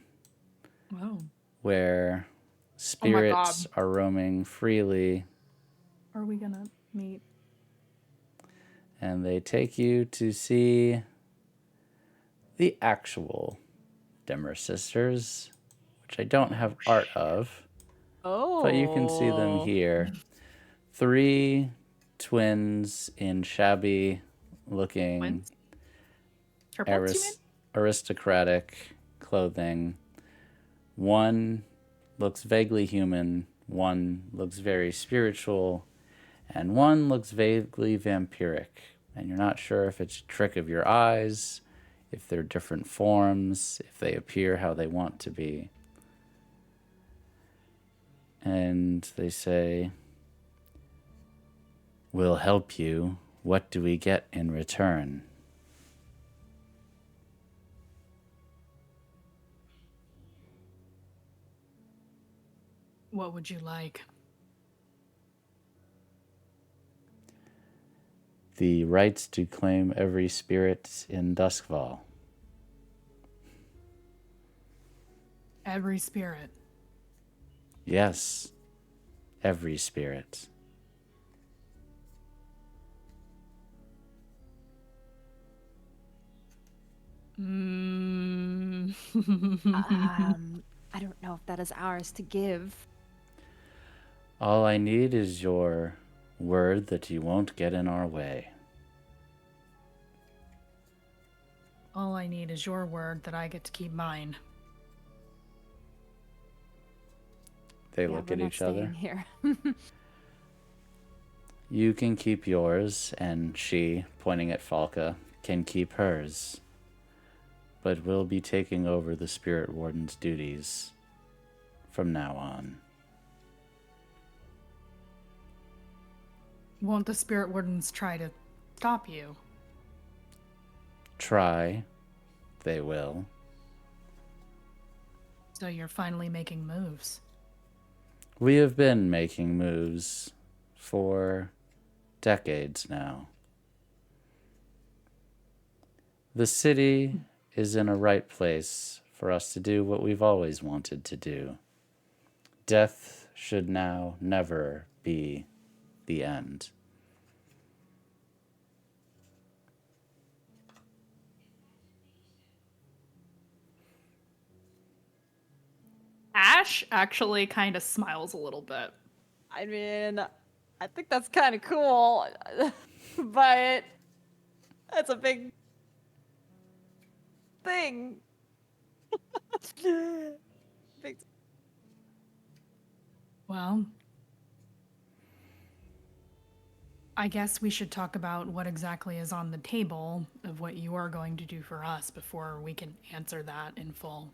Wow. where spirits are roaming freely, Are we gonna meet? and they take you to see the actual Dimmer sisters, which I don't have art of, but you can see them here. 3 twins in shabby looking Triplets, you mean? aristocratic clothing. One looks vaguely human, one looks very spiritual, and one looks vaguely vampiric. And you're not sure if it's a trick of your eyes, if they're different forms, if they appear how they want to be. And they say, "We'll help you. What do we get in return?" What would you like? The rights to claim every spirit in Duskfall. Every spirit. Yes, every spirit. I don't know if that is ours to give. All I need is your word that you won't get in our way. All I need is your word that I get to keep mine. They Yeah, look we're at not each other. staying here. You can keep yours, and she, pointing at Falka, can keep hers. But we'll be taking over the Spirit Warden's duties from now on. Won't the spirit wardens try to stop you? Try. They will. So you're finally making moves. We have been making moves for decades now. The city is in a right place for us to do what we've always wanted to do. Death should now never be the end. Ash actually kind of smiles a little bit. I mean, I think that's kind of cool, but that's a big thing. Big. Well, I guess we should talk about what exactly is on the table of what you are going to do for us before we can answer that in full.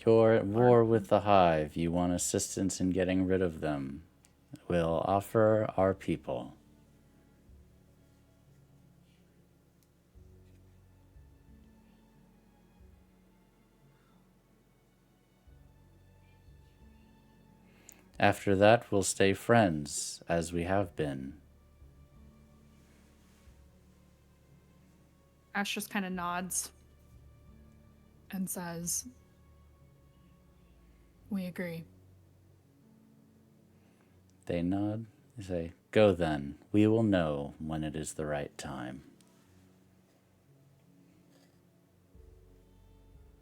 You're at war with the Hive. You want assistance in getting rid of them. We'll offer our people. After that, we'll stay friends, as we have been. Ash just kind of nods. And says, "We agree." They nod. They say, "Go then. We will know when it is the right time."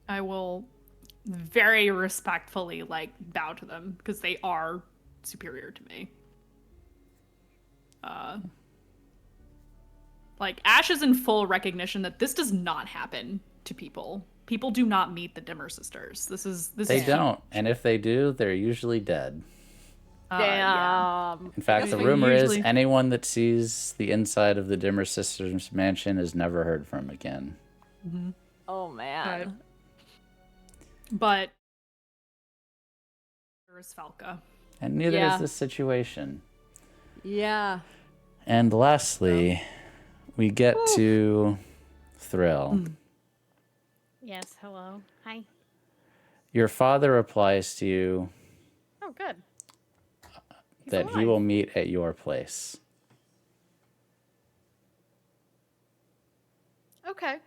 I will very respectfully bow to them because they are superior to me. Ash is in full recognition that this does not happen to people. People do not meet the Dimmer sisters. They don't, and if they do, they're usually dead. Yeah. In fact, the rumor is anyone that sees the inside of the Dimmer sisters' mansion is never heard from again. Mm-hmm. Oh man. But there is Falka. And neither Yeah. is this situation. Yeah. And lastly, We get to Thrill. Yes, hello. Hi. Your father replies to you Oh, good. He's that he alive. will meet at your place. Okay.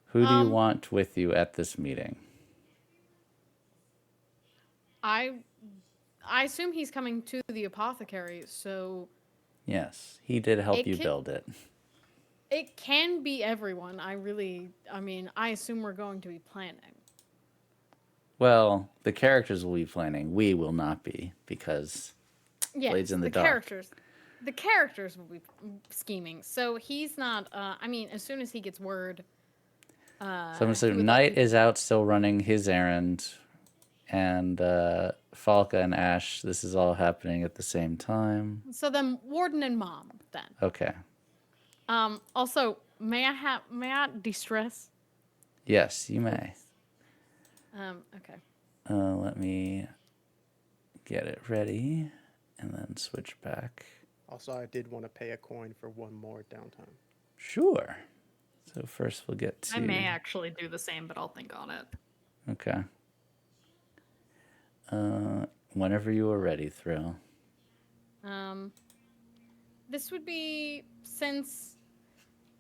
Who do you want with you at this meeting? I assume he's coming to the apothecary, so Yes, he did help It you can- build it. it can be everyone. I mean, I assume we're going to be planning. Well, the characters will be planning. We will not be, because Yes, Blades in the dark. The characters will be scheming. So he's not. I mean, as soon as he gets word. So I'm going to say he would Knight like is out still running his errand, and Falka and Ash, this is all happening at the same time. So then, Warden and Mom. Then. Okay. Also, may I de-stress? Yes, you may. Okay. Let me get it ready, and then switch back. Also, I did want to pay a coin for one more downtime. Sure. So first we'll get to... I may actually do the same, but I'll think on it. Okay. Whenever you are ready, Thrill. This would be, since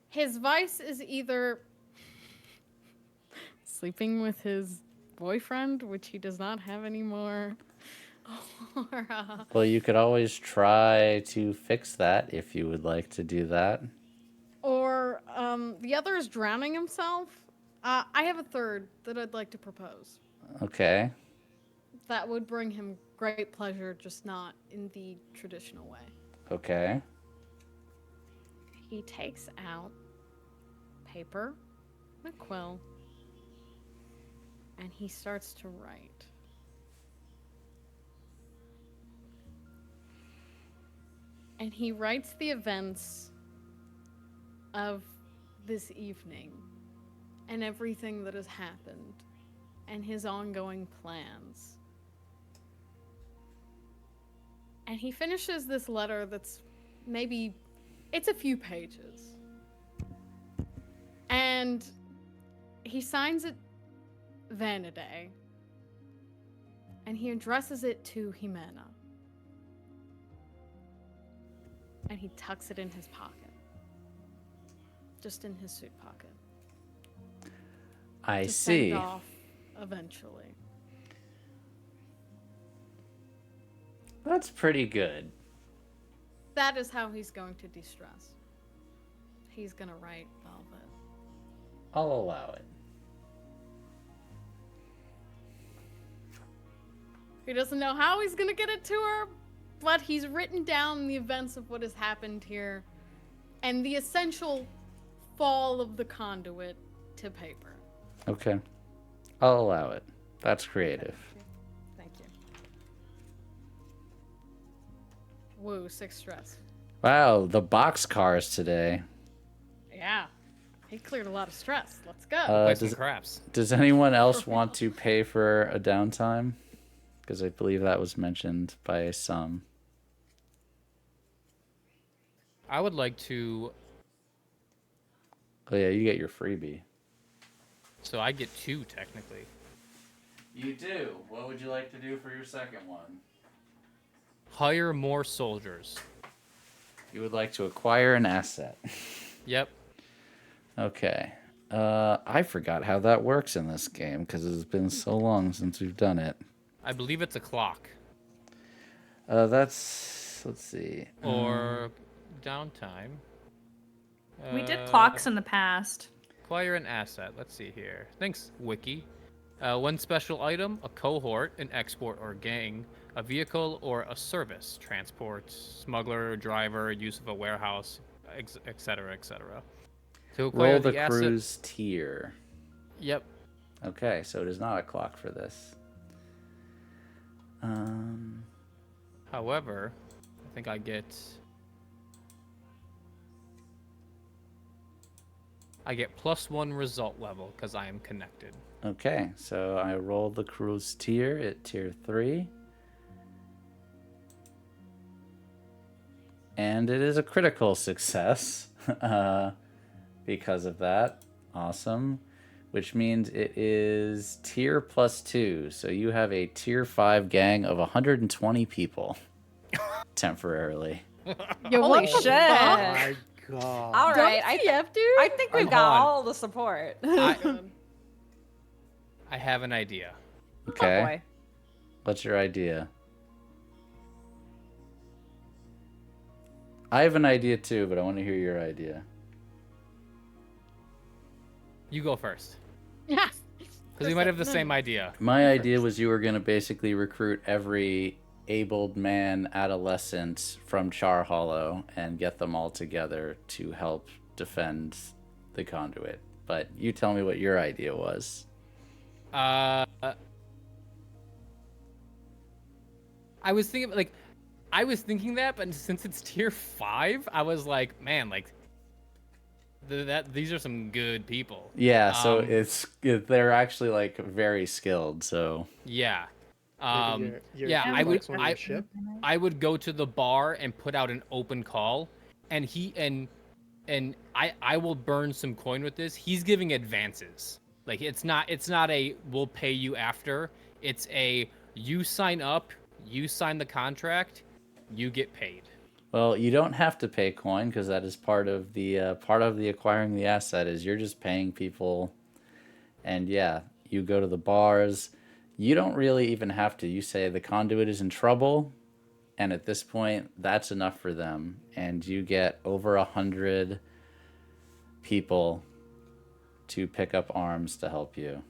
his vice is either sleeping with his boyfriend, which he does not have anymore, or Well, you could always try to fix that if you would like to do that. the other is drowning himself. I have a third that I'd like to propose. Okay. That would bring him great pleasure, just not in the traditional way. Okay. He takes out paper and a quill, and he starts to write. And he writes the events of this evening and everything that has happened and his ongoing plans. And he finishes this letter that's maybe, it's a few pages. And he signs it Themandii. And he addresses it to Jimena. And he tucks it in his pocket. Just in his suit pocket. I To see. send off eventually. That's pretty good. That is how he's going to de-stress. He's gonna write Velvet. I'll allow it. He doesn't know how he's gonna get it to her, but he's written down the events of what has happened here and the essential fall of the conduit to paper. Okay. I'll allow it. That's creative. Thank you. Woo, 6 stress. Wow, the box cars today. Yeah. He cleared a lot of stress. Let's go. Play some craps. Does anyone else want to pay for a downtime? Because I believe that was mentioned by some. I would like to. Oh yeah, you get your freebie. So I get 2 technically. You do. What would you like to do for your second one? Hire more soldiers. You would like to acquire an asset. Yep. Okay. I forgot how that works in this game because it's been so long since we've done it. I believe it's a clock. Let's see. Or downtime. We did clocks in the past. Acquire an asset. Let's see here. Thanks, Wiki. One special item, a cohort, an export or gang, a vehicle or a service, transport, smuggler, driver, use of a warehouse, etc., etc. To acquire Roll the asset. cruise tier. Yep. Okay, so it is not a clock for this. However, I think I get +1 result level because I am connected. Okay, so I rolled the cruise tier at tier 3. And it is a critical success. because of that. Awesome. Which means it is tier +2. So you have a tier 5 gang of 120 people temporarily. Yo, Holy what shit! the Oh fuck? my god. All right, WTF, dude? I think we've Hold got on. all the support. I have an idea. Okay. Oh boy. What's your idea? I have an idea too, but I want to hear your idea. You go first. Yes. Because we might have the same idea. My idea was you were going to basically recruit every abled man adolescent from Char Hollow and get them all together to help defend the Conduit. But you tell me what your idea was. I was thinking that, but since it's tier 5, I was like, man, like these are some good people. Yeah, so they're actually like very skilled. So Yeah. Maybe your Yeah, I would flex on your ship? I would go to the bar and put out an open call, and I will burn some coin with this. He's giving advances. Like it's not a we'll pay you after. It's a you sign up, you sign the contract, you get paid. well, you don't have to pay coin because that is part of the acquiring the asset is you're just paying people, and yeah, you go to the bars. You don't really even have to. You say the Conduit is in trouble, and at this point, that's enough for them, and you get over 100 people to pick up arms to help you.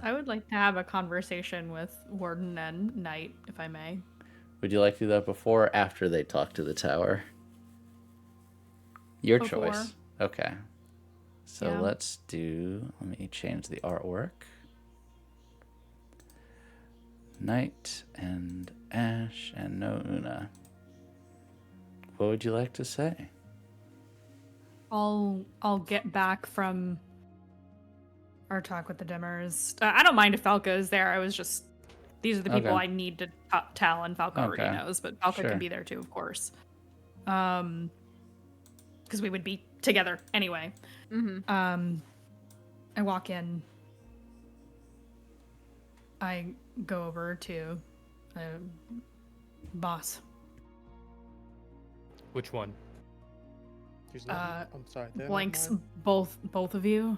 I would like to have a conversation with Warden and Knight, if I may. Would you like to do that before or after they talk to the tower? Your Before. choice. Okay. So Yeah. let me change the artwork. Knight and Ash and no Una. What would you like to say? I'll get back from our talk with the Dimmers. I don't mind if Falka is there. I was just these are the people Okay. I need to tell, and Falka already Okay. knows, but Falka Sure. can be there too, of course. Because we would be together anyway. Mm-hmm. I walk in. I go over to boss. Which one? There's no- I'm sorry. they're not Blanks mine. both of you.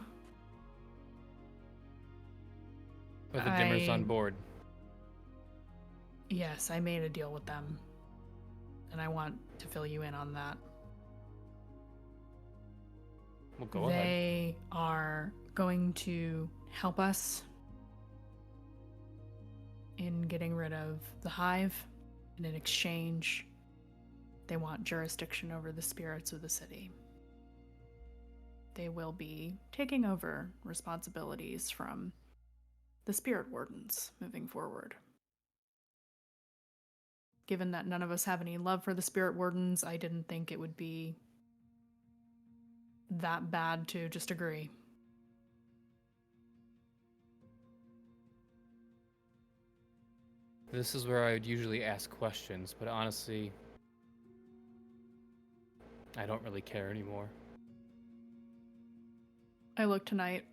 With the dimmers on I- board. Yes, I made a deal with them. And I want to fill you in on that. Well, go ahead. They are going to help us in getting rid of the Hive, and in exchange, they want jurisdiction over the spirits of the city. They will be taking over responsibilities from the spirit wardens moving forward. Given that none of us have any love for the spirit wardens, I didn't think it would be that bad to just agree. This is where I would usually ask questions, but honestly, I don't really care anymore. I look tonight.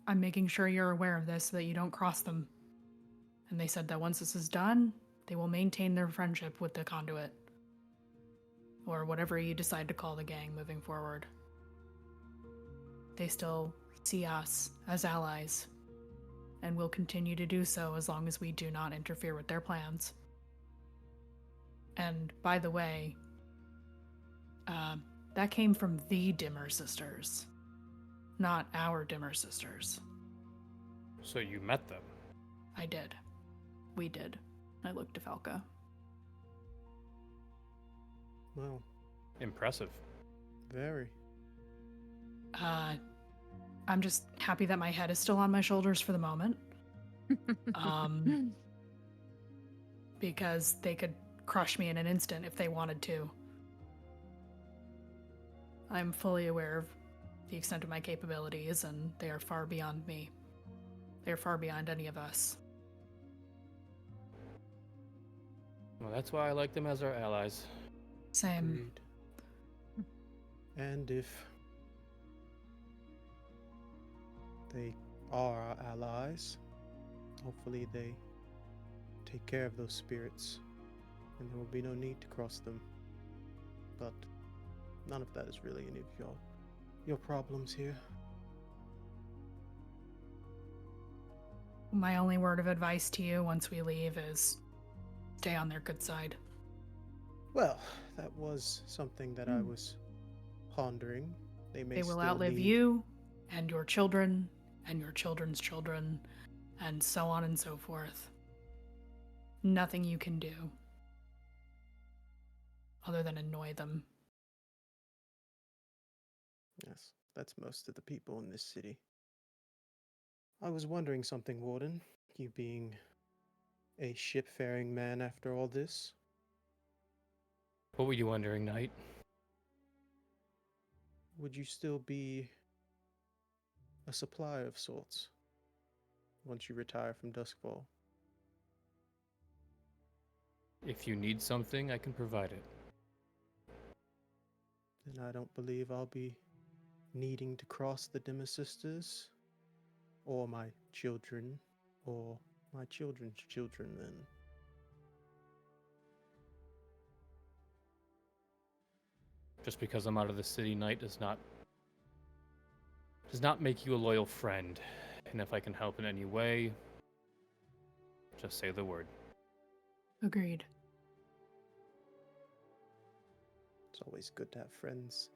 I'm making sure you're aware of this so that you don't cross them. And they said that once this is done, they will maintain their friendship with the Conduit. Or whatever you decide to call the gang moving forward. They still see us as allies, and will continue to do so as long as we do not interfere with their plans. And by the way, that came from the Dimmer sisters, not our Dimmer sisters. So you met them? I did. We did. I looked to Falka. Well, Impressive. very. I'm just happy that my head is still on my shoulders for the moment. Because they could crush me in an instant if they wanted to. I'm fully aware of the extent of my capabilities, and they are far beyond me. They are far beyond any of us. Well, that's why I like them as our allies. Same. Agreed. And if they are our allies, hopefully they take care of those spirits, and there will be no need to cross them. But none of that is really any of your problems here. My only word of advice to you once we leave is stay on their good side. Well, that was something that I was pondering. They may They will still outlive need... you and your children and your children's children and so on and so forth. Nothing you can do other than annoy them. Yes, that's most of the people in this city. I was wondering something, Warden. You being a ship-faring man after all this, What were you wondering, Knight? would you still be a supplier of sorts once you retire from Duskfall? If you need something, I can provide it. Then I don't believe I'll be needing to cross the Dimmer Sisters, or my children, or my children's children then. Just because I'm out of the city, Knight does not make you a loyal friend. And if I can help in any way, just say the word. Agreed. It's always good to have friends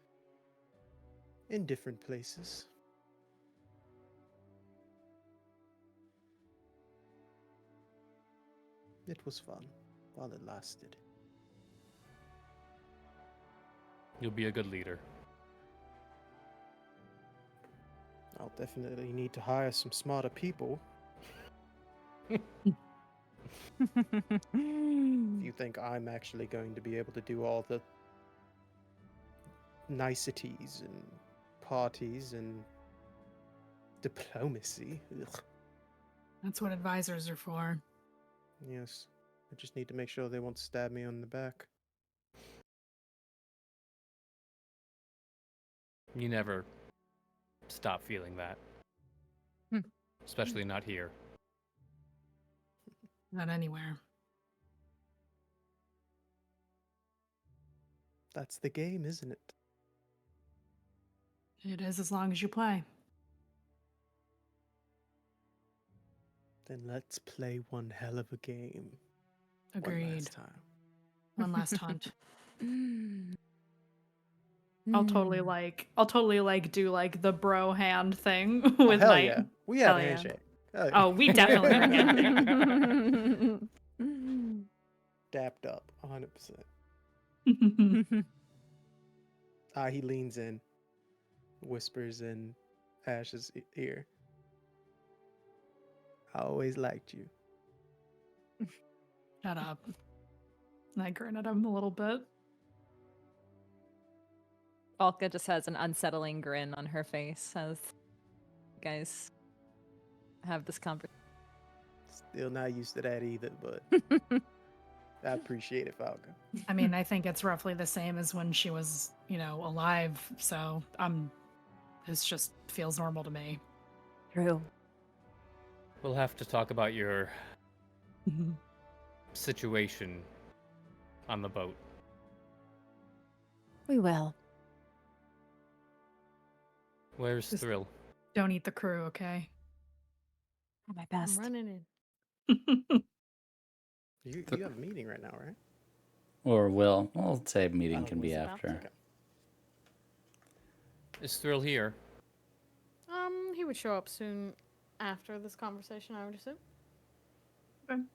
in different places. It was fun while it lasted. You'll be a good leader. I'll definitely need to hire some smarter people. If you think I'm actually going to be able to do all the niceties and parties and diplomacy. Ugh. That's what advisors are for. Yes, I just need to make sure they won't stab me on the back. You never stop feeling that. Especially not here. Not anywhere. That's the game, isn't it? It is as long as you play. Then let's play one hell of a game. One Agreed. last time. One last hunt. I'll totally do like the bro hand thing Oh, with hell Knight. yeah. We have Hell a yeah. handshake. Hell yeah. Oh, we definitely have a handshake. Dapped up, 100%. He leans in, whispers in Ash's ear. I always liked you. Shut up. And I grin at him a little bit. Falka just has an unsettling grin on her face as you guys have this conversation. Still not used to that either, but I appreciate it, Falka. I mean, I think it's roughly the same as when she was, alive. So this just feels normal to me. True. We'll have to talk about your situation on the boat. We will. Where's Just- Thrill? Don't eat the crew, okay? Do my I'm best. running in. You have a meeting right now, right? Or will. We'll say meeting Oh, can be was about after. Okay. Is Thrill here? He would show up soon after this conversation, I would assume.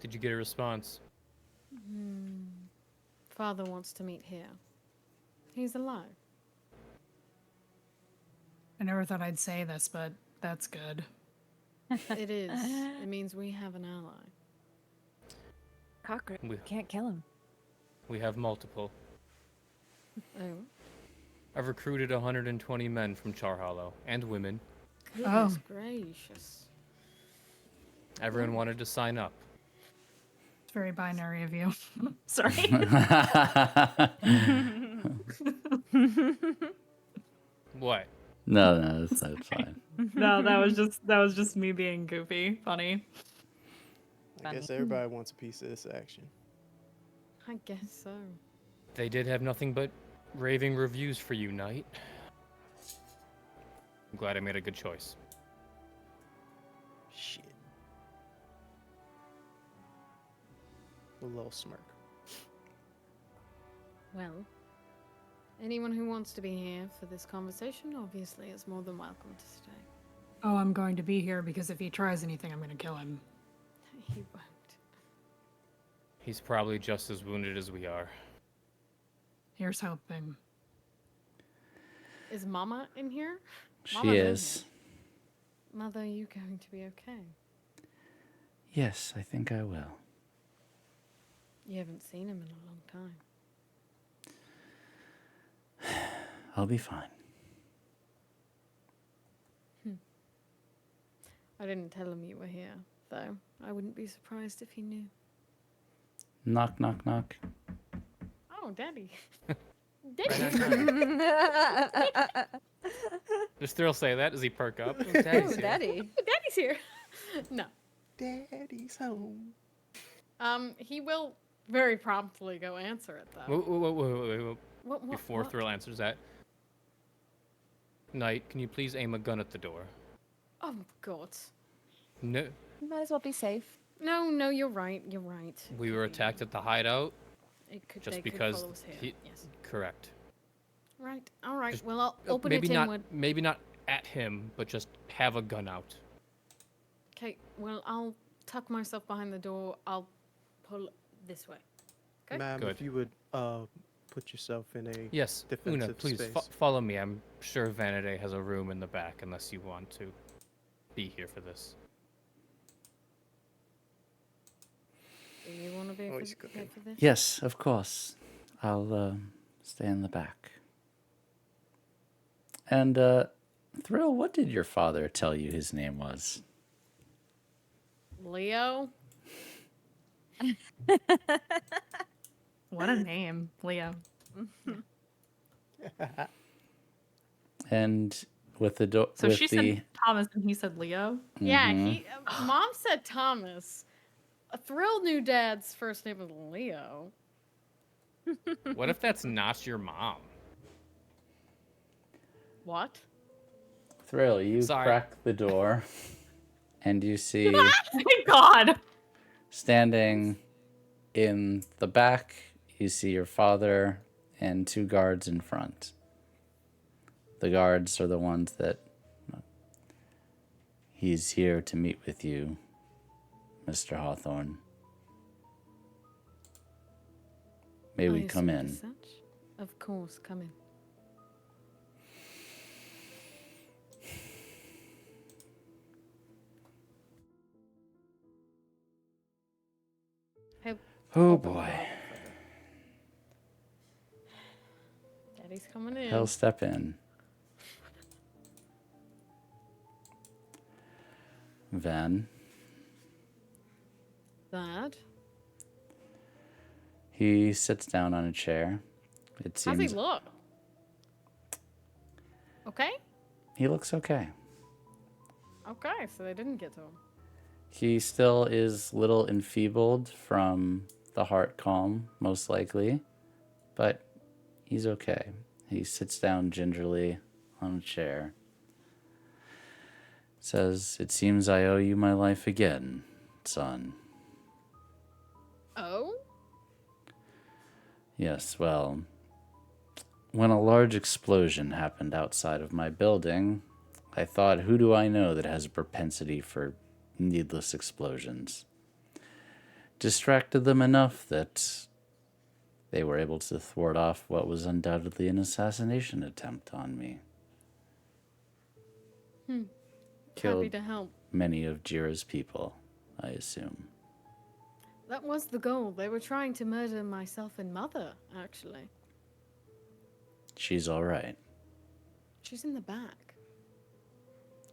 Did you get a response? Father wants to meet here. He's alive. I never thought I'd say this, but that's good. It is. It means we have an ally. Cockroach. We, Can't kill him. we have multiple. Oh, I've recruited 120 men from Charhollow, and women. goodness gracious. Everyone wanted to sign up. It's very binary of you. Sorry. What? No, that's fine. No, that was just me being goofy, funny. I guess everybody wants a piece of this action. I guess so. They did have nothing but raving reviews for you, Knight. I'm glad I made a good choice. Shit. A little smirk. Well, anyone who wants to be here for this conversation obviously is more than welcome to stay. Oh, I'm going to be here because if he tries anything, I'm going to kill him. He won't. He's probably just as wounded as we are. Here's hoping. Is Mama in here? She Mama's in is. here. Mother, are you going to be okay? Yes, I think I will. You haven't seen him in a long time. I'll be fine. I didn't tell him you were here, though. I wouldn't be surprised if he knew. Knock, knock, knock. Oh, Daddy. Does Thrill say that? Does he perk up? Oh, Daddy. Daddy's here. No. Daddy's home. He will very promptly go answer it, though. Whoa. What, Before what? Thrill answers that, Knight, can you please aim a gun at the door? Oh, God. No, Might as well be safe. No, you're right. You're right. we were attacked at the hideout It could, just they because could follow us here. Yes. Correct. Right. All right. Just- Well, I'll open maybe it not, inward. maybe not at him, but just have a gun out. Okay. Well, I'll tuck myself behind the door. I'll pull this way. Okay. Ma'am, Good. if you would put yourself in a Yes, Una, defensive please space. follow me. I'm sure Vanidae has a room in the back, unless you want to be here for this. Do you want to be Oh, for, he's here cooking. for this? Yes, of course. I'll stay in the back. And Thrill, what did your father tell you his name was? Leo. What a name, Leo. And with the door, So with she the said Thomas and he said Leo. Yeah. Mhm. He. Mom said Thomas. A Thrill knew Dad's first name was Leo. What if that's not your mom? What? Thrill, you Sorry. crack the door, and you see Thank God. standing in the back, you see your father and two guards in front. The guards are the ones that he's here to meet with you, Mr. Hawthorne. May we I come assumed in? as such. Of course, come in. Hey, Oh open the boy. door further. Daddy's coming in. He'll step in. Then Dad, he sits down on a chair. It how's he seems look? Okay. he looks okay. Okay, so they didn't get to him. He still is little enfeebled from the heart calm, most likely, but he's okay. He sits down gingerly on a chair. Says, "It seems I owe you my life again, son." Oh? Yes, well, when a large explosion happened outside of my building, I thought, who do I know that has a propensity for needless explosions? Distracted them enough that they were able to thwart off what was undoubtedly an assassination attempt on me. Happy Killed to help. many of Jira's people, I assume. That was the goal. They were trying to murder myself and Mother, actually. She's all right. She's in the back.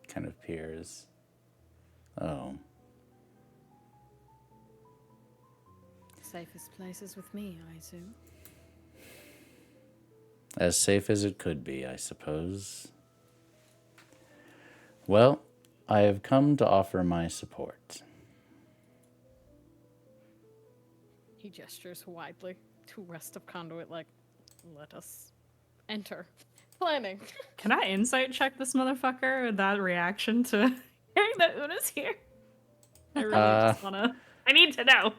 Kind of peers. Oh. Safest places with me, I assume. As safe as it could be, I suppose. Well, I have come to offer my support. He gestures widely to rest of Conduit, like, let us enter. Planning. Can I insight check this motherfucker with that reaction to hearing that Una's here? I really just wanna. I need to know.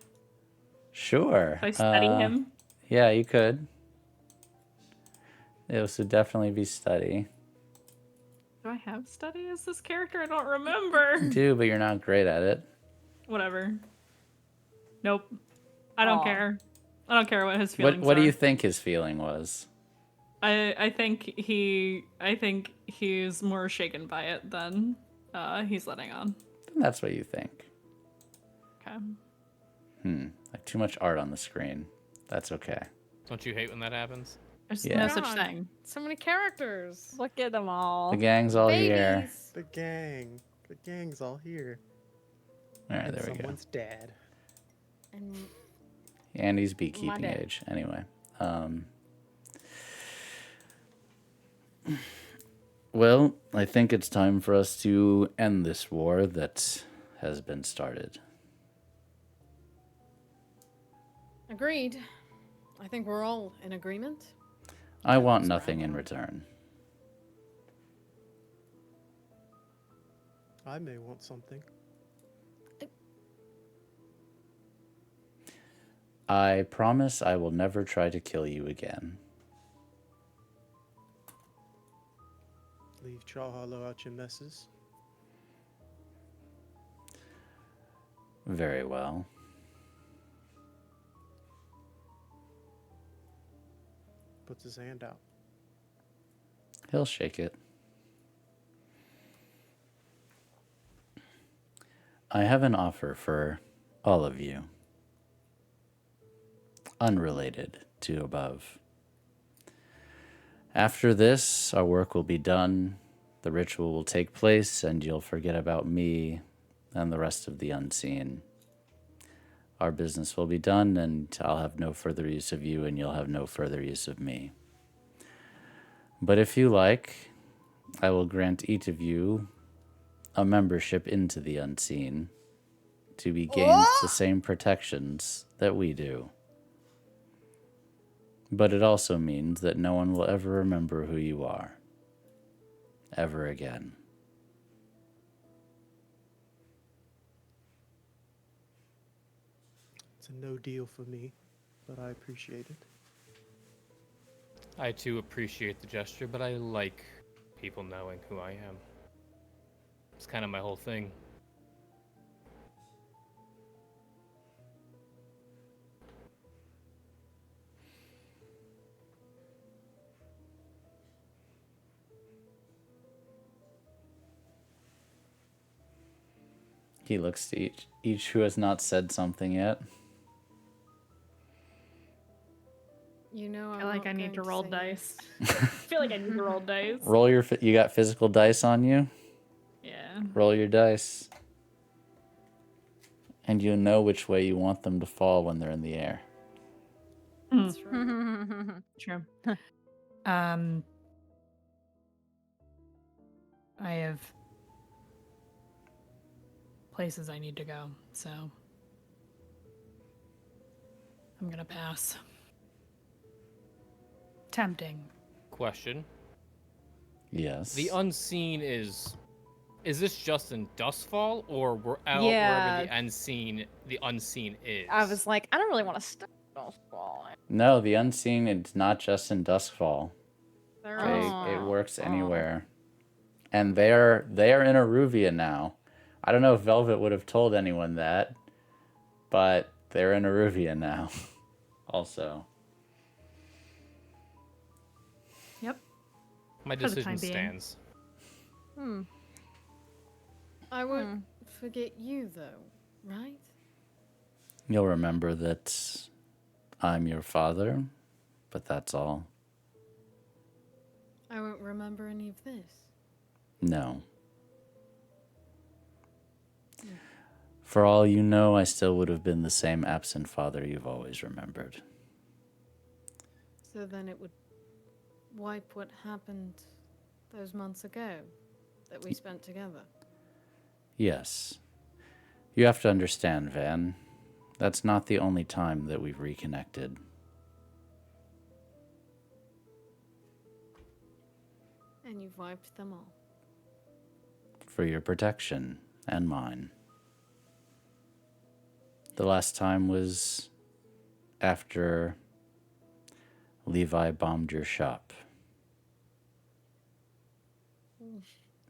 Sure. If I study him. Yeah, you could. It would definitely be study. Do I have study as this character? I don't remember. You do, but you're not great at it. Whatever. Nope. I don't Aw. care. I don't care what his feelings What do are. you think his feeling was? I think he's more shaken by it than he's letting on. That's what you think. Okay. Like too much art on the screen. That's okay. Don't you hate when that happens? There's Yeah. no such God, thing. So many characters. Look at them all. The gang's all here. Babies. The gang. The gang's all here. All right, And there we go. someone's dad. And Andy's beekeeping dad. age. Anyway. Well, I think it's time for us to end this war that has been started. agreed. I think we're all in agreement. I want nothing in return. I may want something. I promise I will never try to kill you again. Leave Chaw Hollow out your messes. Very well. Puts his hand out. He'll shake it. I have an offer for all of you. Unrelated to above. After this, our work will be done, the ritual will take place, and you'll forget about me and the rest of the unseen. Our business will be done, and I'll have no further use of you, and you'll have no further use of me. But if you like, I will grant each of you a membership into the unseen to be gained the same protections that we do. But it also means that no one will ever remember who you are. Ever again. It's a no deal for me, but I appreciate it. I too appreciate the gesture, but I like people knowing who I am. It's kind of my whole thing. He looks to each who has not said something yet. You know, I feel like I need to roll dice. I feel like I need to roll dice. Roll your. You got physical dice on you? Yeah. Roll your dice. And you know which way you want them to fall when they're in the air. That's right. True. I have places I need to go, so I'm gonna pass. Tempting. Question. Yes. The unseen is this just in Dustfall, or we're out Yeah. wherever the unseen is? I was like, I don't really want to start Dustfall. No, the unseen is not just in Duskfall. There They, are- it works anywhere. And they are in Aruvia now. I don't know if Velvet would have told anyone that, but they're in Aruvia now. Also. Yep. My For the decision time being. stands. I won't forget you, though, right? You'll remember that I'm your father, but that's all. I won't remember any of this. No. For all you know, I still would have been the same absent father you've always remembered. So then it would wipe what happened those months ago that we spent together. Yes. You have to understand, Van. That's not the only time that we've reconnected. And you've wiped them all. For your protection and mine. The last time was after Levi bombed your shop.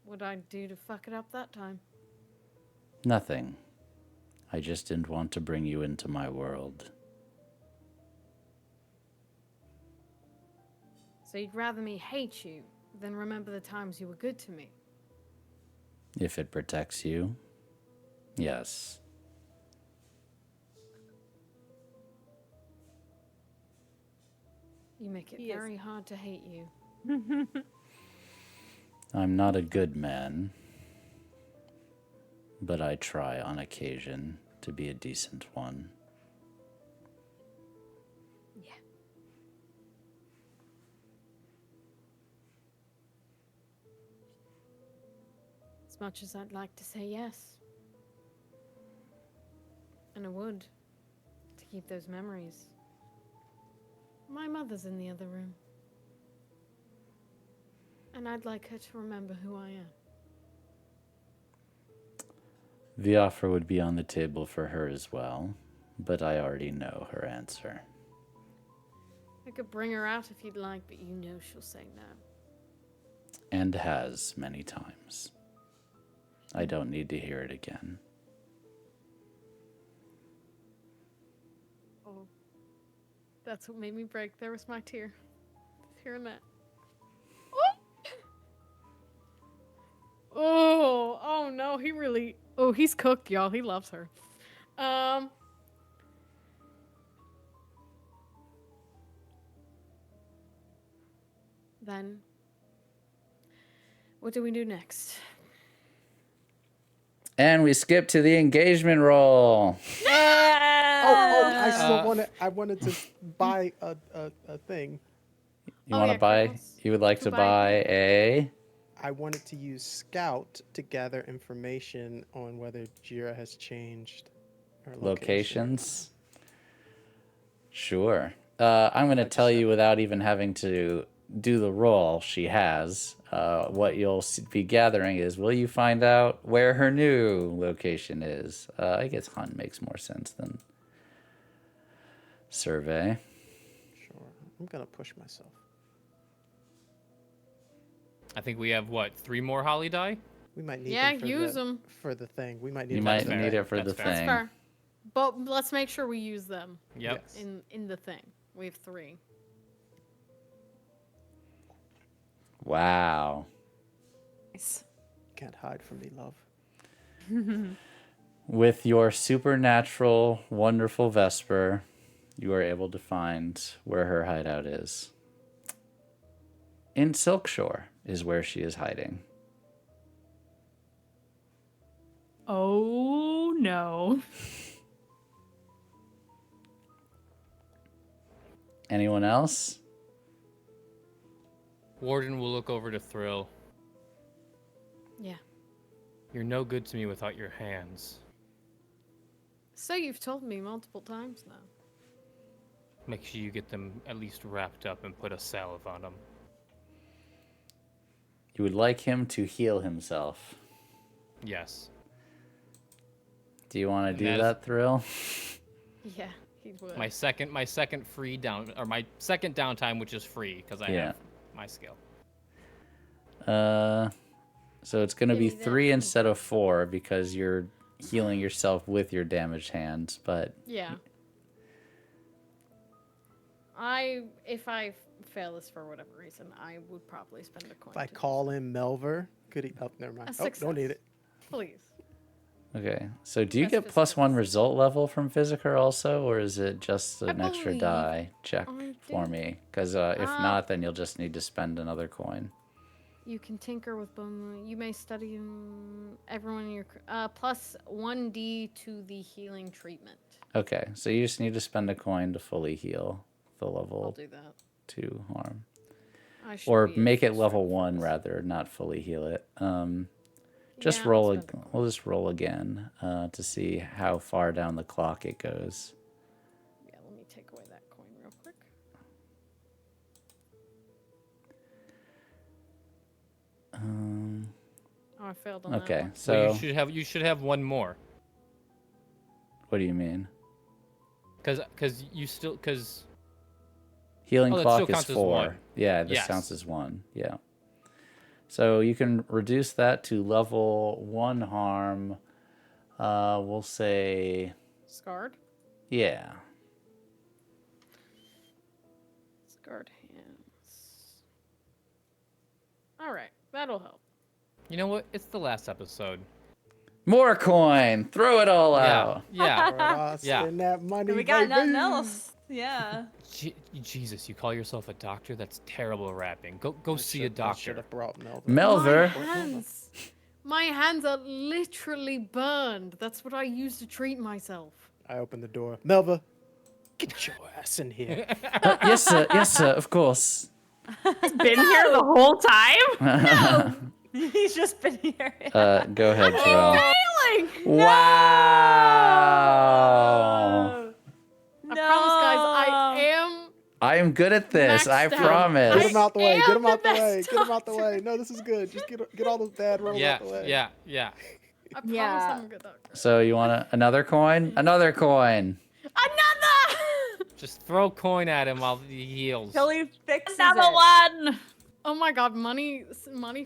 What'd I do to fuck it up that time? Nothing. I just didn't want to bring you into my world. So you'd rather me hate you than remember the times you were good to me? If it protects you, yes. You make it He is- very hard to hate you. I'm not a good man, but I try on occasion to be a decent one. Yeah. As much as I'd like to say yes. And I would, to keep those memories. My mother's in the other room. And I'd like her to remember who I am. The offer would be on the table for her as well, but I already know her answer. I could bring her out if you'd like, but you know she'll say no. And has many times. I don't need to hear it again. Oh. That's what made me break. There was my tear. Just hearing that. Oh no, he really... Oh, he's cooked, y'all. He loves her. Then, what do we do next? And we skip to the engagement roll. I still wanted. I wanted to buy a thing. You Oh, want to yeah, buy? Craiggumz. You would like To to buy buy a I wanted to use Scout to gather information on whether Jira has changed her location. locations? Sure. I'm going to tell you without even having to do the roll. She has. What you'll be gathering is, will you find out where her new location is? I guess hunt makes more sense than survey. Sure. I'm gonna push myself. I think we have, what, 3 more holly die? We might need Yeah, them for use the, them. for the thing. We might need You them might for the need thing. it for That's the fair. That's thing. fair. But let's make sure we use them Yep. Yes. in the thing. We have 3. Wow. Nice. Can't hide from me, love. With your supernatural, wonderful Vesper, you are able to find where her hideout is. In Silkshore is where she is hiding. Oh no. Anyone else? Warden will look over to Thrill. Yeah. You're no good to me without your hands. So you've told me multiple times now. Make sure you get them at least wrapped up and put a salve on them. You would like him to heal himself. Yes. Do you want to And do that is- that, Thrill? Yeah, he would. My second free down, or my second downtime, which is free because I Yeah. have my skill. So it's going to be Give me that 3 too. instead of 4 because you're healing yourself with your damaged hands, but Yeah. If I fail this for whatever reason, I would probably spend a coin. If I to do call him Melver, could he? Oh, never mind. A Oh, don't need success. it. Please. okay. So do you That's get plus 1 physical. result level from Physiker also, or is it just an extra believe die? Check I for do. me, because if not, then you'll just need to spend another coin. You can tinker with bone. You may study everyone in your plus 1d to the healing treatment. Okay, so you just need to spend a coin to fully heal the I'll level do that. 2 harm. I should Or be at make it full level strength for 1 this. rather, not fully heal it. Just Yeah, roll. I'll spend a coin. We'll just roll again to see how far down the clock it goes. Yeah, let me take away that coin real quick. Oh, I failed on that Okay, one. so you should have one more. what do you mean? Because Healing Oh, that clock still is counts as 4. one. Yeah, this Yes. counts as 1. Yeah. So you can reduce that to level 1 harm. We'll say, Scarred? yeah. Scarred hands. Alright, that'll help. you know what? It's the last episode. More coin. Throw it all out. Yeah. Yeah. Spend that money, We got nothing baby. else. Yeah. Jesus, you call yourself a doctor? That's terrible rapping. Go see a I should doctor. have brought Melvin. Melver. My hands are literally burned. That's what I use to treat myself. I opened the door. Melva, get your ass in here. Yes, sir. Yes, sir. Of course. Been here the whole time? He's just been here. Go ahead, Joel. Failing! Wow. I promise, guys, I am. I am good at this. Maxed I out. Get promise. him out the way. Get him out the am the way. best Get him out the way. No, this is good. Just get all those bad rolls Yeah, out the way. yeah. I promise Yeah. I'm a good doctor. So you want another coin? Another coin. Another! Just throw coin at him while he heals. Till he fixes Another it. one. Oh my god, money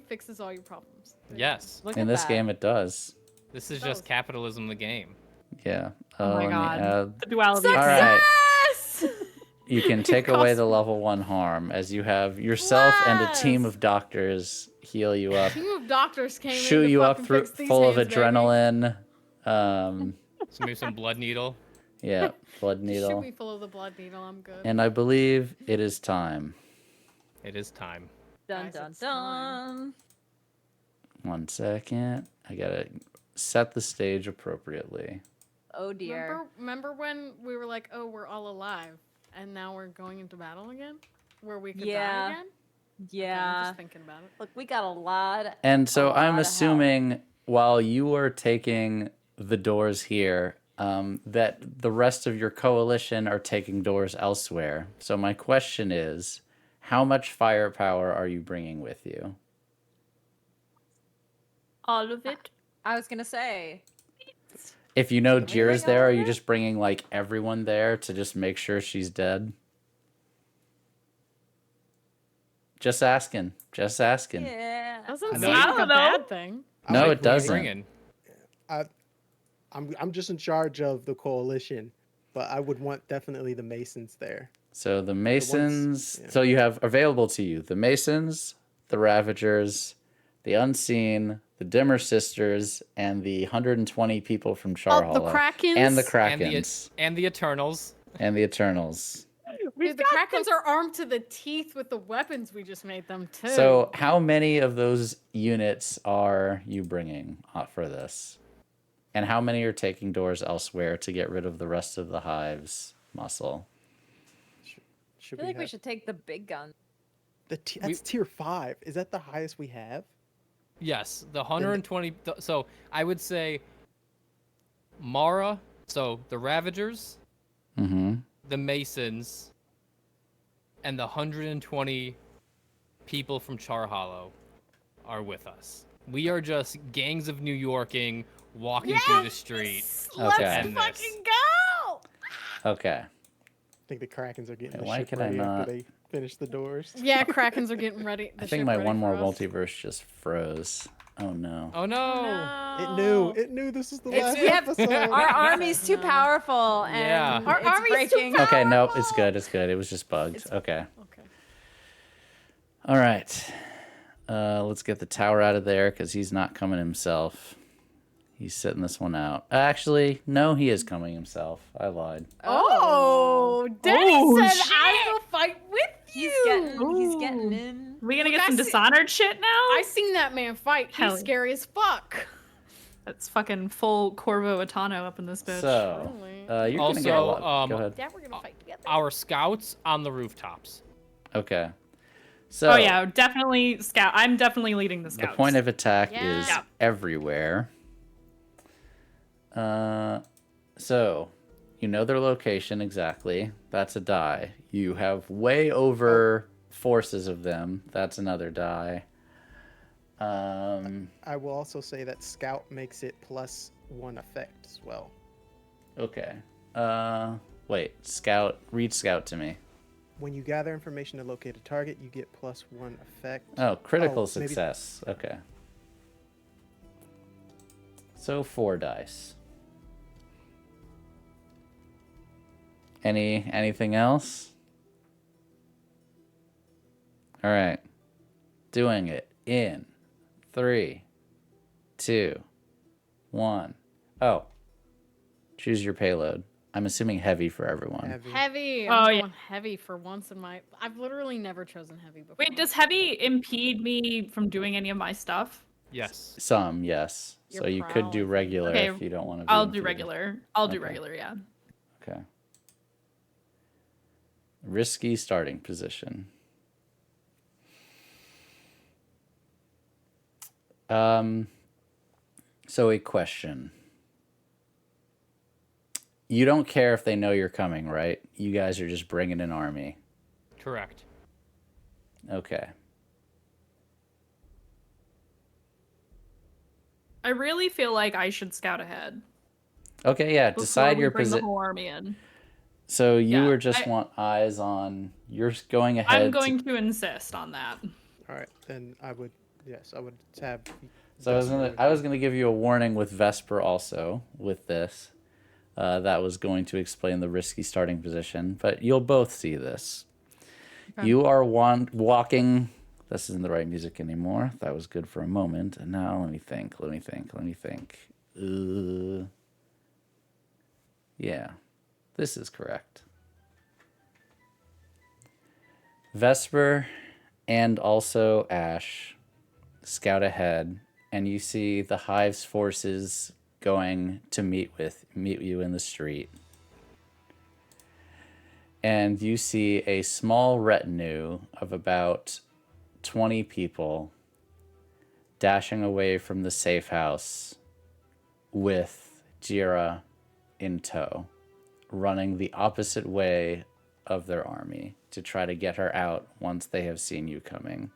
fixes all your problems. Yes. Look In at this that. game, it does. This is just capitalism, the game. Yeah. Oh my let me god. add- The duality. All right. Yes! You can take away the level 1 harm as you have yourself and a team Bless! of doctors heal you up, Team of doctors came in shoot to you up fucking through fix these full of hands, baby. adrenaline. So maybe some blood needle. Yeah, blood Shoot needle. me full of the blood needle. I'm good. And I believe it is time. It is time. Dun Guys, dun it's time. dun. 1 second. I gotta set the stage appropriately. Oh dear. Remember when we were like, oh, we're all alive, and now we're going into battle again, where we could Yeah. die again? Okay, I'm Yeah. just thinking about it. Look, we got a lot. And so A I'm lot of help. assuming while you are taking the doors here, that the rest of your coalition are taking doors elsewhere. So my question is, how much firepower are you bringing with you? All of it. I was gonna say. If you know Can we Jira's bring there, all are of you it? just bringing like everyone there to just make sure she's dead? Just asking. Just asking. Yeah. Doesn't I seem know. like I a don't know. bad thing. I No, like it what you're doesn't. Bringing. I'm just in charge of the coalition, but I would want definitely the Masons there. So the Masons, yeah. so you have available to you the Masons, the Ravagers, the Unseen, the Dimmer Sisters, and the 120 people from Char Oh, the Hollow. Krakens? And the And the, Krakens. and the Eternals. And the Eternals. Dude, the Krakens are armed to the teeth with the weapons we just made them, too. So how many of those units are you bringing for this? And how many are taking doors elsewhere to get rid of the rest of the Hive's muscle? I Should feel like we have should take the big gun. that's tier 5. Is that the highest we have? Yes, the 120. So I would say Mara, so the Ravagers, Mm-hmm. the Masons, and the 120 people from Char Hollow are with us. We are just gangs of New Yorking walking through the street. Let's Okay. And this. fucking go! Okay. I think the Krakens are getting Wait, the why ship could I ready not- after they finish the doors. Yeah, Krakens are getting ready. I think my one more multiverse just froze. Oh no. Oh no! It knew this is the It's- last we have- episode. Our army's too powerful, and Yeah. Our it's army's too breaking. powerful. Okay, no, it's good. It's good. It was just bugged. Okay. Okay. All right. Let's get the tower out of there because he's not coming himself. He's sitting this one out. Actually, no, he is coming himself. I lied. Oh, Denny Oh, said shit. I will fight with you. He's getting in. We gonna Look, get some Dishonored shit now? I seen that man fight. He's Hell yeah. scary as fuck. That's fucking full Corvo Atano up in this bitch. So, you're Also, gonna get a lot. Go ahead. Yeah, we're gonna fight together. Our scouts on the rooftops. Okay. So. Oh yeah, definitely scout. I'm definitely leading the The scouts. point of attack Yeah. is Yeah. everywhere. So, you know their location exactly. That's a die. You have way over forces of them. That's another die. I will also say that Scout makes it +1 effect as well. Okay. Wait. Scout. Read Scout to me. When you gather information to locate a target, you get +1 effect. Oh, critical maybe- success. Okay. So 4 dice. Anything else? All right. Doing it in 3, 2, 1. Oh. Choose your payload. I'm assuming heavy for everyone. Heavy. Oh, I'm yeah. going heavy for once in my. I've literally never chosen heavy before. Wait, does heavy impede me from doing any of my stuff? Yes. Some, yes. Your So you could do prowl. regular Okay, if you don't want to. I'll do regular. I'll do Okay. regular, yeah. Okay. Risky starting position. So a question. You don't care if they know you're coming, right? You guys are just bringing an army. Correct. Okay. I really feel like I should scout ahead. Okay, yeah. Before Decide we your bring the position. whole army in. So you Yeah, were just I- want eyes on. You're going ahead. I'm going to insist on that. All right, then I would tab. So I was gonna give you a warning with Vesper also with this. That was going to explain the risky starting position, but you'll both see this. Okay. You are walking. This isn't the right music anymore. That was good for a moment, and now let me think. Yeah, this is correct. Vesper and also Ash scout ahead, and you see the Hive's forces going to meet you in the street. And you see a small retinue of about 20 people dashing away from the safe house with Jira in tow, running the opposite way of their army to try to get her out once they have seen you coming.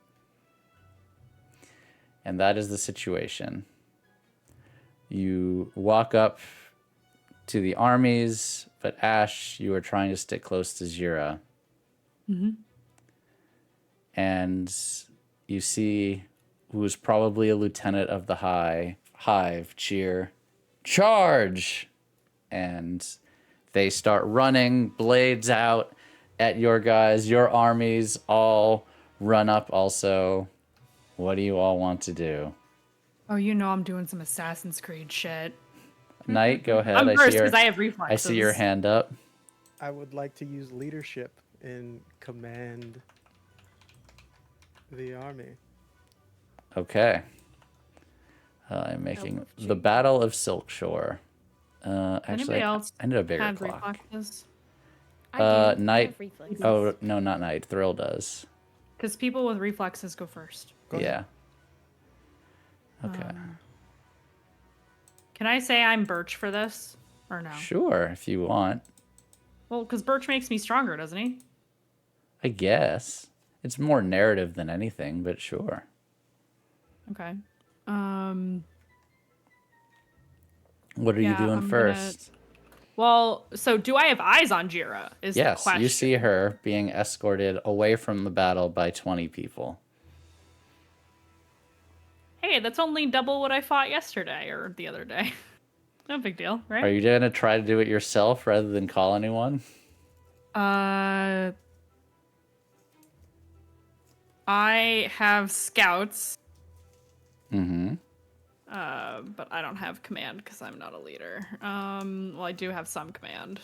And that is the situation. You walk up to the armies, but Ash, you are trying to stick close to Jira. Mm-hmm. And you see who's probably a lieutenant of the Hive cheer, "Charge!" And they start running, blades out at your guys. Your armies all run up also. What do you all want to do? Oh, you know I'm doing some Assassin's Creed shit. Knight, go ahead. I'm I first see your, because I have reflexes. I see your hand up. I would like to use leadership and command the army. Okay. I'm making of the Battle of Silkshore. Actually, Anybody else I need a bigger have clock. reflexes? I do. I Knight. have reflexes. Oh, no, not Knight. Thrill does. Because people with reflexes go first. Go ahead. Yeah. Okay. Can I say I'm Birch for this? Or no? Sure, if you want. Well, because Birch makes me stronger, doesn't he? I guess. It's more narrative than anything, but sure. Okay. What are you Yeah, doing I'm first? Well, so do I have eyes on Jira? Is the Yes, question. you see her being escorted away from the battle by 20 people. Hey, that's only double what I fought yesterday or the other day. No big deal, right? Are you going to try to do it yourself rather than call anyone? I have scouts, Mm-hmm. but I don't have command because I'm not a leader. Well, I do have some command.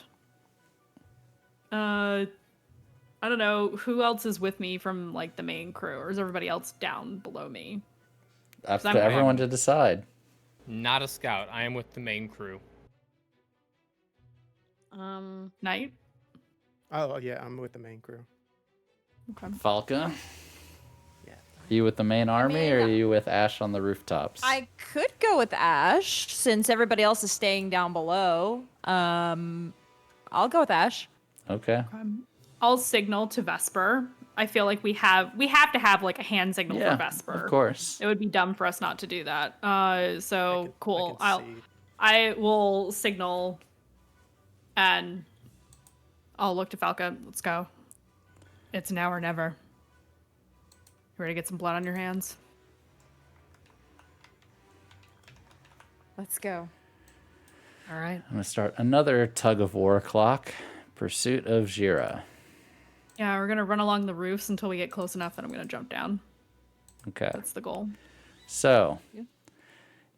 I don't know who else is with me from like the main crew, or is everybody else down below me? Up I'm- to everyone to decide. Not a scout. I am with the main crew. Knight. Oh yeah, I'm with the main crew. Okay. Falka, Yeah. are you with the main army or are mean, you with Ash on the rooftops? I could go with Ash since everybody else is staying down below. I'll go with Ash. Okay. I'll signal to Vesper. I feel like we have to have like a hand signal Yeah, for Vesper. of course. It would be dumb for us not to do that. So cool. I can see. I will signal, and I'll look to Falka. Let's go. It's now or never. You ready to get some blood on your hands? Let's go. All right. I'm going to start another tug of war clock. Pursuit of Jira. Yeah, we're gonna run along the roofs until we get close enough that I'm gonna jump down. Okay. That's the goal. So,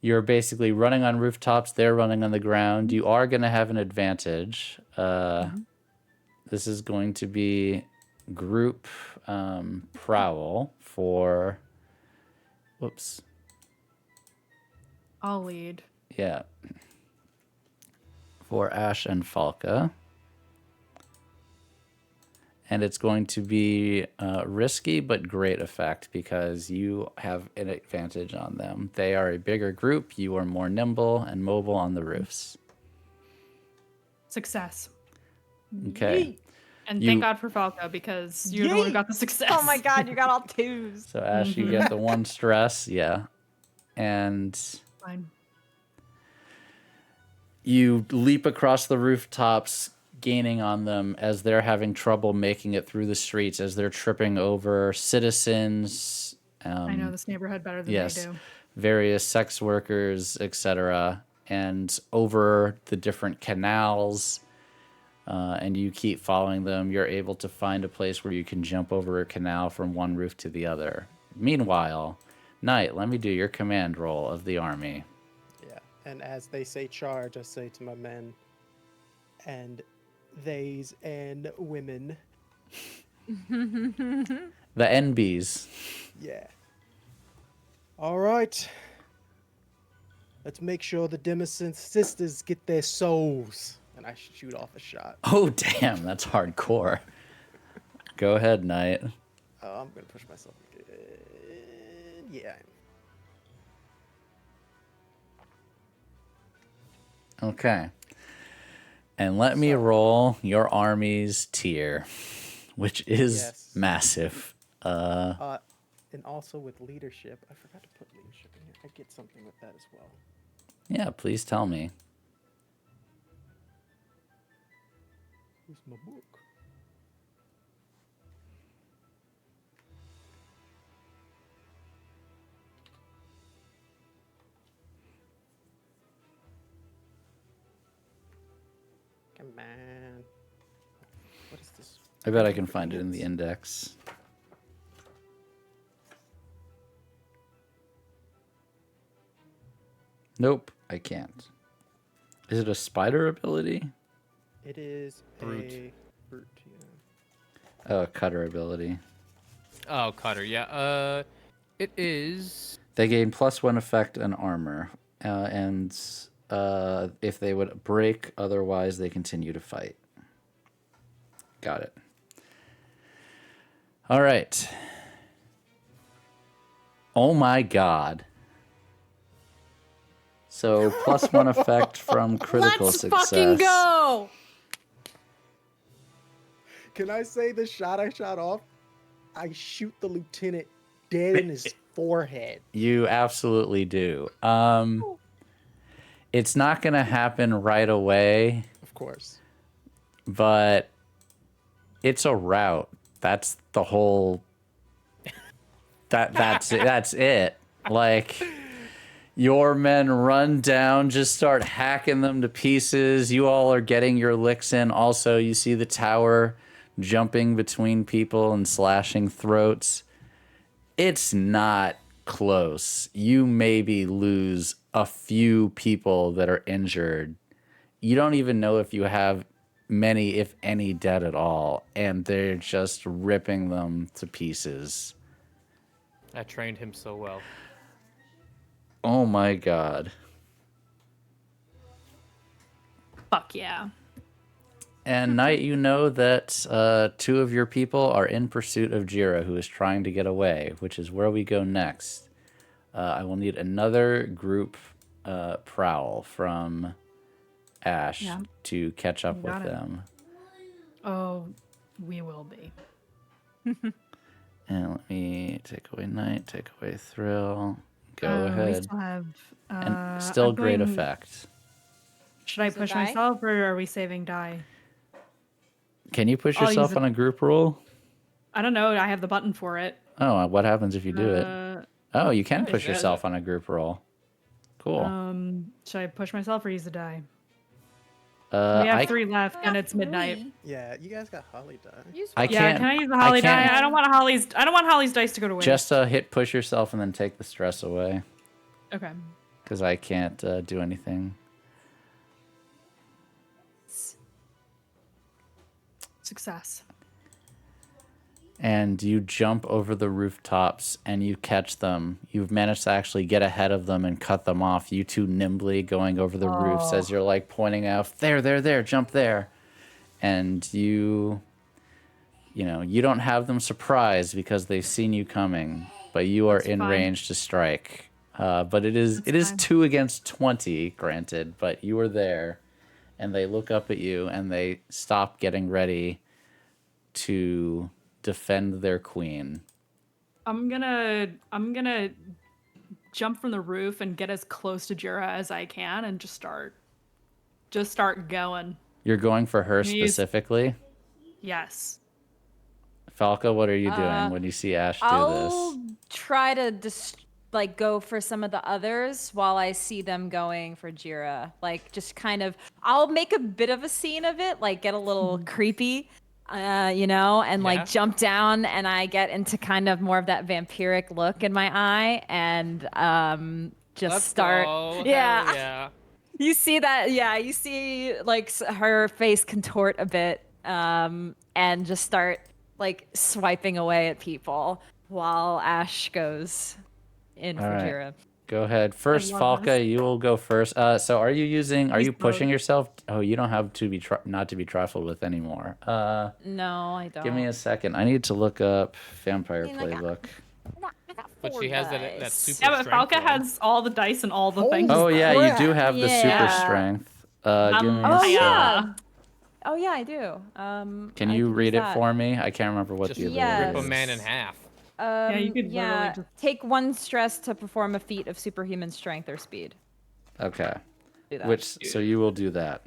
you're basically running on rooftops. They're running on the ground. You are going to have an advantage. This is going to be group prowl for... Whoops. I'll lead. Yeah. For Ash and Falka. And it's going to be risky but great effect because you have an advantage on them. They are a bigger group. You are more nimble and mobile on the roofs. Success. Okay. And You- thank God for Falka because you're the one who got the success. Oh my god, you got all twos. So Ash, you get the one stress. Yeah. And Fine. you leap across the rooftops, gaining on them as they're having trouble making it through the streets, as they're tripping over citizens. I know this neighborhood better than yes, they do. various sex workers, etc., and over the different canals. And you keep following them. You're able to find a place where you can jump over a canal from one roof to the other. Meanwhile, Knight, let me do your command roll of the army. Yeah. And as they say charge, I say to my men, and theys and women. The NBs. Yeah. All right. Let's make sure the Demison sisters get their souls. And I shoot off a shot. Oh, damn, that's hardcore. Go ahead, Knight. Oh, I'm gonna push myself. Yeah. Okay. And let me roll your army's tier, which is Yes. massive. And also with leadership, I forgot to put leadership in here. I get something with that as well. Yeah, please tell me. Where's my book? Come on. What is this? I bet I can find it in the index. Nope, I can't. Is it a spider ability? It is Brute. a brute. Yeah. Oh, a cutter ability. Oh, cutter. Yeah. It is. They gain +1 effect and armor. And if they would break, otherwise they continue to fight. Got it. All right. Oh my god. So +1 effect from critical Let's success. fucking go! Can I say the shot I shot off? I shoot the lieutenant dead in his forehead. You absolutely do. It's not going to happen right away, Of course. but it's a route. That's the whole. That's it. That's it. Like, your men run down, just start hacking them to pieces. You all are getting your licks in. Also, you see the tower jumping between people and slashing throats. It's not close. You maybe lose a few people that are injured. You don't even know if you have many, if any, dead at all, and they're just ripping them to pieces. I trained him so well. Oh my god. Fuck yeah. And Knight, you know that 2 of your people are in pursuit of Jira, who is trying to get away, which is where we go next. I will need another group prowl from Ash to catch up with them. Oh, we will be. And let me take away Knight, take away Thrill. Go We ahead. still have. And still I'm great going- effect. Should I Is it push die? myself or are we saving die? Can you push I'll use yourself it. on a group roll? I don't know. I have the button for it. Oh, what happens if you do it? Oh, you can push is it? yourself on a group roll. Cool. Should I push myself or use the die? Uh, We have I, 3 left, and it's midnight. Yeah, you guys got Holly die. I Yeah, can't. can I use the Holly can't- die? I don't want Holly's dice to go to waste. Just hit push yourself and then take the stress away. Okay. Because I can't do anything. Success. And you jump over the rooftops and you catch them. You've managed to actually get ahead of them and cut them off. You 2 nimbly going over the roofs as you're like pointing out, there, jump there. And you don't have them surprised because they've seen you coming, but you are in fine. range to strike. But it is fine. 2 against 20, granted, but you are there. And they look up at you and they stop getting ready to defend their queen. I'm gonna jump from the roof and get as close to Jira as I can and just start going. You're going for her Can you use- specifically? Yes. Falka, what are you doing when you see Ash do I'll this? try to go for some of the others while I see them going for Jira. Like, just kind of, I'll make a bit of a scene of it, like get a little creepy, and Yeah. like jump down, and I get into kind of more of that vampiric look in my eye, and just Let's start. go. Yeah. Hell yeah. You see that? Yeah, you see like her face contort a bit, and just start like swiping away at people while Ash goes in for All right. Jira. Go ahead. First, love Falka, this. you will go first. So are you pushing both. yourself? Oh, you don't have to be not to be trifled with anymore. No, I don't. Give me a second. I need to look up Vampire mean, like, Playbook. I got But 4 she has that dice. super Yeah, but strength Falka roll. has all the dice and all the things. Oh yeah, you do have the super Yeah. strength. Give me a Oh sec. yeah. Oh yeah, I do. Can I you use read it that. for me? I can't remember what Just the Yeah. ability Rip a is. man in half. you could literally just- Take 1 stress to perform a feat of superhuman strength or speed. Okay. Do that. So you will do that.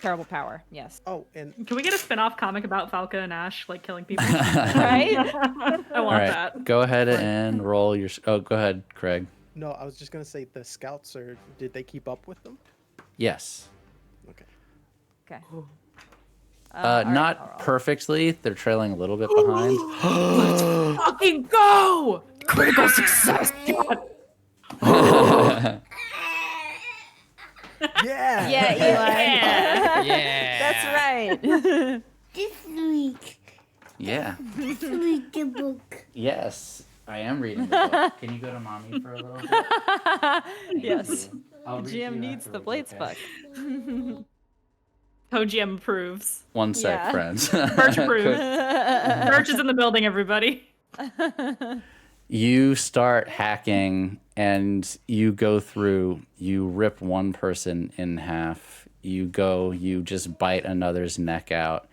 Terrible power. Yes. Oh, and Can we get a spin-off comic about Falka and Ash like killing people? Right. I All want right. that. Go ahead and roll your. Oh, go ahead, Craig. no, I was just gonna say the scouts did they keep up with them? Yes. Okay. Okay. Not perfectly. They're trailing a little bit behind. Fucking go! Critical success. Yeah. Yeah, Eli. Yeah. That's right. This week, Yeah. read the book. Yes. I am reading the book. Can you go to mommy for a little bit? Thank Yes. you. I'll read to GM you needs the afterwards, Blades okay? book. OGM approves. One sec, Yeah. friends. Birch approves. Birch is in the building, everybody. You start hacking and you go through, you rip one person in half. You just bite another's neck out.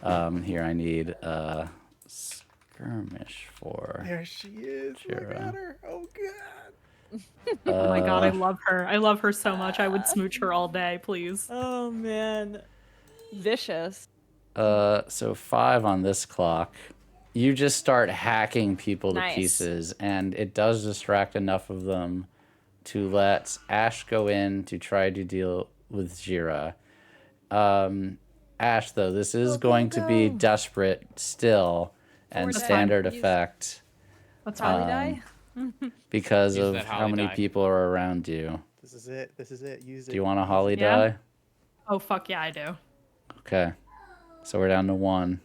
Here, I need a skirmish for. There she is. Look Jira. at her. Oh god. Oh my god, I love her. I love her so much. I would smooch her all day, please. Oh man. Vicious. So 5 on this clock. You just start hacking people to Nice. pieces, and it does distract enough of them to let Ash go in to try to deal with Jira. Ash, though, this is going to be desperate still and That's standard fine. Use- effect That's Holly fine. die? because Use of that how Holly many die. people are around you. This is it. This is it. Use it. Do you want a Holly Yeah. die? Oh fuck yeah, I do. Okay. So we're down to 1.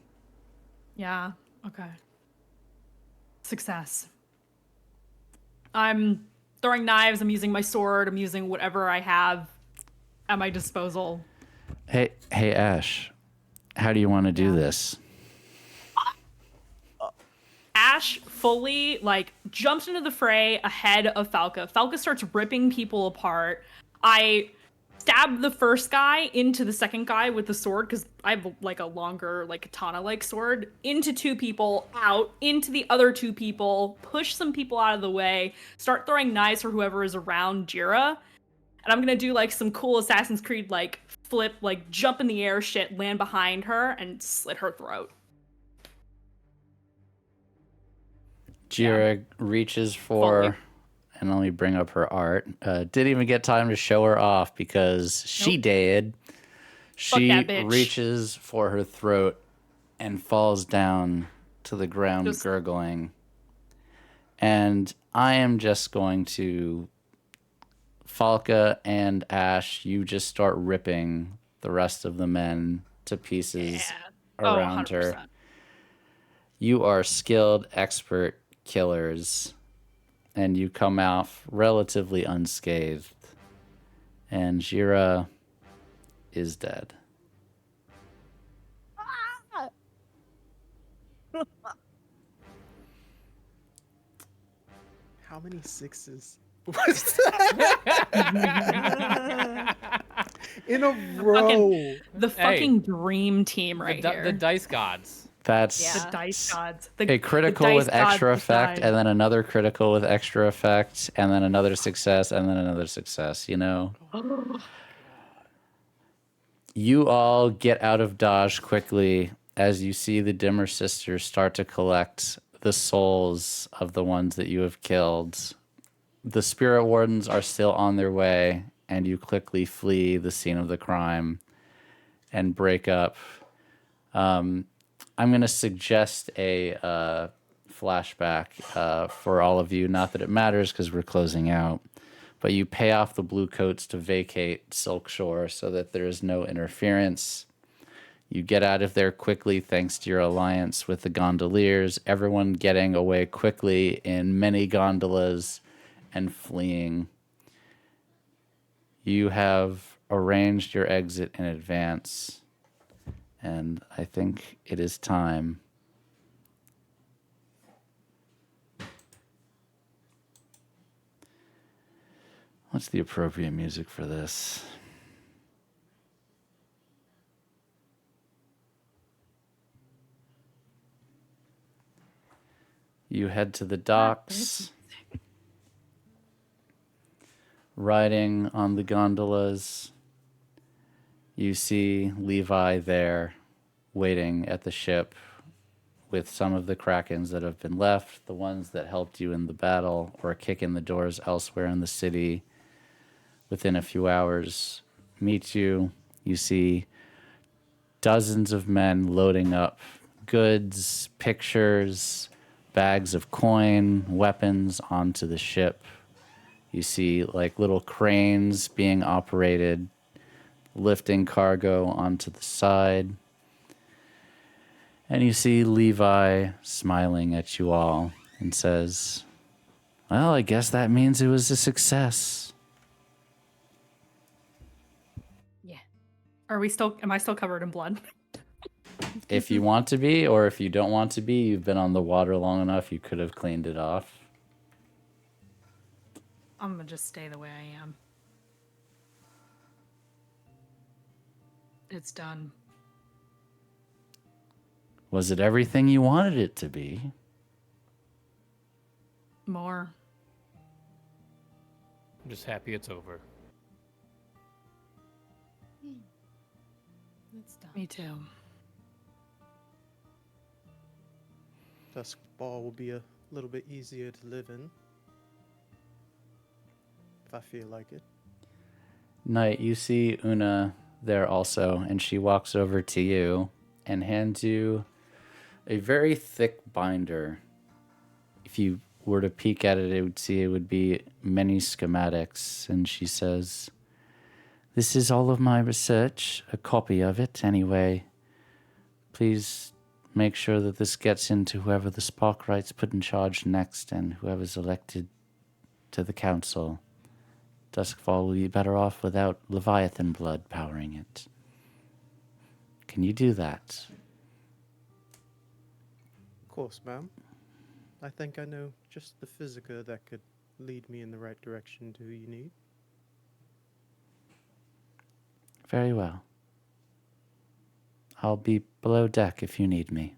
Yeah. Okay. Success. I'm throwing knives. I'm using my sword. I'm using whatever I have at my disposal. Hey, Ash. How do you want to do this? Ash fully jumps into the fray ahead of Falka. Falka starts ripping people apart. I stab the first guy into the second guy with the sword because I have a longer katana sword into 2 people, out into the other 2 people, push some people out of the way, start throwing knives for whoever is around Jira, and I'm gonna do some cool Assassin's Creed flip, jump in the air shit, land behind her and slit her throat. Jira reaches for, Fully. and let me bring up her art. Didn't even get time to show her off because she did. She that bitch. reaches for her throat and falls down to the ground gurgling. And I am just going to, Falka and Ash, you just start ripping the rest of the men to pieces around her. 100%. You are skilled, expert killers, and you come out relatively unscathed. And Jira is dead. How many 6s? What's that? In a row. The fucking dream team right here. The dice gods. That's The dice gods. a critical the with dice extra gods effect, decide. and then another critical with extra effect, and then another success, and then another success, you know? You all get out of dodge quickly as you see the Dimmer sisters start to collect the souls of the ones that you have killed. The spirit wardens are still on their way, and you quickly flee the scene of the crime and break up. I'm going to suggest a flashback for all of you. Not that it matters because we're closing out. But you pay off the blue coats to vacate Silk Shore so that there is no interference. You get out of there quickly thanks to your alliance with the gondoliers. Everyone getting away quickly in many gondolas and fleeing. You have arranged your exit in advance. And I think it is time. What's the appropriate music for this? You head to the docks. Riding on the gondolas. You see Levi there, waiting at the ship with some of the Krakens that have been left, the ones that helped you in the battle or kick in the doors elsewhere in the city. Within a few hours, meet you. You see dozens of men loading up goods, pictures, bags of coin, weapons onto the ship. You see little cranes being operated, lifting cargo onto the side. And you see Levi smiling at you all and says, well, I guess that means it was a success. Yeah. Am I still covered in blood? If you want to be, or if you don't want to be, you've been on the water long enough, you could have cleaned it off. I'm gonna just stay the way I am. It's done. Was it everything you wanted it to be? More. I'm just happy it's over. It's done. Me too. Dusk Ball will be a little bit easier to live in. If I feel like it. Night, you see Una there also, and she walks over to you and hands you a very thick binder. If you were to peek at it, it would be many schematics. And she says, This is all of my research, a copy of it anyway. Please make sure that this gets into whoever the Sparkrites put in charge next and whoever's elected to the council. Duskfall will be better off without Leviathan blood powering it. Can you do that? Of course, ma'am. I think I know just the physica that could lead me in the right direction to who you need. Very well. I'll be below deck if you need me.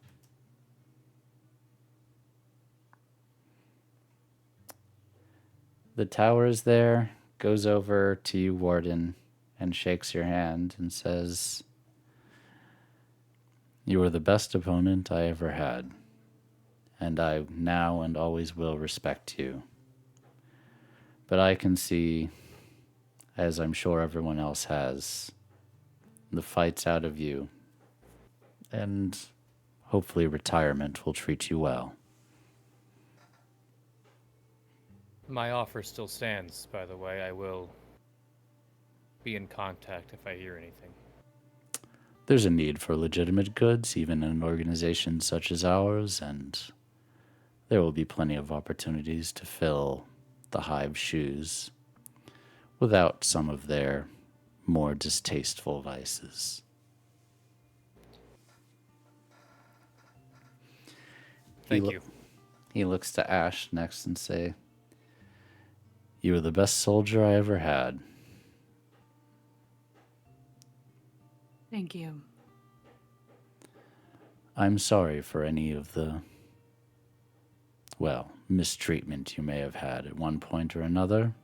The tower is there, goes over to you, Warden, and shakes your hand and says, "You are the best opponent I ever had, and I now and always will respect you. But I can see, as I'm sure everyone else has, the fight's out of you, and hopefully retirement will treat you well." My offer still stands, by the way. I will be in contact if I hear anything. There's a need for legitimate goods, even in an organization such as ours, and there will be plenty of opportunities to fill the Hive's shoes without some of their more distasteful vices. Thank you. He looks to Ash next and say, "You were the best soldier I ever had." Thank you. I'm sorry for any of the, well, mistreatment you may have had at one point or another.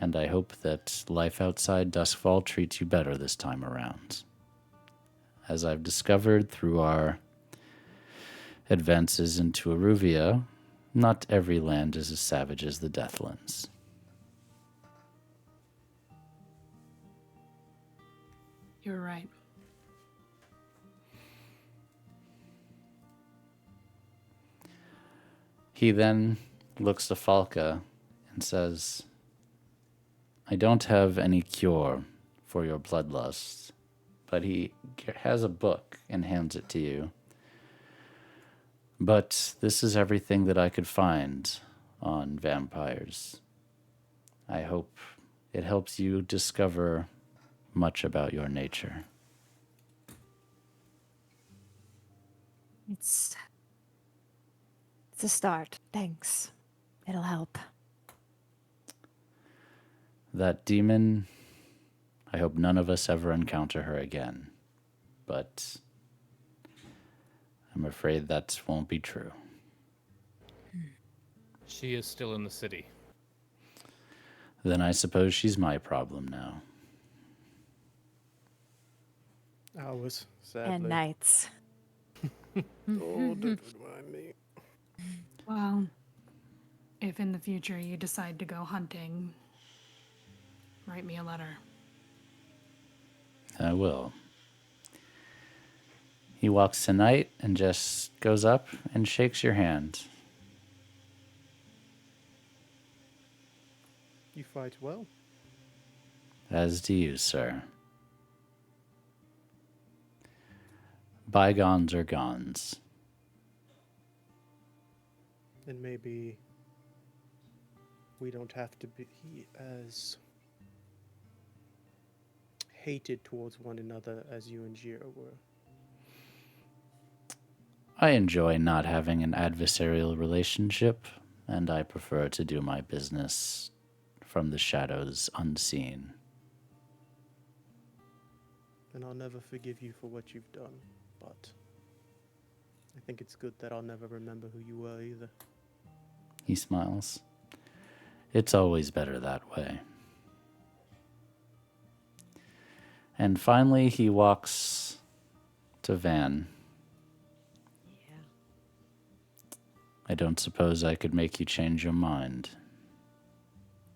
And I hope that life outside Duskfall treats you better this time around. As I've discovered through our advances into Aruvia, not every land is as savage as the Deathlands. You're right. He then looks to Falka and says, "I don't have any cure for your bloodlust," but he has a book and hands it to you. "But this is everything that I could find on vampires. I hope it helps you discover much about your nature." It's a start. Thanks. It'll help. That demon, I hope none of us ever encounter her again. But I'm afraid that won't be true. She is still in the city. Then I suppose she's my problem now. Hours, sadly. And nights. Oh, don't remind me. Well, if in the future you decide to go hunting, write me a letter. I will. He walks tonight and just goes up and shakes your hand. You fight well. As do you, sir. Bygones are gones. And maybe we don't have to be as hated towards one another as you and Jiro were. I enjoy not having an adversarial relationship, and I prefer to do my business from the shadows unseen. And I'll never forgive you for what you've done, but I think it's good that I'll never remember who you were either. He smiles. It's always better that way. And finally, he walks to Van. I don't suppose I could make you change your mind.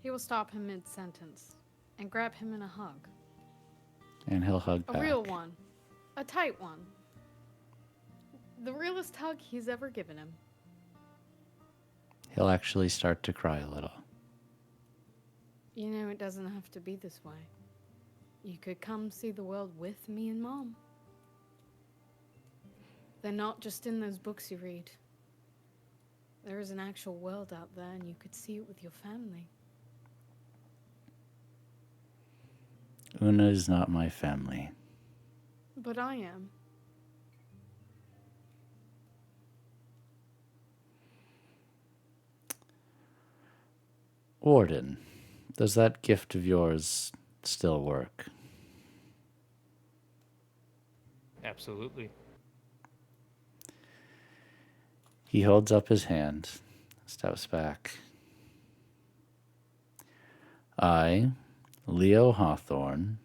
He will stop him mid-sentence and grab him in a hug. And he'll hug A back. real one. A tight one. The realest hug he's ever given him. He'll actually start to cry a little. You know, it doesn't have to be this way. You could come see the world with me and Mom. They're not just in those books you read. There is an actual world out there, and you could see it with your family. Una is not my family. But I am. Warden, does that gift of yours still work? Absolutely. He holds up his hand, steps back. I, Leo Hawthorne,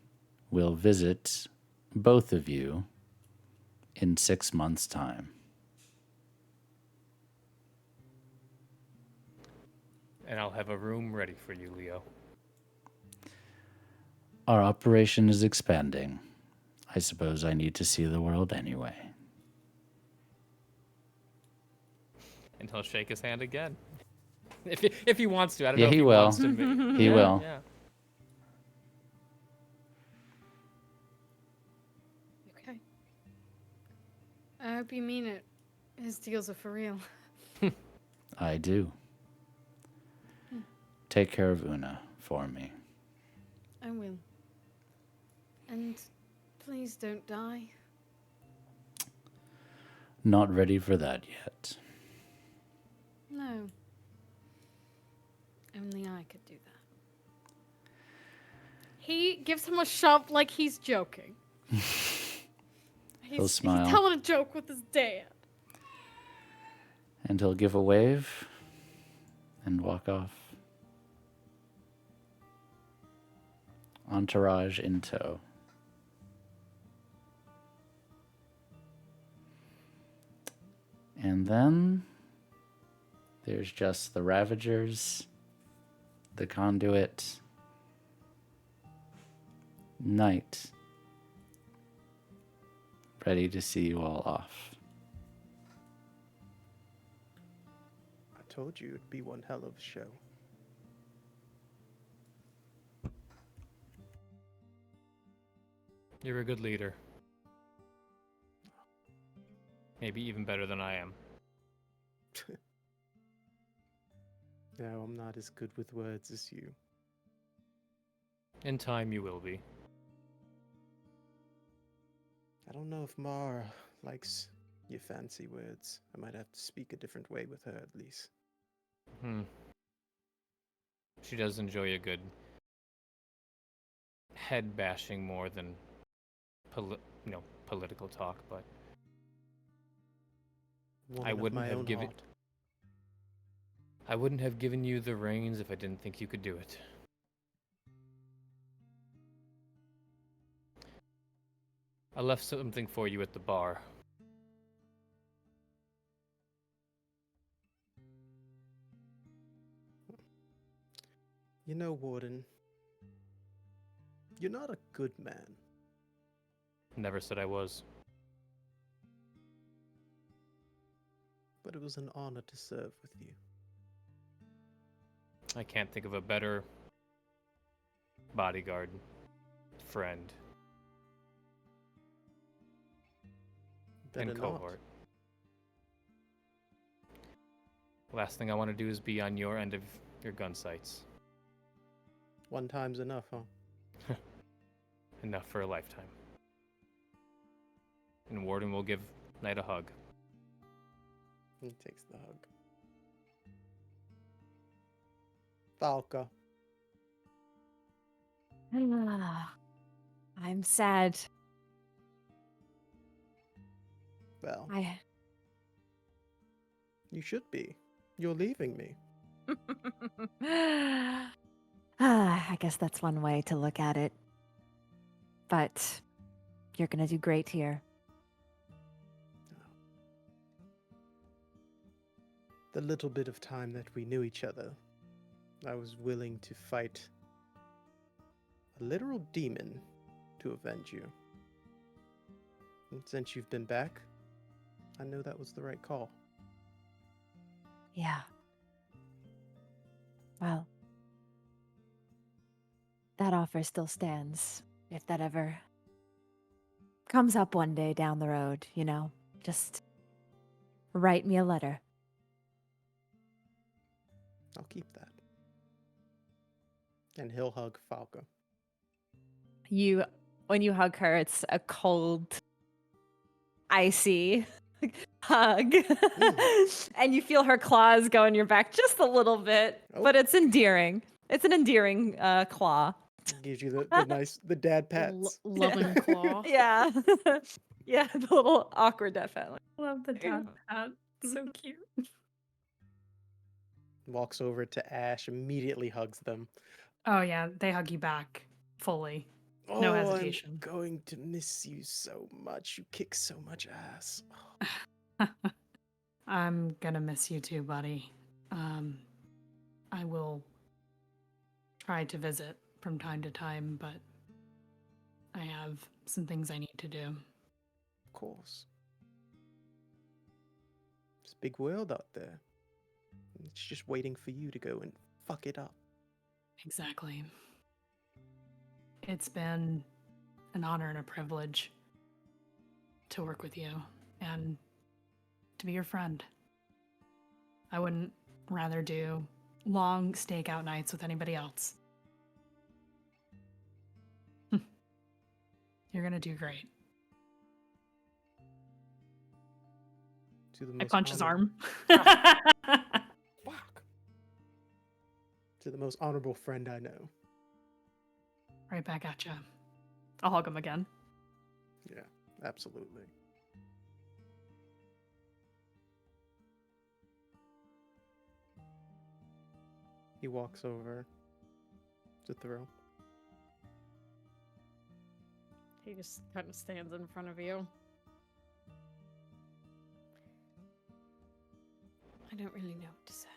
will visit both of you in 6 months' time. And I'll have a room ready for you, Leo. Our operation is expanding. I suppose I need to see the world anyway. And he'll shake his hand again. If he wants to. I don't Yeah, know if he he will. wants to. He will. Yeah. Okay. I hope you mean it. His deals are for real. I do. Take care of Una for me. I will. And please don't die. Not ready for that yet. No. Only I could do that. He gives him a shove like he's joking. He'll smile. He's telling a joke with his dad. And he'll give a wave and walk off. Entourage in tow. And then there's just the Ravagers, the Conduit, Knight, ready to see you all off. I told you it'd be one hell of a show. You're a good leader. Maybe even better than I am. No, I'm not as good with words as you. In time, you will be. I don't know if Mara likes your fancy words. I might have to speak a different way with her at least. She does enjoy a good head bashing more than political talk, but Woman of my own heart. I wouldn't have given you the reins if I didn't think you could do it. I left something for you at the bar. You know, Warden, you're not a good man. Never said I was. But it was an honor to serve with you. I can't think of a better bodyguard, friend, Better and not. cohort. Last thing I want to do is be on your end of your gun sights. One time's enough, huh? Enough for a lifetime. And Warden will give Knight a hug. He takes the hug. Falka. I'm sad. Well, you should be. You're leaving me. I guess that's one way to look at it. But you're gonna do great here. The little bit of time that we knew each other, I was willing to fight a literal demon to avenge you. And since you've been back, I know that was the right call. Yeah. Well, that offer still stands. If that ever comes up one day down the road, just write me a letter. I'll keep that. And he'll hug Falka. When you hug her, it's a cold, icy hug. And you feel her claws go in your back just a little bit, but it's endearing. It's an endearing claw. Gives you the dad pats. Loving claw. Yeah. Yeah, the little awkward dad pat. Love the dad hat. So cute. Walks over to Ash, immediately hugs them. Oh yeah, they hug you back fully. No hesitation. I'm going to miss you so much. You kick so much ass. I'm gonna miss you too, buddy. I will try to visit from time to time, but I have some things I need to do. Of course. It's a big world out there. It's just waiting for you to go and fuck it up. Exactly. It's been an honor and a privilege to work with you and to be your friend. I wouldn't rather do long stakeout nights with anybody else. You're gonna do great. I punch his arm. Fuck. To the most honorable friend I know. Right back at you. I'll hug him again. Yeah, absolutely. He walks over to throw. He just kind of stands in front of you. I don't really know what to say.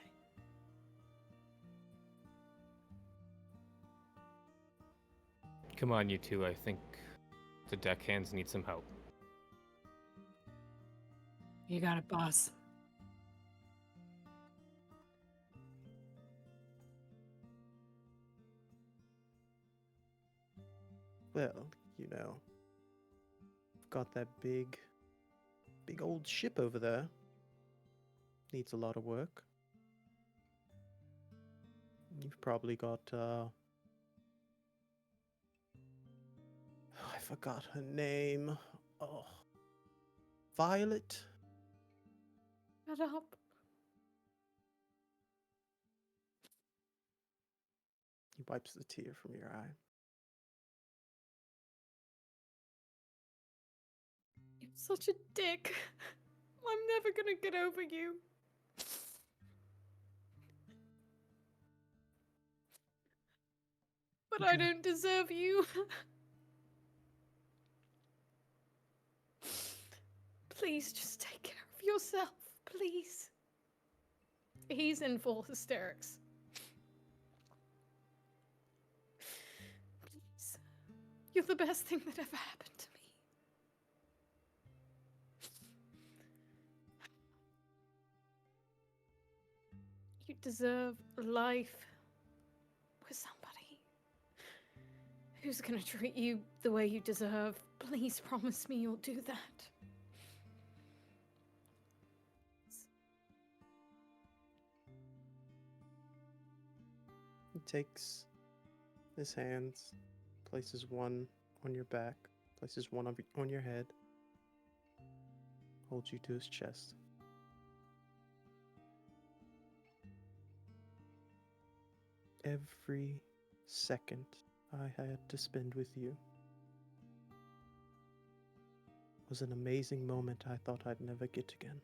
Come on, you two. I think the deckhands need some help. You got it, boss. Well, I've got that big old ship over there. Needs a lot of work. You've probably got, I forgot her name. Oh. Violet? Shut up. He wipes the tear from your eye. You're such a dick. I'm never gonna get over you. But I don't deserve you. Please just take care of yourself, please. He's in full hysterics. Please. You're the best thing that ever happened to me. You deserve life with somebody who's gonna treat you the way you deserve. Please promise me you'll do that. He takes his hands, places one on your back, places one on your head, holds you to his chest. Every second I had to spend with you was an amazing moment I thought I'd never get again.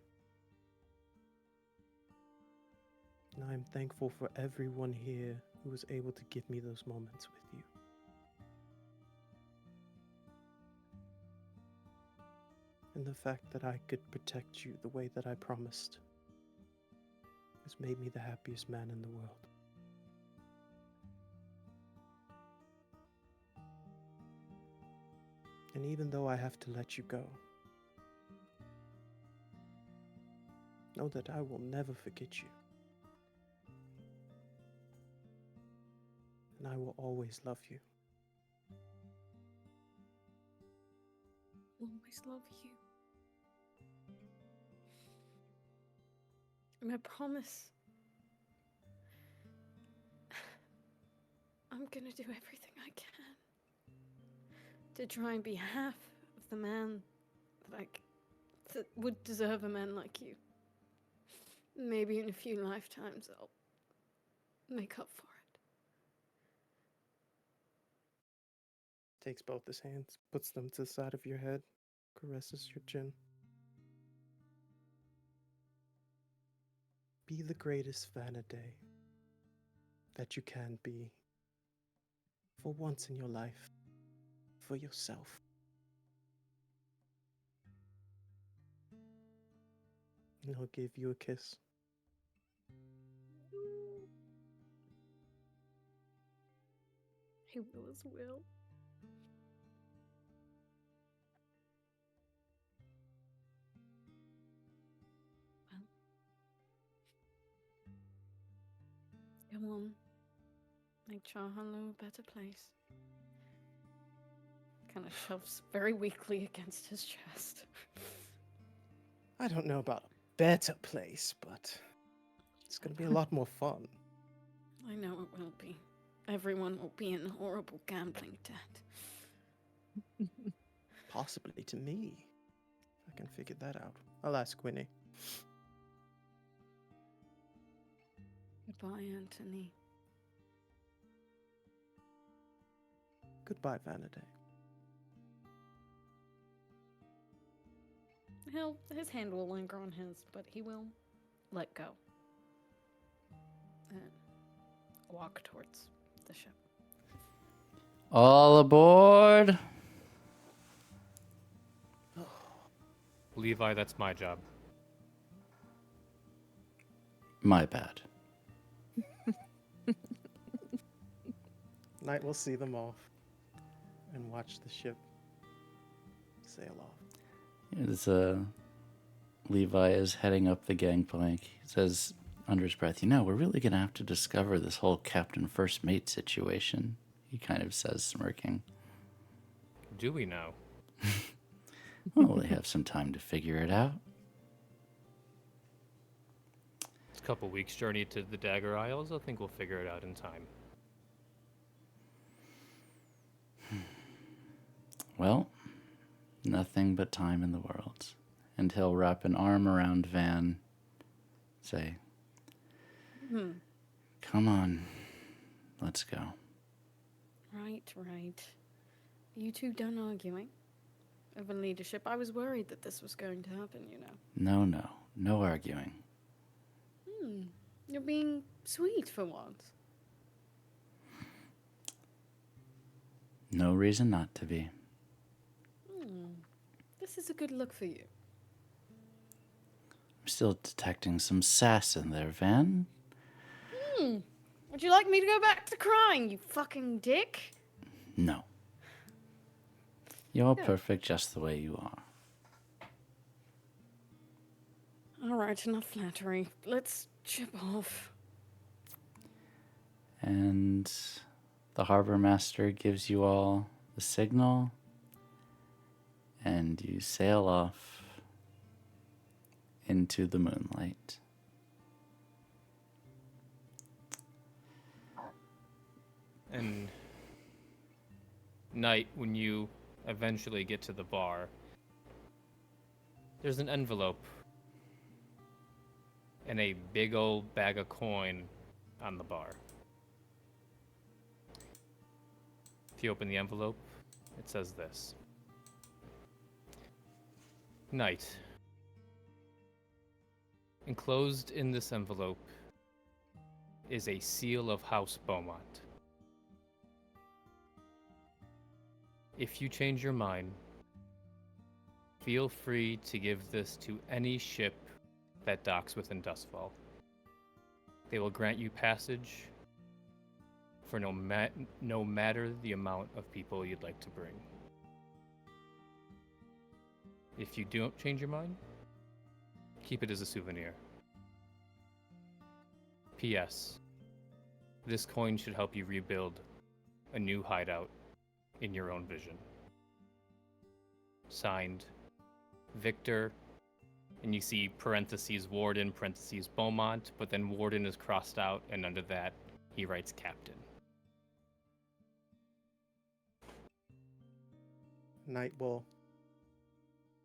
And I am thankful for everyone here who was able to give me those moments with you. And the fact that I could protect you the way that I promised has made me the happiest man in the world. And even though I have to let you go, know that I will never forget you. And I will always love you. always love you. And I promise I'm gonna do everything I can to try and be half of the man that would deserve a man like you. Maybe in a few lifetimes I'll make up for it. Takes both his hands, puts them to the side of your head, caresses your chin. Be the greatest Themandii that you can be. For once in your life. For yourself. And he'll give you a kiss. He will as well. Come on. Make Charhallow a better place. Kind of shoves very weakly against his chest. I don't know about a better place, but it's going to be a lot more fun. I know it will be. Everyone will be in horrible gambling debt. Possibly to me. I can figure that out. I'll ask Winnie. Goodbye, Anthony. Goodbye, Themandii. His hand will linger on his, but he will let go. And walk towards the ship. All aboard! Levi, that's my job. My bad. Night will see them off and watch the ship sail off. As Levi is heading up the gangplank, he says under his breath, "You know, we're really going to have to discover this whole captain first mate situation," he kind of says, smirking. Do we know? Well, they have some time to figure it out. It's a couple weeks' journey to the Dagger Isles. I think we'll figure it out in time. Well, nothing but time in the world. And he'll wrap an arm around Van, say, "Come on, let's go." Right. You two done arguing over leadership? I was worried that this was going to happen, you know. No arguing. You're being sweet for once. No reason not to be. This is a good look for you. I'm still detecting some sass in there, Van. Would you like me to go back to crying, you fucking dick? No. You're perfect just the way you are. Alright, enough flattery. Let's chip off. And the harbor master gives you all the signal, and you sail off into the moonlight. And night, when you eventually get to the bar, there's an envelope and a big old bag of coin on the bar. If you open the envelope, it says this. Night. Enclosed in this envelope is a seal of House Beaumont. If you change your mind, feel free to give this to any ship that docks within Dustfall. They will grant you passage for no matter the amount of people you'd like to bring. If you don't change your mind, keep it as a souvenir. P.S. This coin should help you rebuild a new hideout in your own vision. signed Victor, and you see parentheses Warden, parentheses Beaumont, but then Warden is crossed out, and under that, he writes Captain. Knight will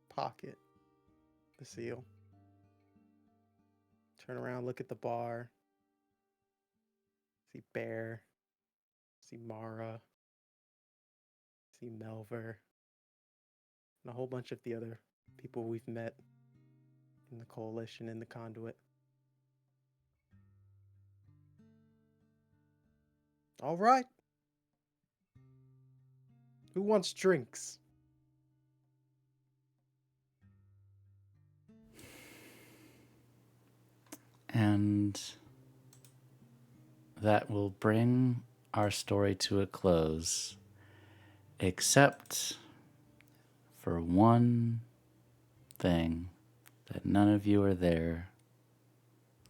pocket the seal. Turn around, look at the bar. See Bear. See Mara. See Melver. And a whole bunch of the other people we've met in the coalition in the Conduit. All right. Who wants drinks? And that will bring our story to a close, except for one thing that none of you are there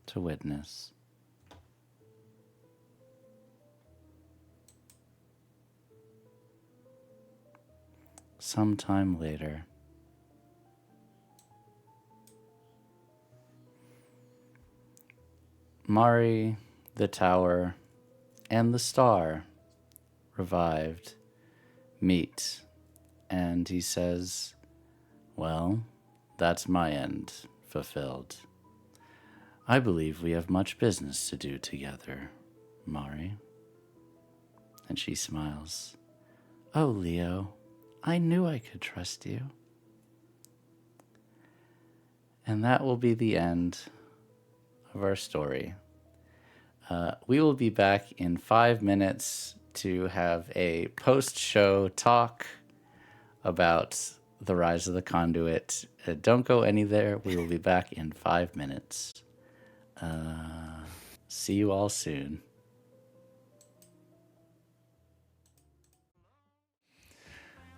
to witness. Sometime later, Mari, the tower, and the star, revived, meet, and he says, "Well, that's my end fulfilled. I believe we have much business to do together, Mari." And she smiles. "Oh, Leo, I knew I could trust you." And that will be the end of our story. We will be back in 5 minutes to have a post-show talk about the Rise of the Conduit. Don't go anywhere. We will be back in 5 minutes. See you all soon.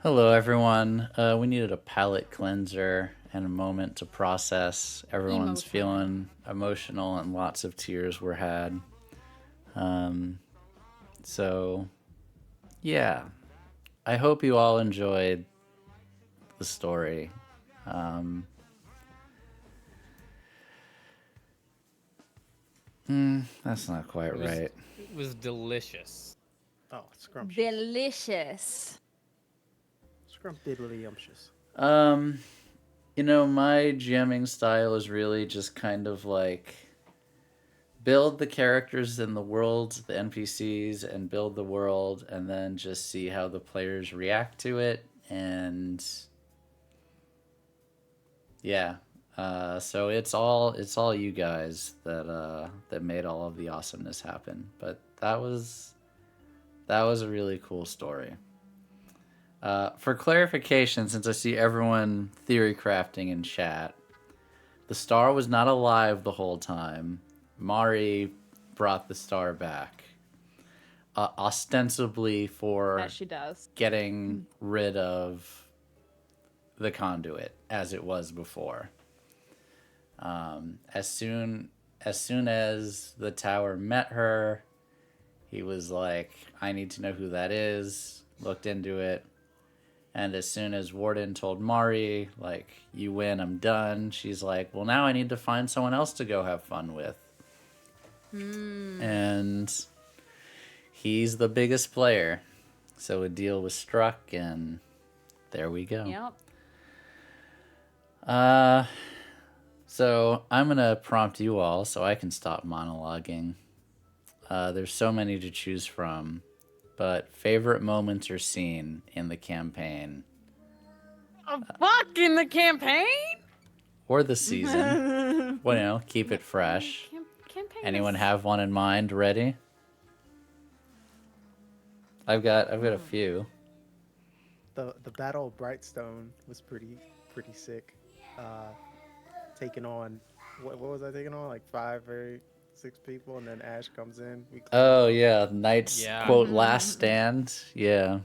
Hello, everyone. We needed a palate cleanser and a moment to process. Everyone's feeling emotional and lots of tears were had. So, yeah. I hope you all enjoyed the story. That's not quite right. It was delicious. Oh, scrumptious. Delicious. Scrumptiddly-umptious. You know, my GMing style is really just kind of like build the characters in the world, the NPCs, and build the world, and then just see how the players react to it. And yeah, so it's all you guys that made all of the awesomeness happen. But that was a really cool story. For clarification, since I see everyone theory crafting in chat, the star was not alive the whole time. Mari brought the star back, ostensibly for That she does. getting rid of the conduit as it was before. As soon as the tower met her, he was like, "I need to know who that is." Looked into it. And as soon as Warden told Mari, like, "You win, I'm done," she's like, "Well, now I need to find someone else to go have fun with." And he's the biggest player. So a deal was struck, and there we go. Yep. So I'm going to prompt you all so I can stop monologuing. There's so many to choose from. But favorite moments or scene in the campaign? Fuck in the campaign? Or the season. Well, you know, keep it fresh. Campaign Anyone is- have one in mind ready? I've got a few. The Battle of Brightstone was pretty sick. Taking on what was I taking on? Like 5 or 6 people, and then Ash comes in. Oh yeah, Knight's Yeah. quote last stand. Yeah.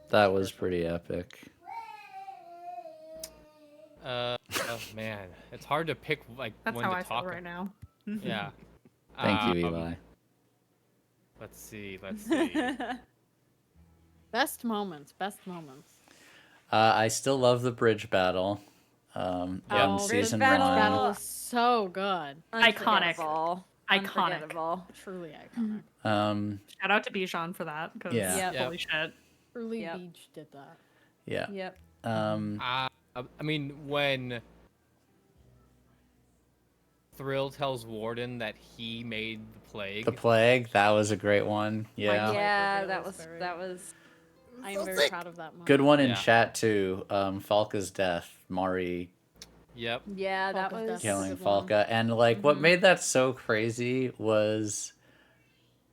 That was pretty epic. Oh man, it's hard to pick like That's when how to I feel talk. right now. Yeah. Thank you, Eli. Let's see. Best moments. I still love the bridge battle. In Oh, season bridge one. Battle was so good. Iconic. Unforgettable. Iconic. Unforgettable. Truly iconic. Shout out to Bijan for that. Because Yeah. Yep. holy shit. Truly Yep. Beach did that. Yeah. Yep. I mean, when Thrill tells Warden that he made the plague. The plague, that was a great one. Yeah. Yeah, It that was was very- that was. I am very proud of that moment. Good one in Yeah. chat too. Falka's death. Mari Yep. Yeah, that Falka's was. death. killing Good one. Falka. And like what made that so crazy was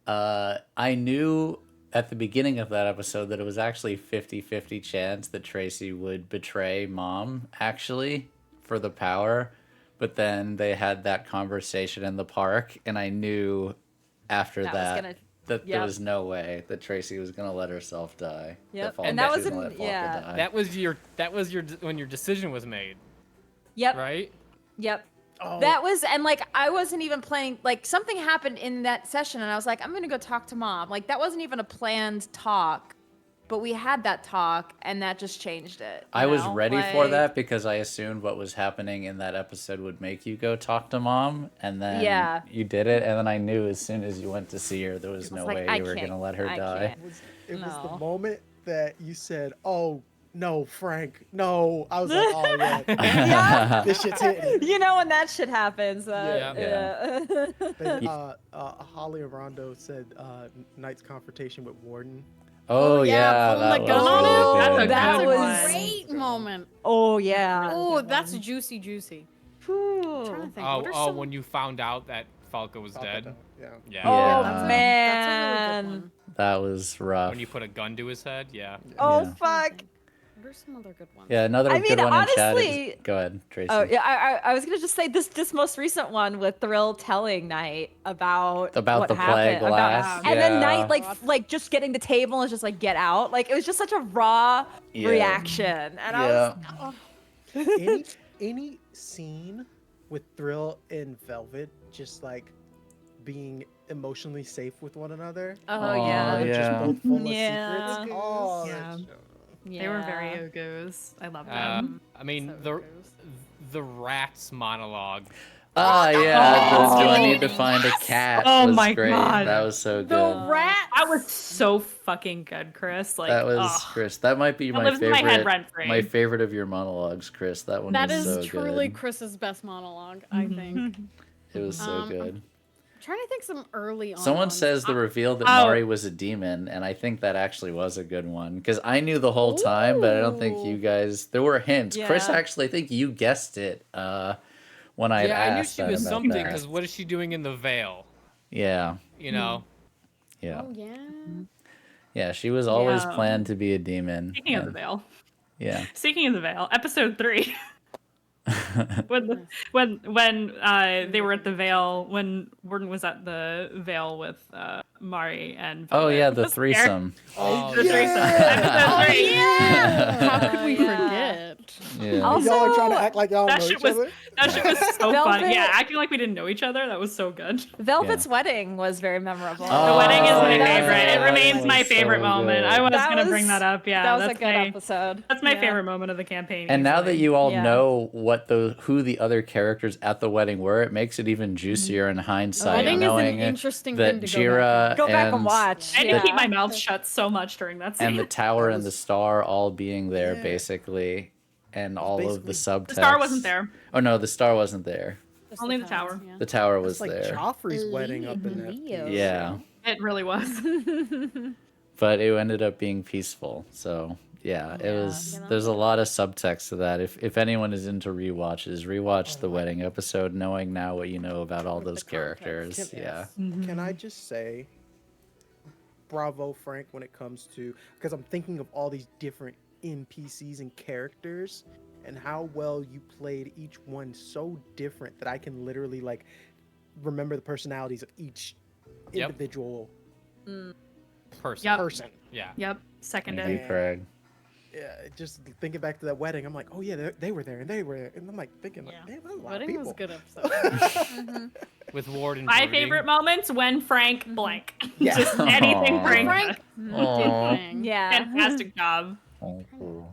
I knew at the beginning of that episode that it was actually 50-50 chance that Tracy would betray Mom actually for the power. But then they had that conversation in the park, and I knew after That was that gonna- that there yep. was no way that Tracy was gonna let herself die. Yep, Falka and that was gonna in- let Falka yeah. die. That was your when your decision was made, Yep. right? Yep. Oh, That was, and like I wasn't even planning. Like something happened in that session, and I was like, I'm gonna go talk to Mom. Like that wasn't even a planned talk, but we had that talk, and that just changed it. I you was know? ready for Like, that because I assumed what was happening in that episode would make you go talk to Mom, and then Yeah. you did it, and then I knew as soon as you went to see her, there was no like, way I you were can't- gonna let her I die. can't. It was the No. moment that you said, "Oh no, Frank, no." I was like, "Oh yeah, Yeah. this shit's hitting." You know when that shit happens. Yeah. Then, Holly Rondo said, "Knight's confrontation with Warden." Oh yeah, pulling that the was gun on really him? That's a good. That good was- one. Great moment. Oh yeah. Oh, that's juicy. I'm trying to think. Oh, what are some... when you found out that Falka was dead. Yeah. Yeah. Oh Yeah. That's a really man. good one. That was rough. When you put a gun to his head, yeah. Oh Yeah. fuck. What are some other good ones? Yeah, another I good mean, one in chat honestly- is... Go ahead, Tracy. Oh yeah, I was gonna just say this most recent one with Thrill telling Knight about what the happened, plague last. and then yeah. Knight like just getting the table and just like get out. Like it was just such a raw Yeah. reaction, and I was any scene with Thrill and Velvet just like being emotionally safe with one another. oh yeah. yeah. Just both full of Yeah. secrets. Oh, Yeah. that show. They were very Ogos. I love Uh, them. I mean, So the rats monologue. Ah, yeah. Oh. Do I need to find a cat? Oh was my great. God. That was so good. The rat. That was so fucking good, Chris. Like that was ugh. Chris. That might be That my lives in my favorite. head rent-free. My favorite of your monologues, Chris. That one That was is so truly good. Chris's best monologue, I think. It was so I'm good. trying to think some early on. Someone ones. says the reveal that Oh. Mari was a demon, and I think that actually was a good one because I knew the whole time, but I don't think you Ooh. guys. There were hints. Chris Yeah. actually, I think you guessed it when I had Yeah, I knew asked she that was about something that. because what is she doing in the veil? Yeah, You know. yeah, Oh yeah. yeah. She was always Yeah. planned to be a demon. Speaking of the and- veil. Yeah. Speaking of the veil, episode 3. when they were at the veil, when Warden was at the veil with Mari and Oh Velvet yeah, the was there. threesome. Oh, The threesome. Episode 3. How could we Yeah. forget? Yeah. Also- Y'all are trying to act like y'all That know shit each was other. that shit was so Velvet- fun. Yeah, acting like we didn't know each other. That was so good. Velvet's wedding was very memorable. Oh, The wedding is my yeah, favorite. It that remains was my favorite so moment. good. I was That gonna was- bring that up. Yeah, that was a that's good my, episode. That's my Yeah. favorite moment of the campaign. And now that easily. you all Yeah. know what who the other characters at the wedding were, it makes it even juicier in hindsight, Wedding is an knowing interesting that thing to Jira Go back and watch. I had yeah. to keep my mouth shut so much during that scene. and the tower and the star all being there Yeah. basically, and all of the basically- subtext. The star wasn't there. Oh no, the star wasn't there. Only the tower. Yeah. The tower It's was like there. Joffrey's wedding up in that. Leo. Yeah, It really was. but it ended up being peaceful. So yeah, it was. There's a lot of subtext to that. If anyone is into rewatches, rewatch the wedding episode, knowing now what you know about all those characters. Yeah. Can I just say, bravo, Frank, when it comes to, because I'm thinking of all these different NPCs and characters and how well you played each one so different that I can literally like remember the personalities of each Yep. individual Person. Yep. person. Yeah. Yep. Thank Seconded. you, Craig. Yeah, just thinking back to that wedding, I'm like, oh yeah, they were there and they were there, and I'm like thinking, like, Yeah. damn, that's a lot of Wedding people. was a good episode. With Warden. My brooding. favorite moments when Frank blank. Yeah. Just anything Aw. Frank. Frank does. Aw. did thing. Yeah. Fantastic job. Thank you.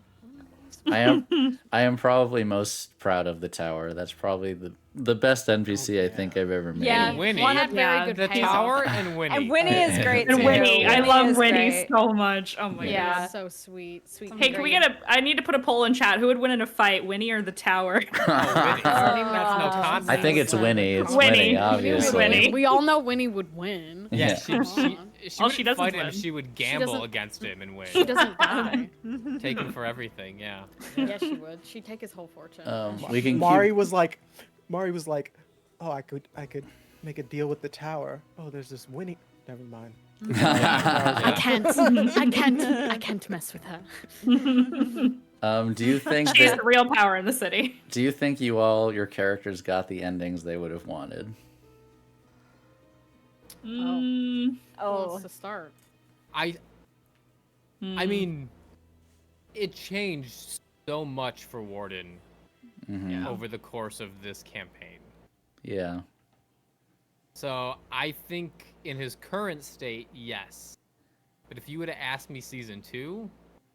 I am probably most proud of the tower. That's probably the best NPC I think I've ever made. Yeah, Winnie. One had very good The payoff. tower and Winnie. And Winnie is great And too. Winnie, I love is Winnie great. so much. Oh my Yeah. god. So sweet. Sweet. Hey, can we get I need to put a poll in chat. Who would win in a fight, Winnie or the tower? Winnie. That's no contest. I think it's Winnie. It's Winnie. Winnie, obviously. Winnie. We all know Winnie would win. Yeah, Yeah. she Oh, wouldn't she doesn't fight him. win. She would gamble doesn't- against him and win. She doesn't die. Take him for everything. Yeah. Yeah, she would. She'd take his whole fortune. We can Mari keep... was like, oh, I could make a deal with the tower. Oh, there's this Winnie. Never mind. I can't mess with her. Do you think She's that, the real power in the city. do you think your characters got the endings they would have wanted? Who Oh, wants to start? I mean, it changed so much for Warden over the course of this campaign. Yeah. So I think in his current state, yes. But if you would have asked me season 2,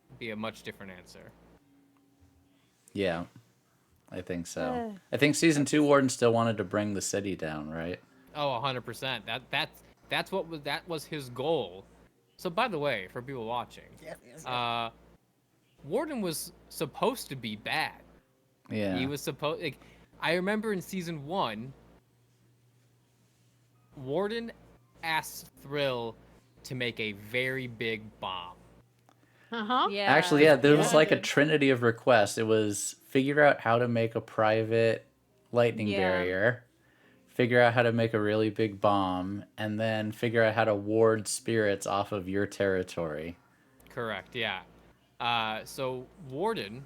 it'd be a much different answer. Yeah. I think so. I think season 2 Warden still wanted to bring the city down, right? Oh, 100%. That was his goal. So by the way, for people watching, Warden was supposed to be bad. Yeah. He was supposed. Like, I remember in season 1, Warden asked Thrill to make a very big bomb. yeah. Actually, yeah, there was like a trinity of requests. It was figure out how to make a private lightning Yeah. barrier, figure out how to make a really big bomb, and then figure out how to ward spirits off of your territory. Correct. Yeah. So Warden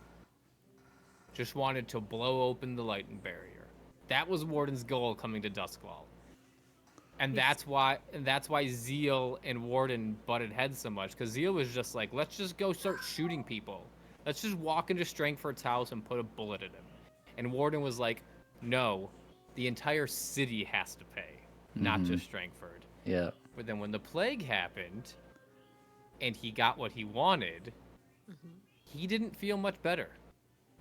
just wanted to blow open the lightning barrier. That was Warden's goal coming to Duskwall. And that's why Zeal and Warden butted heads so much, because Zeal was just like, let's just go start shooting people. Let's just walk into Strangford's house and put a bullet in him. And Warden was like, no, the entire city has to pay, not just Strangford. Yeah. But then when the plague happened and he got what he wanted, he didn't feel much better.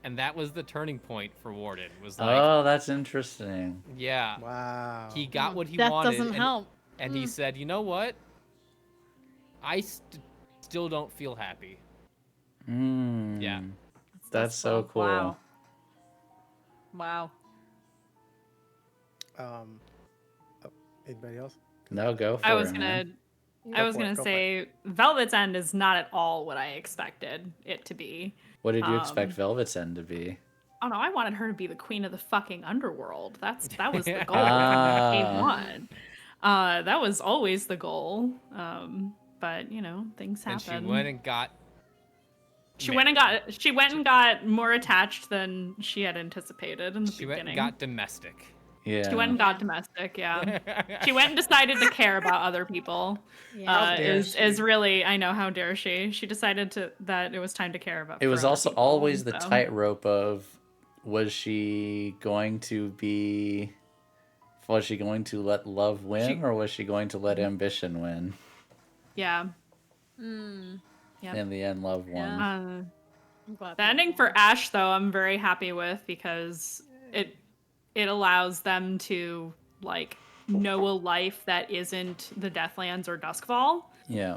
And that was the turning point for Warden. Was like, Oh, that's interesting. yeah. Wow. He got what he That wanted. doesn't and, help. And he said, you know what? I still don't feel happy. Yeah. That's so cool. Wow. Wow. Anybody else? No, go for I it. was gonna man. Go for it, go for say Velvet's End is not at all what I expected it to be. What did you expect Velvet's End to be? Oh no, I wanted her to be the queen of the fucking underworld. That was the goal. Ah. Day one. That was always the goal. But you know, things And happen. she went and got. She went and got more attached than she had anticipated in the She went beginning. and got domestic. Yeah. She went and got domestic, yeah. She went and decided to care about other people. Yeah. Is really, I know, how dare she? She decided that it was time to care about. It was for other also people, always the so. tightrope of was she going to let love win or was she going to let ambition win? Yeah. Yeah. In the end, love won. I'm glad The that ending won. for Ash, though, I'm very happy with because it allows them to like know a life that isn't the Deathlands or Duskfall. Yeah.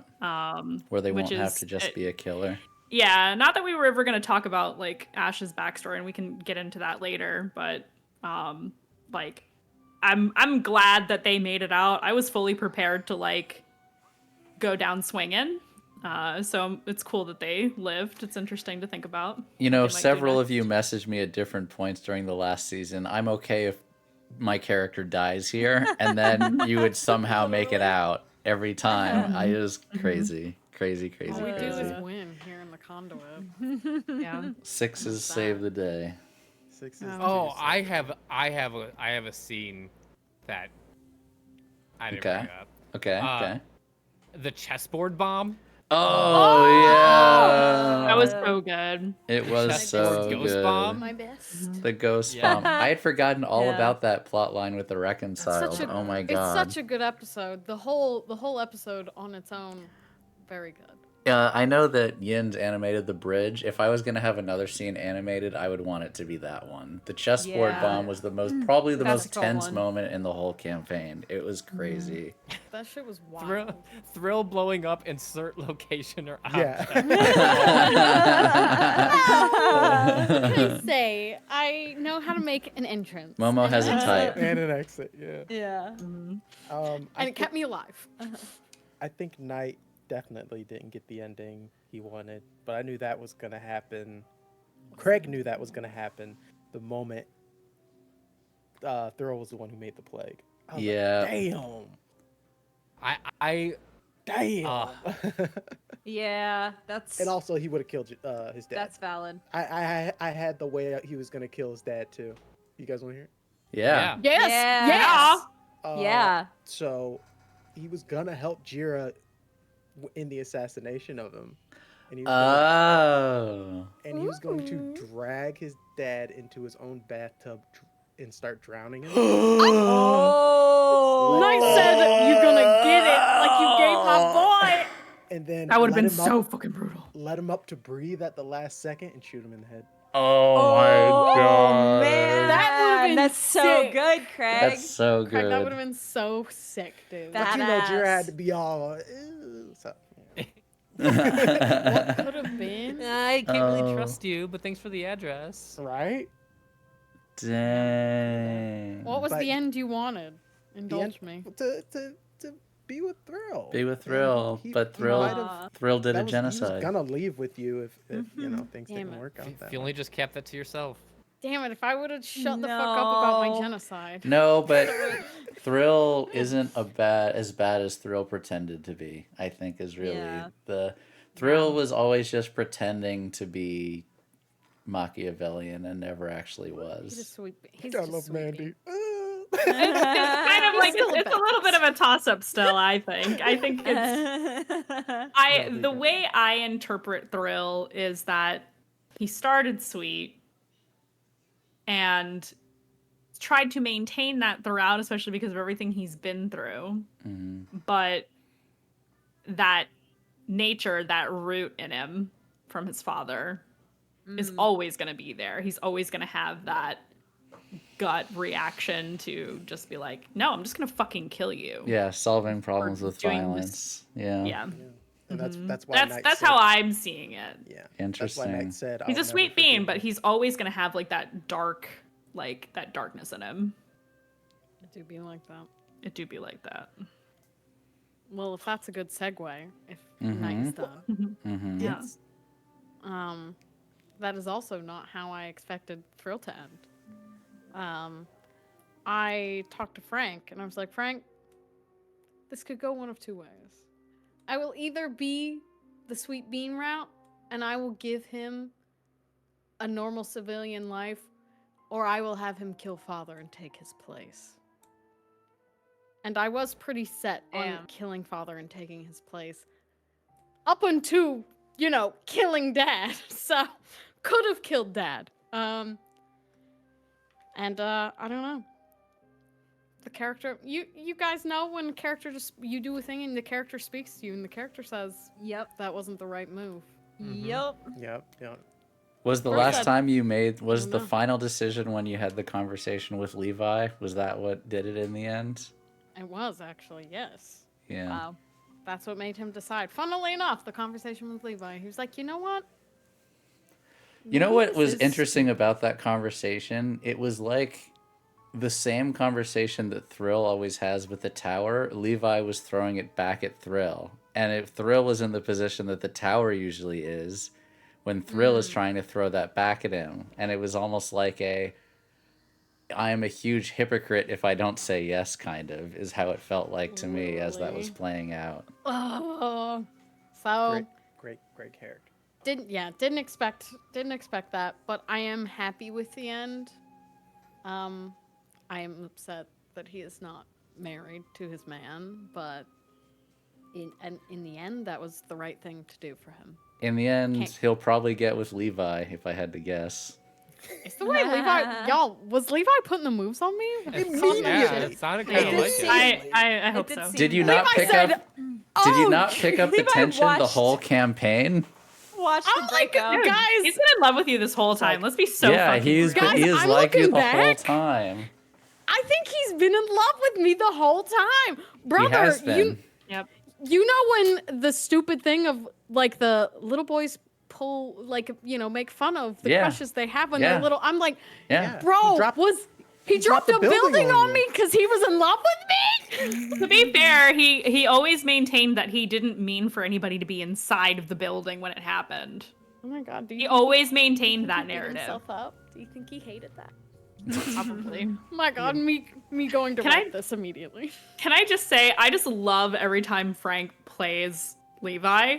Where they which won't have is- to just be a killer. Yeah, not that we were ever going to talk about like Ash's backstory, and we can get into that later. But like, I'm glad that they made it out. I was fully prepared to like go down swinging. So it's cool that they lived. It's interesting to think about. You know, They might do several of next. you messaged me at different points during the last season. I'm okay if my character dies here, and then you would somehow make it out every time. I just crazy. All we do is win here in the Conduit. Yeah. Sixes save the day. Six is Oh, I have a scene that I didn't Okay. bring up. Okay. Okay. The chessboard bomb. Oh, yeah. That was so good. It was Chessboard so ghost good. bomb. My best. The ghost Yeah. bomb. I had forgotten all Yeah. about that plot line with the reconciled. Such a- Oh my It's god. such a good episode. The whole episode on its own, very good. I know that Yin's animated the bridge. If I was gonna have another scene animated, I would want it to be that one. The chessboard Yeah. bomb was probably the That's most a cool tense one. moment in the whole campaign. It was crazy. That shit was wild. Thrill blowing up, insert location or Yeah. What can I say? I know how to make an entrance. Momo and has a an type. And an exit, yeah. Yeah. And it kept me alive. I think Knight definitely didn't get the ending he wanted, but I knew that was gonna happen. Craig knew that was gonna happen the moment Thurl was the one who made the plague. I was like, Yeah. damn. I Damn. Yeah, that's And also, he would have killed his dad. that's valid. I had the way he was gonna kill his dad too. You guys want to hear it? Yeah. Yes. Yeah. Yes. Yeah. So he was gonna help Jira in the assassination of him, and he was going to drag his dad into his own bathtub and start drowning him. Oh. Nice said you're gonna get it like you gave my boy. And then That would have let been him so up, fucking brutal. let him up to breathe at the last second and shoot him in the head. Oh my god. Man, That would've been that's so sick. good, Craig. That's so Craig, that would good. have been so sick, dude. That- But you know, Jira had Badass. to be all. So, yeah. What could have been? I can't really Oh. trust you, but thanks for the address. Right? Dang. What was But- the end you wanted? Indulge The me. To be with Thrill. Be with Thrill, but Thrill might have- Thrill did a He was genocide. gonna leave with you if you know things Damn didn't it. work out that If you way. only just kept that to yourself. Damn it! If I would have shut the fuck up about my No. genocide. No, but Thrill isn't as bad as Thrill pretended to be. I think is really Yeah. the Thrill was always just pretending to be Machiavellian and never actually He's a was. sweet. He's I just love sweet Mandy. It's kind of like Still a it's a little bit of a toss up still, I think. I think it's the way I interpret Thrill is that he started sweet and tried to maintain that throughout, especially because of everything he's been through. Mhm. But that nature, that root in him from his father is always going to be there. He's always going to have that gut reaction to just be like, no, I'm just going to fucking kill you. Yeah, solving problems with doing this- violence. Yeah. Yeah. And that's why That's Knight that's said, how I'm seeing it. Yeah. That's why Interesting. Knight said He's "I'll a sweet never forgive being, but you." he's always going to have like that dark, like that darkness in him. It do be like that. It do be like that. Well, if that's a good segue, if Mhm. Knight's done, Mm-hmm. Yeah. that is also not how I expected Thrill to end. I talked to Frank, and I was like, Frank, this could go one of two ways. I will either be the sweet bean route, and I will give him a normal civilian life, or I will have him kill father and take his place. And I was pretty set on Damn. killing father and taking his place. Up until, killing dad. So, could have killed dad. I don't know. The character, you guys know when a character you do a thing and the character speaks to you and the character says Yep. that wasn't the right move. Yep. Yep. Was the First last I'd- time you made was don't the know. final decision when you had the conversation with Levi? Was that what did it in the end? It was actually, yes. Yeah. Wow. That's what made him decide. Funnily enough, the conversation with Levi, he was like, you know what? You know what was This is- interesting about that conversation? It was like the same conversation that Thrill always has with the tower. Levi was throwing it back at Thrill. And if Thrill was in the position that the tower usually is, when Thrill is trying to throw that back at him. And it was almost like I am a huge hypocrite if I don't say yes, kind of, is how it felt like to me as that was Really? playing out. Oh. So, Great character. didn't expect that, but I am happy with the end. I am upset that he is not married to his man, but in the end, that was the right thing to do for him. In the end, Can't- he'll probably get with Levi, if I have to guess. It's the way Levi, y'all, was Levi putting the moves on me? Yeah, it sounded kind of like it. I hope did so. seem Did you that- not Levi pick said, up? Did you not pick up the Levi tension the watched- whole campaign? Watch I'm the like, breakup. guys, He's been in love with you this whole time. Let's be so yeah, fucking he Guys, has I'm liked you looking the whole back. time. I think he's been in love with me the whole time. Brother, He has been. Yep. you know when the stupid thing of like the little boys pull like make fun of the Yeah. crushes they have when Yeah. they're little. I'm like, Yeah. bro, he dropped the a building building on on me because he was in love with me. To be fair, he always maintained that he didn't mean for anybody to be inside of the building when it happened. Oh my god, do He you always maintained think that he beat narrative. himself up? Do you think he hated that? Probably. Oh my god, me going to Can I- write this immediately. Can I just say, I just love every time Frank plays Levi.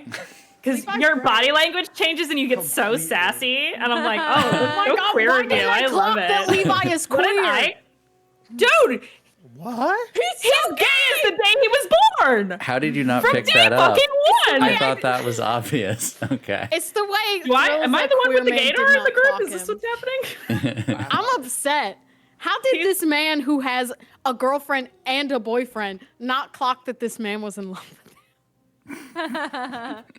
Because Levi's your great. body language changes and you get so Completely. sassy. And I'm like, oh, Oh my so god, queer why of did you. I I love clock it. that Levi is What did queer? I? Dude, What? he's gay as the day he was born. How did you not From pick day that up? fucking one. I thought that was obvious. Okay. It's the way. Do I? Rose, Am I a the one queer with the man, gator did in the not group? clock Is this him. what's happening? I'm upset. How did this man who has a girlfriend and a boyfriend not clock that this man was in love with him?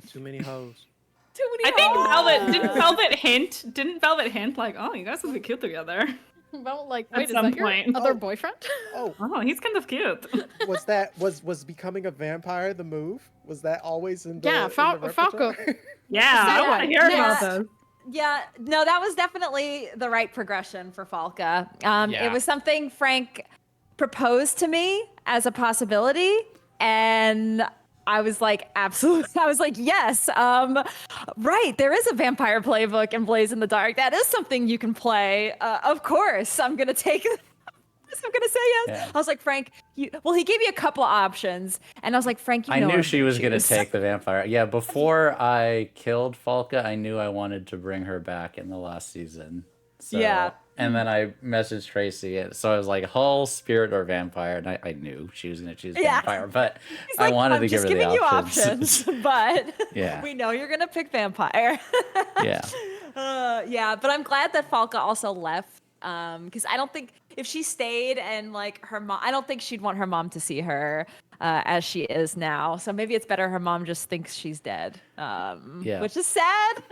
Too many hoes. Too many I think hoes. didn't Velvet hint like, oh, you guys would be cute together. About like, At wait, is some that your point. other Oh. boyfriend? Oh, Oh, he's kind of cute. was becoming a vampire the move? Was that always in the Yeah, Falka. Yeah, I want to hear about Next. this. Yeah, no, that was definitely the right progression for Falka. Yeah. It was something Frank proposed to me as a possibility, and I was like, absolutely. I was like, yes. Right, there is a vampire playbook in Blaze in the Dark. That is something you can play. Of course, I'm gonna take it. I'm gonna say yes. Yeah. I was like, Frank, he gave me a couple options, and I was like, Frank, you I know knew I'm she was going to choose. take the vampire. Yeah, before I killed Falka, I knew I wanted to bring her back in the last season. So, Yeah. And then I messaged Tracy, so I was like, whole spirit or vampire, and I knew she was going to choose Yeah. vampire, but He's I like, wanted I'm to give just her the giving you options. options, but Yeah. we know you're gonna pick vampire. Yeah. Yeah, but I'm glad that Falka also left. Because I don't think if she stayed and like her mom, I don't think she'd want her mom to see her as she is now. So maybe it's better her mom just thinks she's dead. Yeah. Which is sad,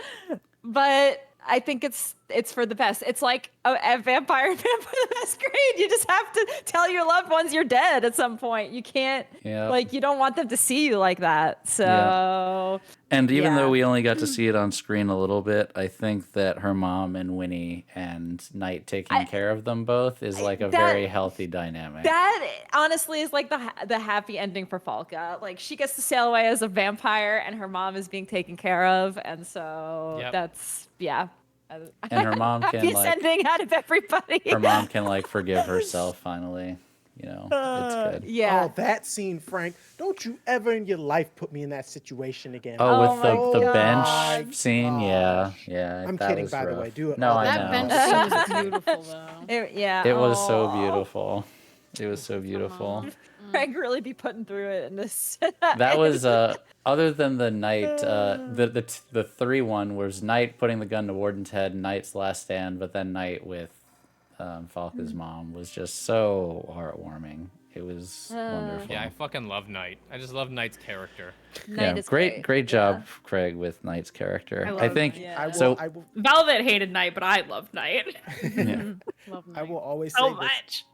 but I think it's for the best. It's like a vampire the masquerade. You just have to tell your loved ones you're dead at some point. You can't Yep. like you don't want them to see you like that. So And even Yeah. though we only got to see it on screen a little bit, I think that her mom and Winnie and Knight taking care of them both is like a that- very healthy dynamic. that honestly is like the happy ending for Falka. Like she gets to sail away as a vampire, and her mom is being taken care of, and so Yep. that's yeah. And her mom can Happiest like ending out of everybody. her mom can like forgive herself finally. You know, it's good. Yeah. Oh, that scene, Frank. Don't you ever in your life put me in that situation again. Oh, Oh with my the gosh. bench scene, yeah, yeah. I'm that kidding, was by the rough. way. Do it No, all I the That know. bench scene is beautiful though. Yeah. It was so Aw. beautiful. It was so beautiful. Craig really be putting through it in this. That was other than the Knight, the 3-1 was Knight putting the gun to Warden's head, Knight's last stand, but then Knight with Falka's mom was just so heartwarming. It was wonderful. Yeah, I fucking love Knight. I just love Knight's character. Knight is great job, Craig, with Knight's character. I I love think Knight. Yeah. I will, so. I will, Velvet hated Knight, but I love Knight Yeah. Love I will always so say this. much.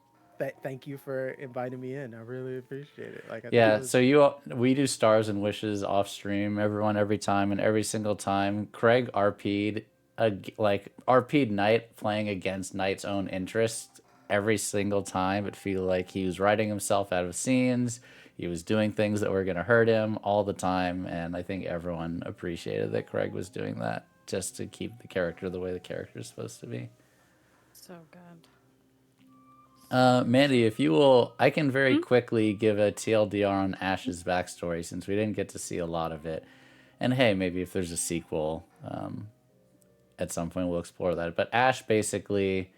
Thank you for inviting me in. I really appreciate it. Like, I think Yeah, it was- so we do stars and wishes off stream, every time, and every single time Craig RP'd RP'd Knight playing against Knight's own interest every single time. It feel like he was writing himself out of scenes. He was doing things that were going to hurt him all the time, and I think everyone appreciated that Craig was doing that just to keep the character the way the character is supposed to be. So good. Mandy, if you will, I can very quickly give a TLDR on Ash's backstory since we didn't get to see a lot of it. And hey, maybe if there's a sequel, at some point we'll explore that. But Ash basically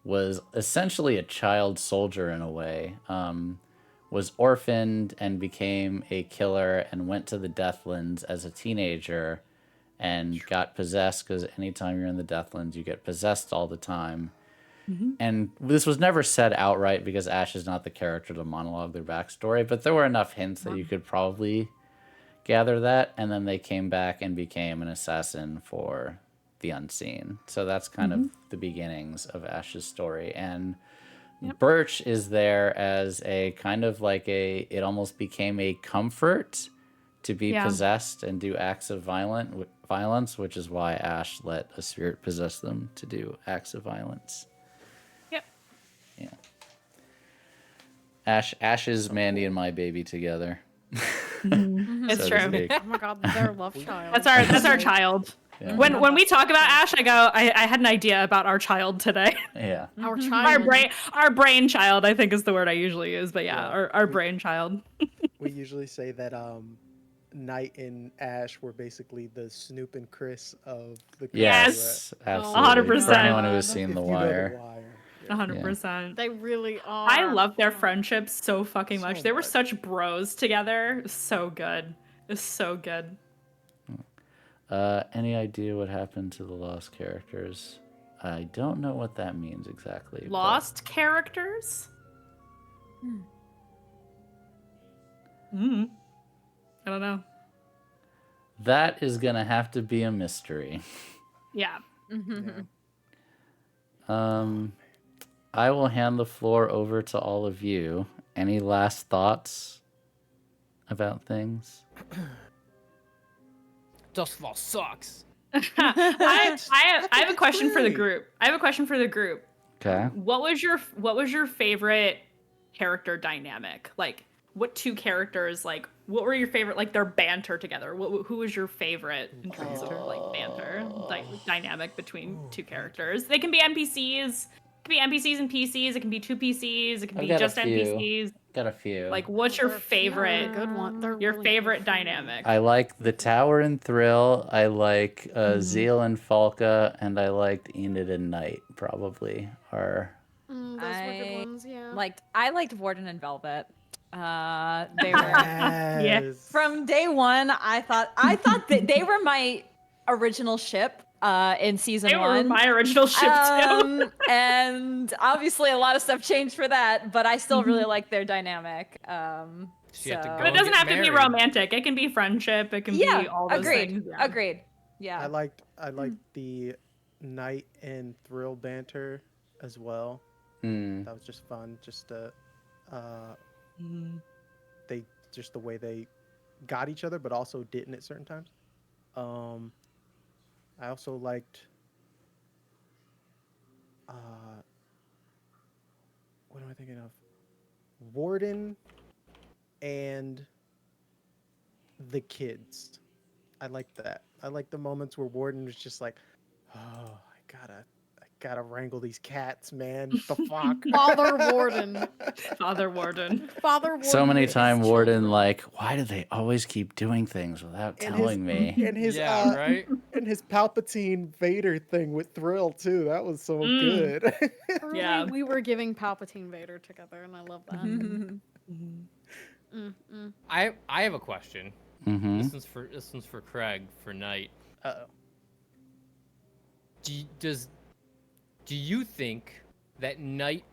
was essentially a child soldier in a way. Was orphaned and became a killer and went to the Deathlands as a teenager and got possessed because anytime you're in the Deathlands, you get possessed all the time. And this was never said outright because Ash is not the character to monologue their backstory, but there were enough hints that you could probably gather that, and then they came back and became an assassin for the Unseen. So that's kind of the beginnings of Ash's story. And Birch is there as a kind of like it almost became a comfort to be possessed and do acts of violence, which is why Ash let a spirit possess them to do acts of violence. Yep. Yeah. Ash is Mandy and my baby together. It's so to true. speak. Oh my god, their love child. That's our child. Yeah. When we talk about Ash, I go, I had an idea about our child today. Yeah. Our child. Our brain child, I think is the word I usually use, but our brain child. We usually say that Knight and Ash were basically the Snoop and Chris of the Yes, absolutely. 100%. For anyone who has seen The If you know Wire. The Wire. 100%. They really are. I love their friendship so fucking much. So They were much. such bros together. It was so good. It was so good. Any idea what happened to the lost characters? I don't know what that means exactly. but- Lost characters? I don't know. That is gonna have to be a mystery. Yeah. I will hand the floor over to all of you. Any last thoughts about things? Dustfall sucks. I have a question for the great. group. I have a question for the group. Okay. What was your favorite character dynamic? Like, what two characters, like, what were your favorite, like, their banter together? Who was your favorite in terms of, like, banter, like, dynamic between two characters? They can be NPCs. It can be NPCs and PCs. It can be two PCs. It can I've be got a just few. NPCs. Got a few. Like, what's your They're favorite? good one. They're Your really favorite good. dynamic? I like the Tower and Thrill. I like Zeal and Falka, and I liked Enid and Knight. Probably are. Those were good ones, yeah. I liked Warden and Velvet. They were Yes. from day one. I thought that they were my original ship in season They were one. my original ship too. And obviously a lot of stuff changed for that, but I still really like their dynamic. So you have to so- go But it doesn't get have to be married. romantic. It can be friendship. It can be all those things. Yeah. Agreed. Yeah. I liked the Knight and Thrill banter as well. Mm. That was just fun. Just the way they got each other, but also didn't at certain times. I also liked what am I thinking of? Warden and the kids. I liked that. I liked the moments where Warden was just like, "Oh, I gotta wrangle these cats, man. The fuck." Father Warden. Father Warden. Father Warden. So many hates times Warden children. like, why do they always keep doing things without And telling me? And his Yeah, right? and his Palpatine Vader thing with Thrill too. That was so good. Early, Yeah. we were giving Palpatine Vader together, and I love that. I have a question. Mm-hmm. This one's for Craig for Knight. Uh-oh. Do you think that Knight?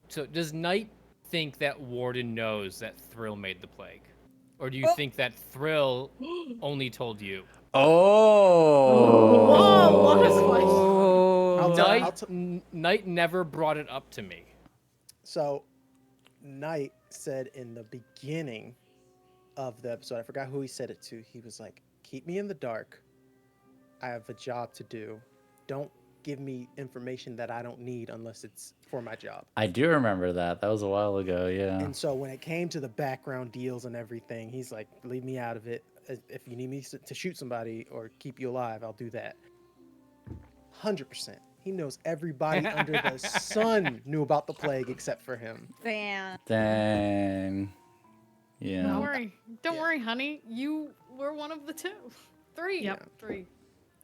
So does Knight think that Warden knows that Thrill made the plague, or do you think that Thrill only told you? Oh. Whoa, what a question. I'll t- Knight never brought it up to me. So, Knight said in the beginning of the episode, I forgot who he said it to. He was like, "Keep me in the dark. I have a job to do. Don't give me information that I don't need unless it's for my job." I do remember that. That was a while ago, yeah. And so when it came to the background deals and everything, he's like, "Leave me out of it. If you need me to shoot somebody or keep you alive, I'll do that." 100%. He knows everybody under the sun knew about the plague except for him. Dang. Yeah. Don't worry, honey. You were one of the two. Three. Yep. Three.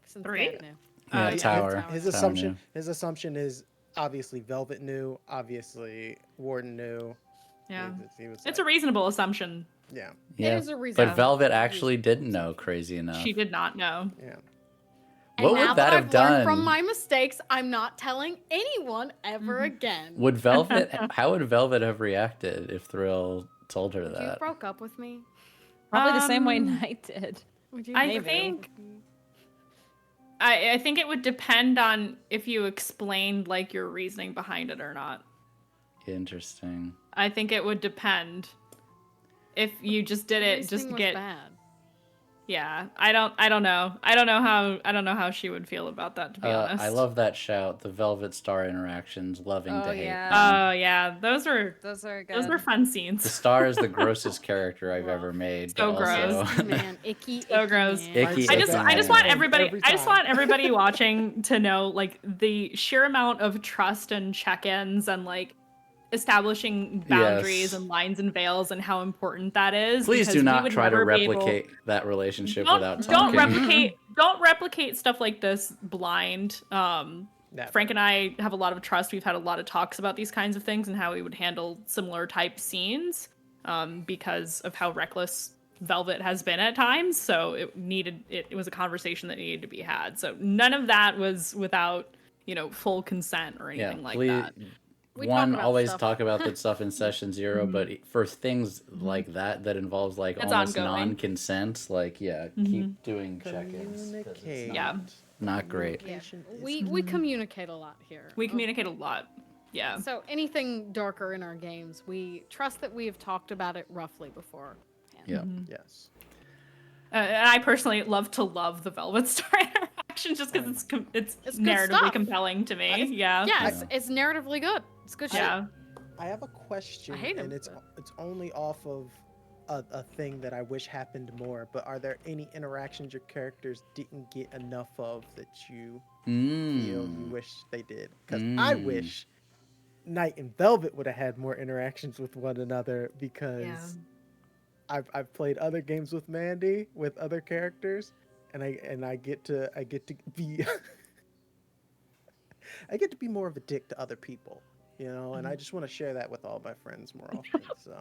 Since Three? Dad knew. Yeah, Yeah, Tower. His Tower assumption. knew. His assumption is obviously Velvet knew. Obviously Warden knew. Yeah. He was It's like, a reasonable assumption. yeah, Yeah. is a reason. But Velvet actually didn't know, crazy enough. She did not know. yeah. And What now would that have I've learned from done? my mistakes, I'm not telling anyone ever again. Would Velvet how would Velvet have reacted if Thrill told her You that? broke up with me. Probably the same way Um, Knight did. Would you I maybe? think I think it would depend on if you explained like your reasoning behind it or not. Interesting. I think it would depend. If you just did it Reasoning just to was get bad. Yeah, I don't know. I don't know how she would feel about that, to be honest. I love that shout. The Velvet Star interactions, loving Oh, to hate. yeah. them. Oh yeah, those are Those are fun The scenes. Star is the grossest character I've ever made. So but gross. also- Man, icky. So gross. Man. Icky, I just icky want man. everybody Every I just time. want everybody watching to know like the sheer amount of trust and check-ins and like establishing boundaries Yes. and lines and veils and how important that is. Please because do we not would try to never be able- replicate that relationship Don't, without don't talking. replicate stuff like this blind. Never. Frank and I have a lot of trust. We've had a lot of talks about these kinds of things and how we would handle similar type scenes because of how reckless Velvet has been at times. So it was a conversation that needed to be had. So none of that was without, full consent or anything like that. We talk One, about always stuff. talk about that stuff in session 0, but for things like that involves like It's almost ongoing. non-consent, like keep doing check-ins. 'cause it's Communicate. Yeah. not great. Yeah. We communicate a lot here. We communicate a lot. Yeah. So anything darker in our games, we trust that we have talked about it roughly before. Yeah. Yes. And I personally love the Velvet Star interaction just because it's It's good narratively stuff. compelling to me. Yeah. Yeah, it's narratively good. It's good shit. Yeah. I have a question, I hate him, and it's but- only off of a thing that I wish happened more. But are there any interactions your characters didn't get enough of that you feel you wish they did? Because I wish Knight and Velvet would have had more interactions with one another. Because I've played other games with Mandy with other characters, and I get to be I get to be more of a dick to other people. And I just want to share that with all my friends more often. So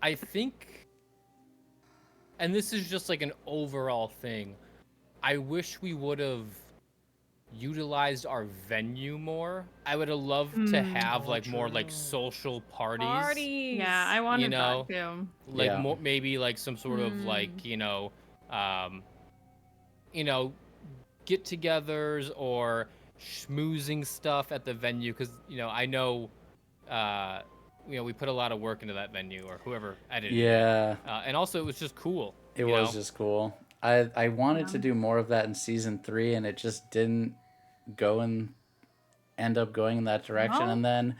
I think, and this is just like an overall thing, I wish we would have utilized our venue more. I would have loved to have like more like social parties. Yeah, I wanted know, that too. Like Yeah. more, maybe like some sort of like get-togethers or schmoozing stuff at the venue, because I know we put a lot of work into that venue, or whoever edited Yeah. it. And also it was just cool. It you was know? just cool. I wanted to do more of that in season 3, and it just didn't end up going in that direction. No. And then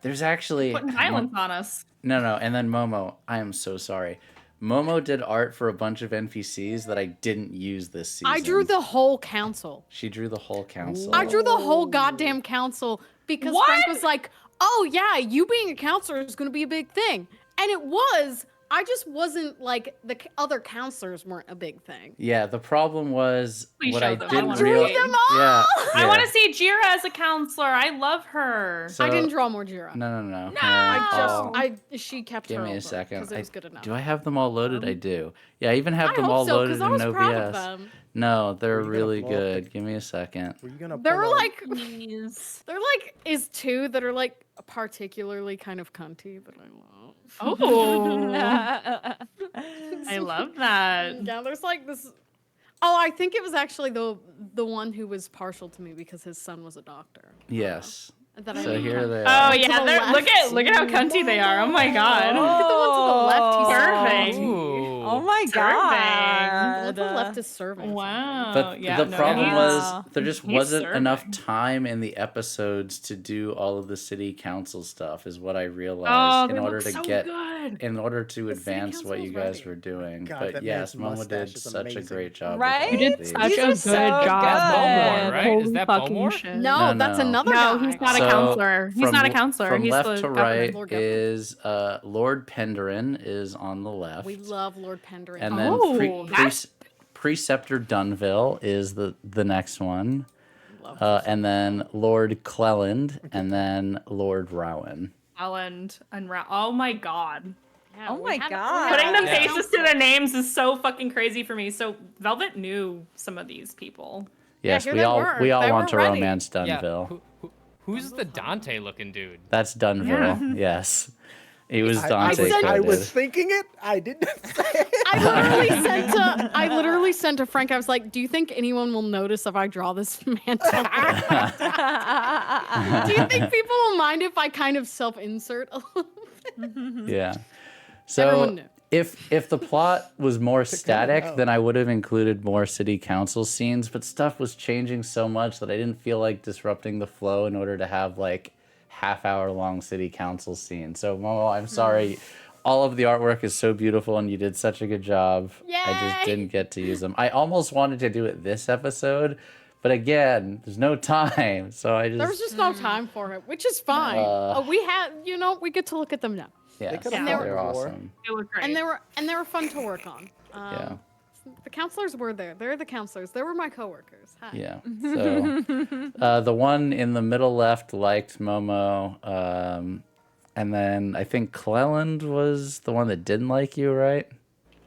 there's actually Putting violence on us. No, and then Momo. I am so sorry. Momo did art for a bunch of NPCs that I didn't use this season. I drew the whole council. She drew the whole council. I drew the whole goddamn council because Frank was like, "Oh yeah, you being a counselor is going to be a big thing," and it was. I just wasn't like the other counselors weren't a big thing. Yeah, the problem was Please what show I them. I didn't wanna realize. see. them all! Yeah, I yeah. want to see Jira as a counselor. I love her. So, I didn't draw more Jira. No. She kept Give her me a over second. because it was good enough. Do I have them all loaded? I do. Yeah, I even have I them hope all so, loaded 'cause in I was proud of OBS. them. No, they're Were you gonna really blow up the- good. Give me a second. were you gonna? There were pull a- like, there like is two that are like particularly kind of cunty that I love. Oh, I love that. Yeah, there's like this. Oh, I think it was actually the one who was partial to me because his son was a doctor. Yes. That I So knew. here they Oh are. To yeah, the they're, left. look at how cunty they are. Oh my god. Look at the one to the left. He's Perfect. serving. Ooh. Oh my The god. one to the left is serving. Wow. But yeah, the no, problem he's- was there just he's wasn't enough serving. time in the episodes to do all of the city council stuff, is what I Oh, realized they in order look to so get good. in order to The city advance what council you is guys ready. were doing. God, But that yes, man's Momo did mustache is such a amazing. great job. Right? You With all did of such these. These a are good so job. Beaumont, good. right? Holy Is that fucking Beaumont? shit. No, No, that's no. another No, guy. he's not a So, counselor. He's from- not a counselor. From He's left the to governor. right Lord Governor. is Lord Penderin is on the left. We love Lord Penderin. And then Oh, that's- Preceptor Dunville is the next one. And then Lord Cleland, and then Lord Rowan. Elland and oh my god. Yeah, Oh we my had- God. Putting the Yeah. faces to their names is so fucking crazy for me. So Velvet knew some of these people. Yes, here we they all were. we all They want were to ready. romance Yeah. Dunville. Who's the Dante looking dude? That's Dunville. Yes. It was I Dante said- I coded. was thinking it. I didn't say it. I literally sent to Frank. I was like, "Do you think anyone will notice if I draw this mantle? Do you think people will mind if I kind of self-insert a little bit?" Yeah. Everyone So knew. if the plot was more static, know. then I would have included more city council scenes, but stuff was changing so much that I didn't feel like disrupting the flow in order to have like half-hour long city council scenes. So Momo, I'm sorry. All of the artwork is so beautiful and you did such a good job. I just Yay! didn't get to use them. I almost wanted to do it this episode, but again, there's no time. So I just There was just no time for it, which is fine. We had, we get to look at them now, yeah, could've fought they're the war. awesome. It was great. and they were fun to work on. Yeah. The counselors were there. They're the counselors. They were my coworkers. Hi. Yeah. So the one in the middle left liked Momo. And then I think Cleland was the one that didn't like you, right?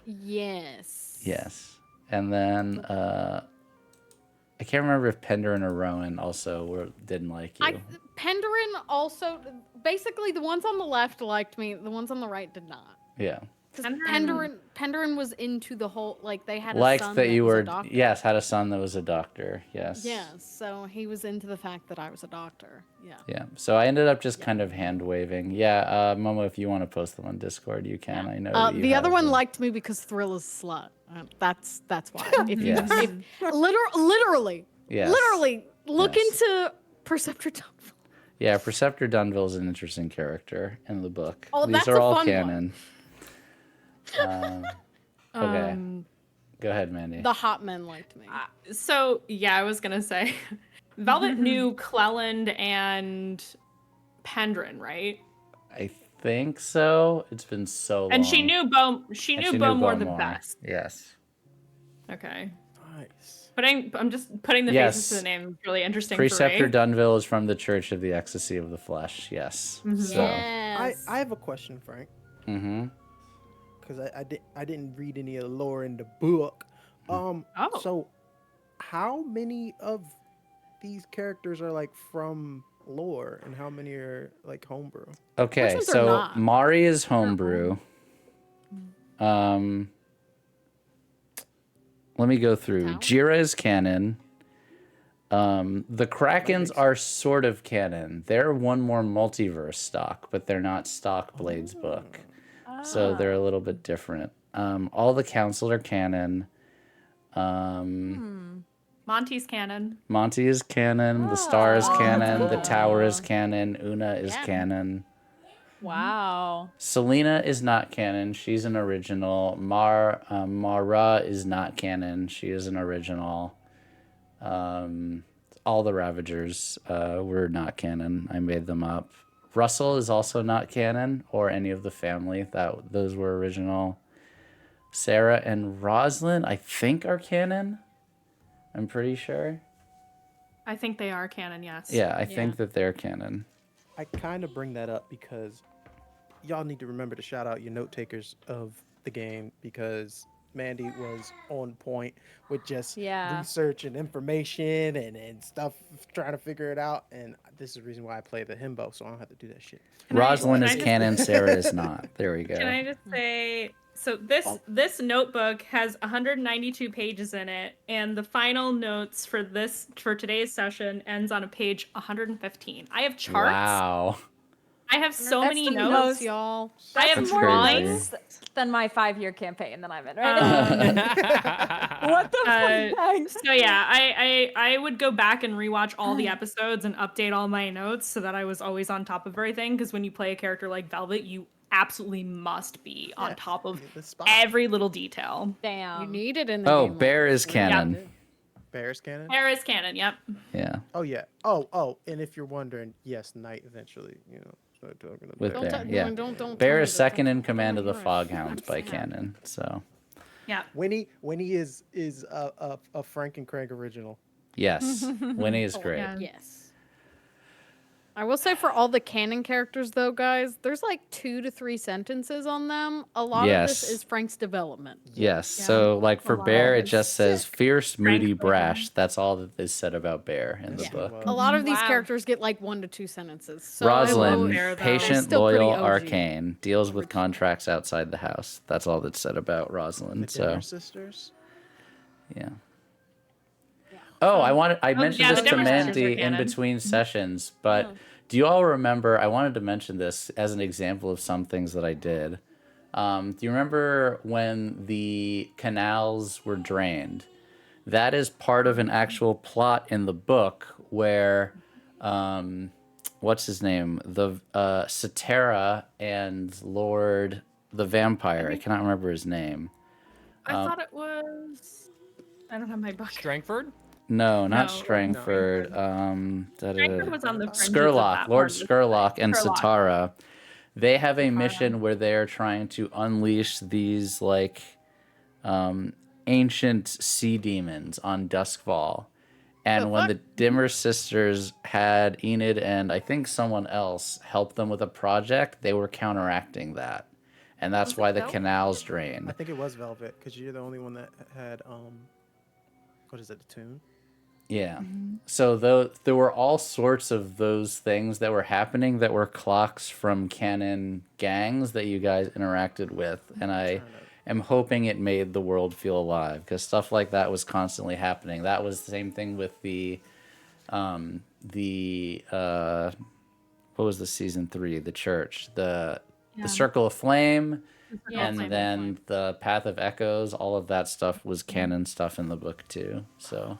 Yes. Yes. And then I can't remember if Penderin or Rowan also didn't like you. Penderin also, basically, the ones on the left liked me. The ones on the right did not. Yeah. Because Penderin was into the whole, like, they had a Liked son that you was a were, doctor. yes, had a son that was a doctor. Yes. Yeah, so he was into the fact that I was a doctor. Yeah. Yeah. So I ended up just kind of hand waving. Yeah. Momo, if you want to post them on Discord, you can. I know. That you The other have one them. liked me because Thrill is slut. That's why. If you, Yes. literally, Yes. literally look Yes. into Perceptor Dunville. Yeah, Preceptor Dunville is an interesting character in the book. Oh, These that's are a all fun one. canon. Okay. Go ahead, Mandy. The hot men liked me. So yeah, I was gonna say, Velvet knew Cleland and Pendrin, right? I think so. It's been so long. And she knew Bo. She And knew she Bowmore knew the Bowmore. best. Yes. Okay. Nice. I'm just putting the Yes. faces to the name. It's really interesting. Preceptor for Ray. Dunville is from the Church of the Ecstasy of the Flesh. Yes. So. Yes. I have a question, Frank, Mm-hmm. because I didn't read any of the lore in the book. Oh. So how many of these characters are like from lore, and how many are like homebrew? Okay, ones are so not? Mari is homebrew. Let me go through. Town? Jira is canon. The Craiggumz are sort of canon. They're one more multiverse stock, but they're not stock Blades book. So they're a little bit different. All the council are canon. Monty's canon. Monty is canon. The Star is canon. The Tower is canon. Una is Yeah. canon. Wow. Selena is not canon. She's an original. Mara is not canon. She is an original. All the Ravagers were not canon. I made them up. Russell is also not canon, or any of the family. Those were original. Sarah and Roslyn, I think, are canon. I'm pretty sure. I think they are canon. Yes. Yeah, I think that they're canon. I kind of bring that up because y'all need to remember to shout out your note takers of the game, because Mandy was on point with just Yeah. research and information and stuff, trying to figure it out. And this is the reason why I play the himbo, so I don't have to do that shit. Rosalind can is I just- canon. Sarah is not. There we go. Can I just say, so this notebook has 192 pages in it, and the final notes for today's session ends on a page 115. I have charts. Wow. I have so That's many the notes. most- y'all. I have That's more crazy. notes than my 5-year campaign that I'm in right now. What the fuck? So yeah, I would go back and rewatch all the episodes and update all my notes so that I was always on top of everything. Because when you play a character like Velvet, you absolutely must be on top of The spot. every little detail. Damn. You need it in the Oh, game. Bear is canon. Bears cannon. Paris canon, yep. Yeah. Oh yeah. Oh, and if you're wondering, yes, Knight eventually, start talking about With Don't Bear. tell- Yeah. don't Bear tell me is this. second Don't- in command of the you're right. Foghounds by canon. So Yeah. Winnie is a Frank and Craig original. yes, Winnie is great. yeah. Yes. I will say for all the canon characters, though, guys, there's like 2 to 3 sentences on them. A lot of this Yes. is Frank's development. Yes. Yeah. So, like for A lot Bear, of it just says fierce, moody, Frank brash. That's all that is said about Bear in the Yeah. book. A lot of these Wow. characters get like 1 to 2 sentences. So Rosalind, Bear, though. patient, Still pretty loyal, OG. arcane, deals with contracts outside the house. That's all that's said about The Rosalind. So, Dimmer sisters. yeah. Oh, I mentioned yeah, the this to Dimmer sisters are Mandy in canon. between sessions, but do you all remember? I wanted to mention this as an example of some things that I did. Do you remember when the canals were drained? That is part of an actual plot in the book where, what's his name? The Cetera and Lord the Vampire. I cannot remember his name. I thought it was. I don't have my book. Strangford? No, not No. Strangford. Strangford was on the fringes of Skurlock, that Lord part of the Skurlock and Skurlock. Satara. They have a mission where they are trying to unleash these like ancient sea demons on Duskfall. And when the Dimmer sisters had Enid and I think someone else help them with a project, they were counteracting that. And that's why the canals drained. I think it was Velvet because you're the only one that had what is it, the tune? Yeah. So there were all sorts of those things that were happening that were clocks from canon gangs that you guys interacted with. And I am hoping it made the world feel alive because stuff like that was constantly happening. That was the same thing with the what was the season 3? The church, the Circle of Flame, and then the Path of Echoes. All of that stuff was canon stuff in the book too. So.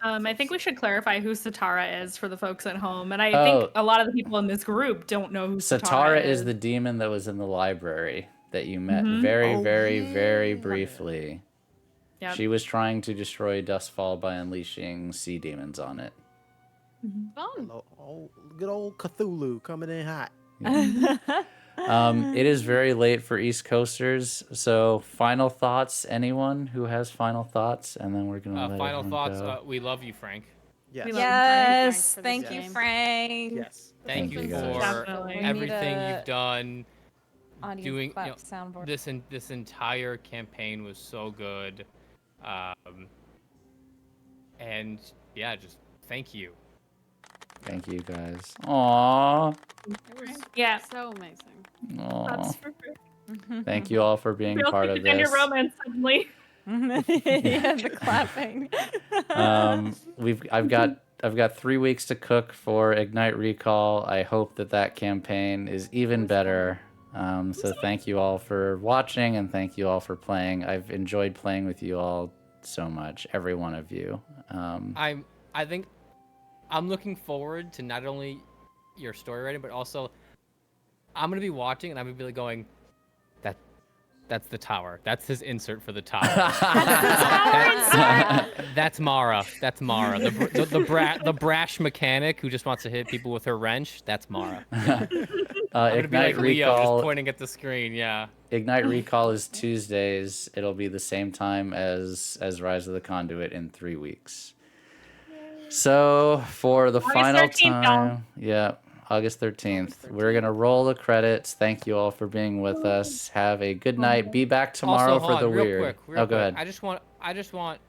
I think we should clarify who Satara is for the folks at home, and I think a lot of the people in this group don't know who Satara is the demon that was in the library that you met very briefly. Yep. She was trying to destroy Dustfall by unleashing sea demons on it. Fun. Good old Cthulhu coming in hot. It is very late for East Coasters, so final thoughts. Anyone who has final thoughts, and then we're gonna let Final everyone thoughts. go. We love you, Frank. Yes. Yes, Thank thank you, you, Frank, Frank. Yes. Thank Thank you you, guys. for Definitely. everything We need you've done. Audio Doing soundboard. this entire campaign was so good, and yeah, just thank you. Thank you, guys. Aww. It was Yeah. so amazing. Aww. That's for sure. Thank you all for being Feels part like of to end this. your romance suddenly. Yeah, the clapping. I've got 3 weeks to cook for Ignite Recall. I hope that campaign is even better. So thank you all for watching and thank you all for playing. I've enjoyed playing with you all so much, every one of you. I think I'm looking forward to not only your story writing, but also I'm gonna be watching and I'm gonna be like going, that's the tower. That's his insert for the tower. That's Mara. That's Mara. The brash mechanic who just wants to hit people with her wrench. That's Mara. I'm gonna be Ignite like Leo, Recall. just pointing at the screen. Yeah. Ignite Recall is Tuesdays. It'll be the same time as Rise of the Conduit in 3 weeks. So for the August final 13th, y'all. time, yeah, August 13th, we're gonna roll the credits. Thank you all for being with us. Have a good night. Be back tomorrow Also, for hold the on, real weird. quick, real Go quick. ahead. I just want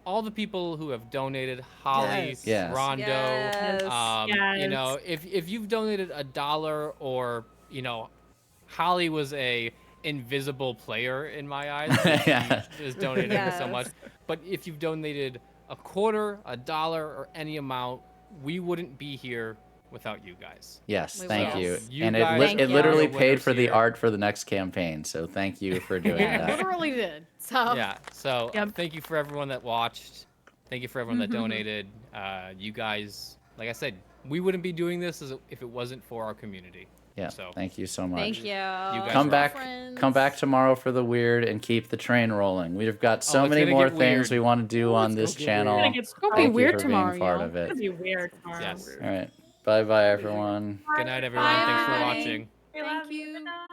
all the people who have donated, Holly, Yes. Rondo, Yes. you know, if you've donated $1 or, you know, Holly was a invisible player in my eyes. Yeah. She is donating so Yes. much. But if you've donated $0.25, $1, or any amount, we wouldn't be here without you guys. Yes, We thank will. you. You And guys Thank it you. literally are the paid for winners the here. art for the next campaign. So thank you for doing It that. literally did. So Yeah. So Yep. thank you for everyone that watched. Thank you for everyone that donated. You guys, like I said, we wouldn't be doing this if it wasn't for our community. Yeah. So Thank you so much. Thank you. guys Come are back, friends. come back tomorrow for the weird and keep the train rolling. We've got so it's many gonna more get things weird. we want to do on this get channel. weird. It's gonna be Thank you weird for tomorrow, being part y'all. of it. gonna be weird tomorrow. Yes. All right. Bye bye, everyone. Good night, everyone. Thanks for Bye. watching. We love Thank you. Good night.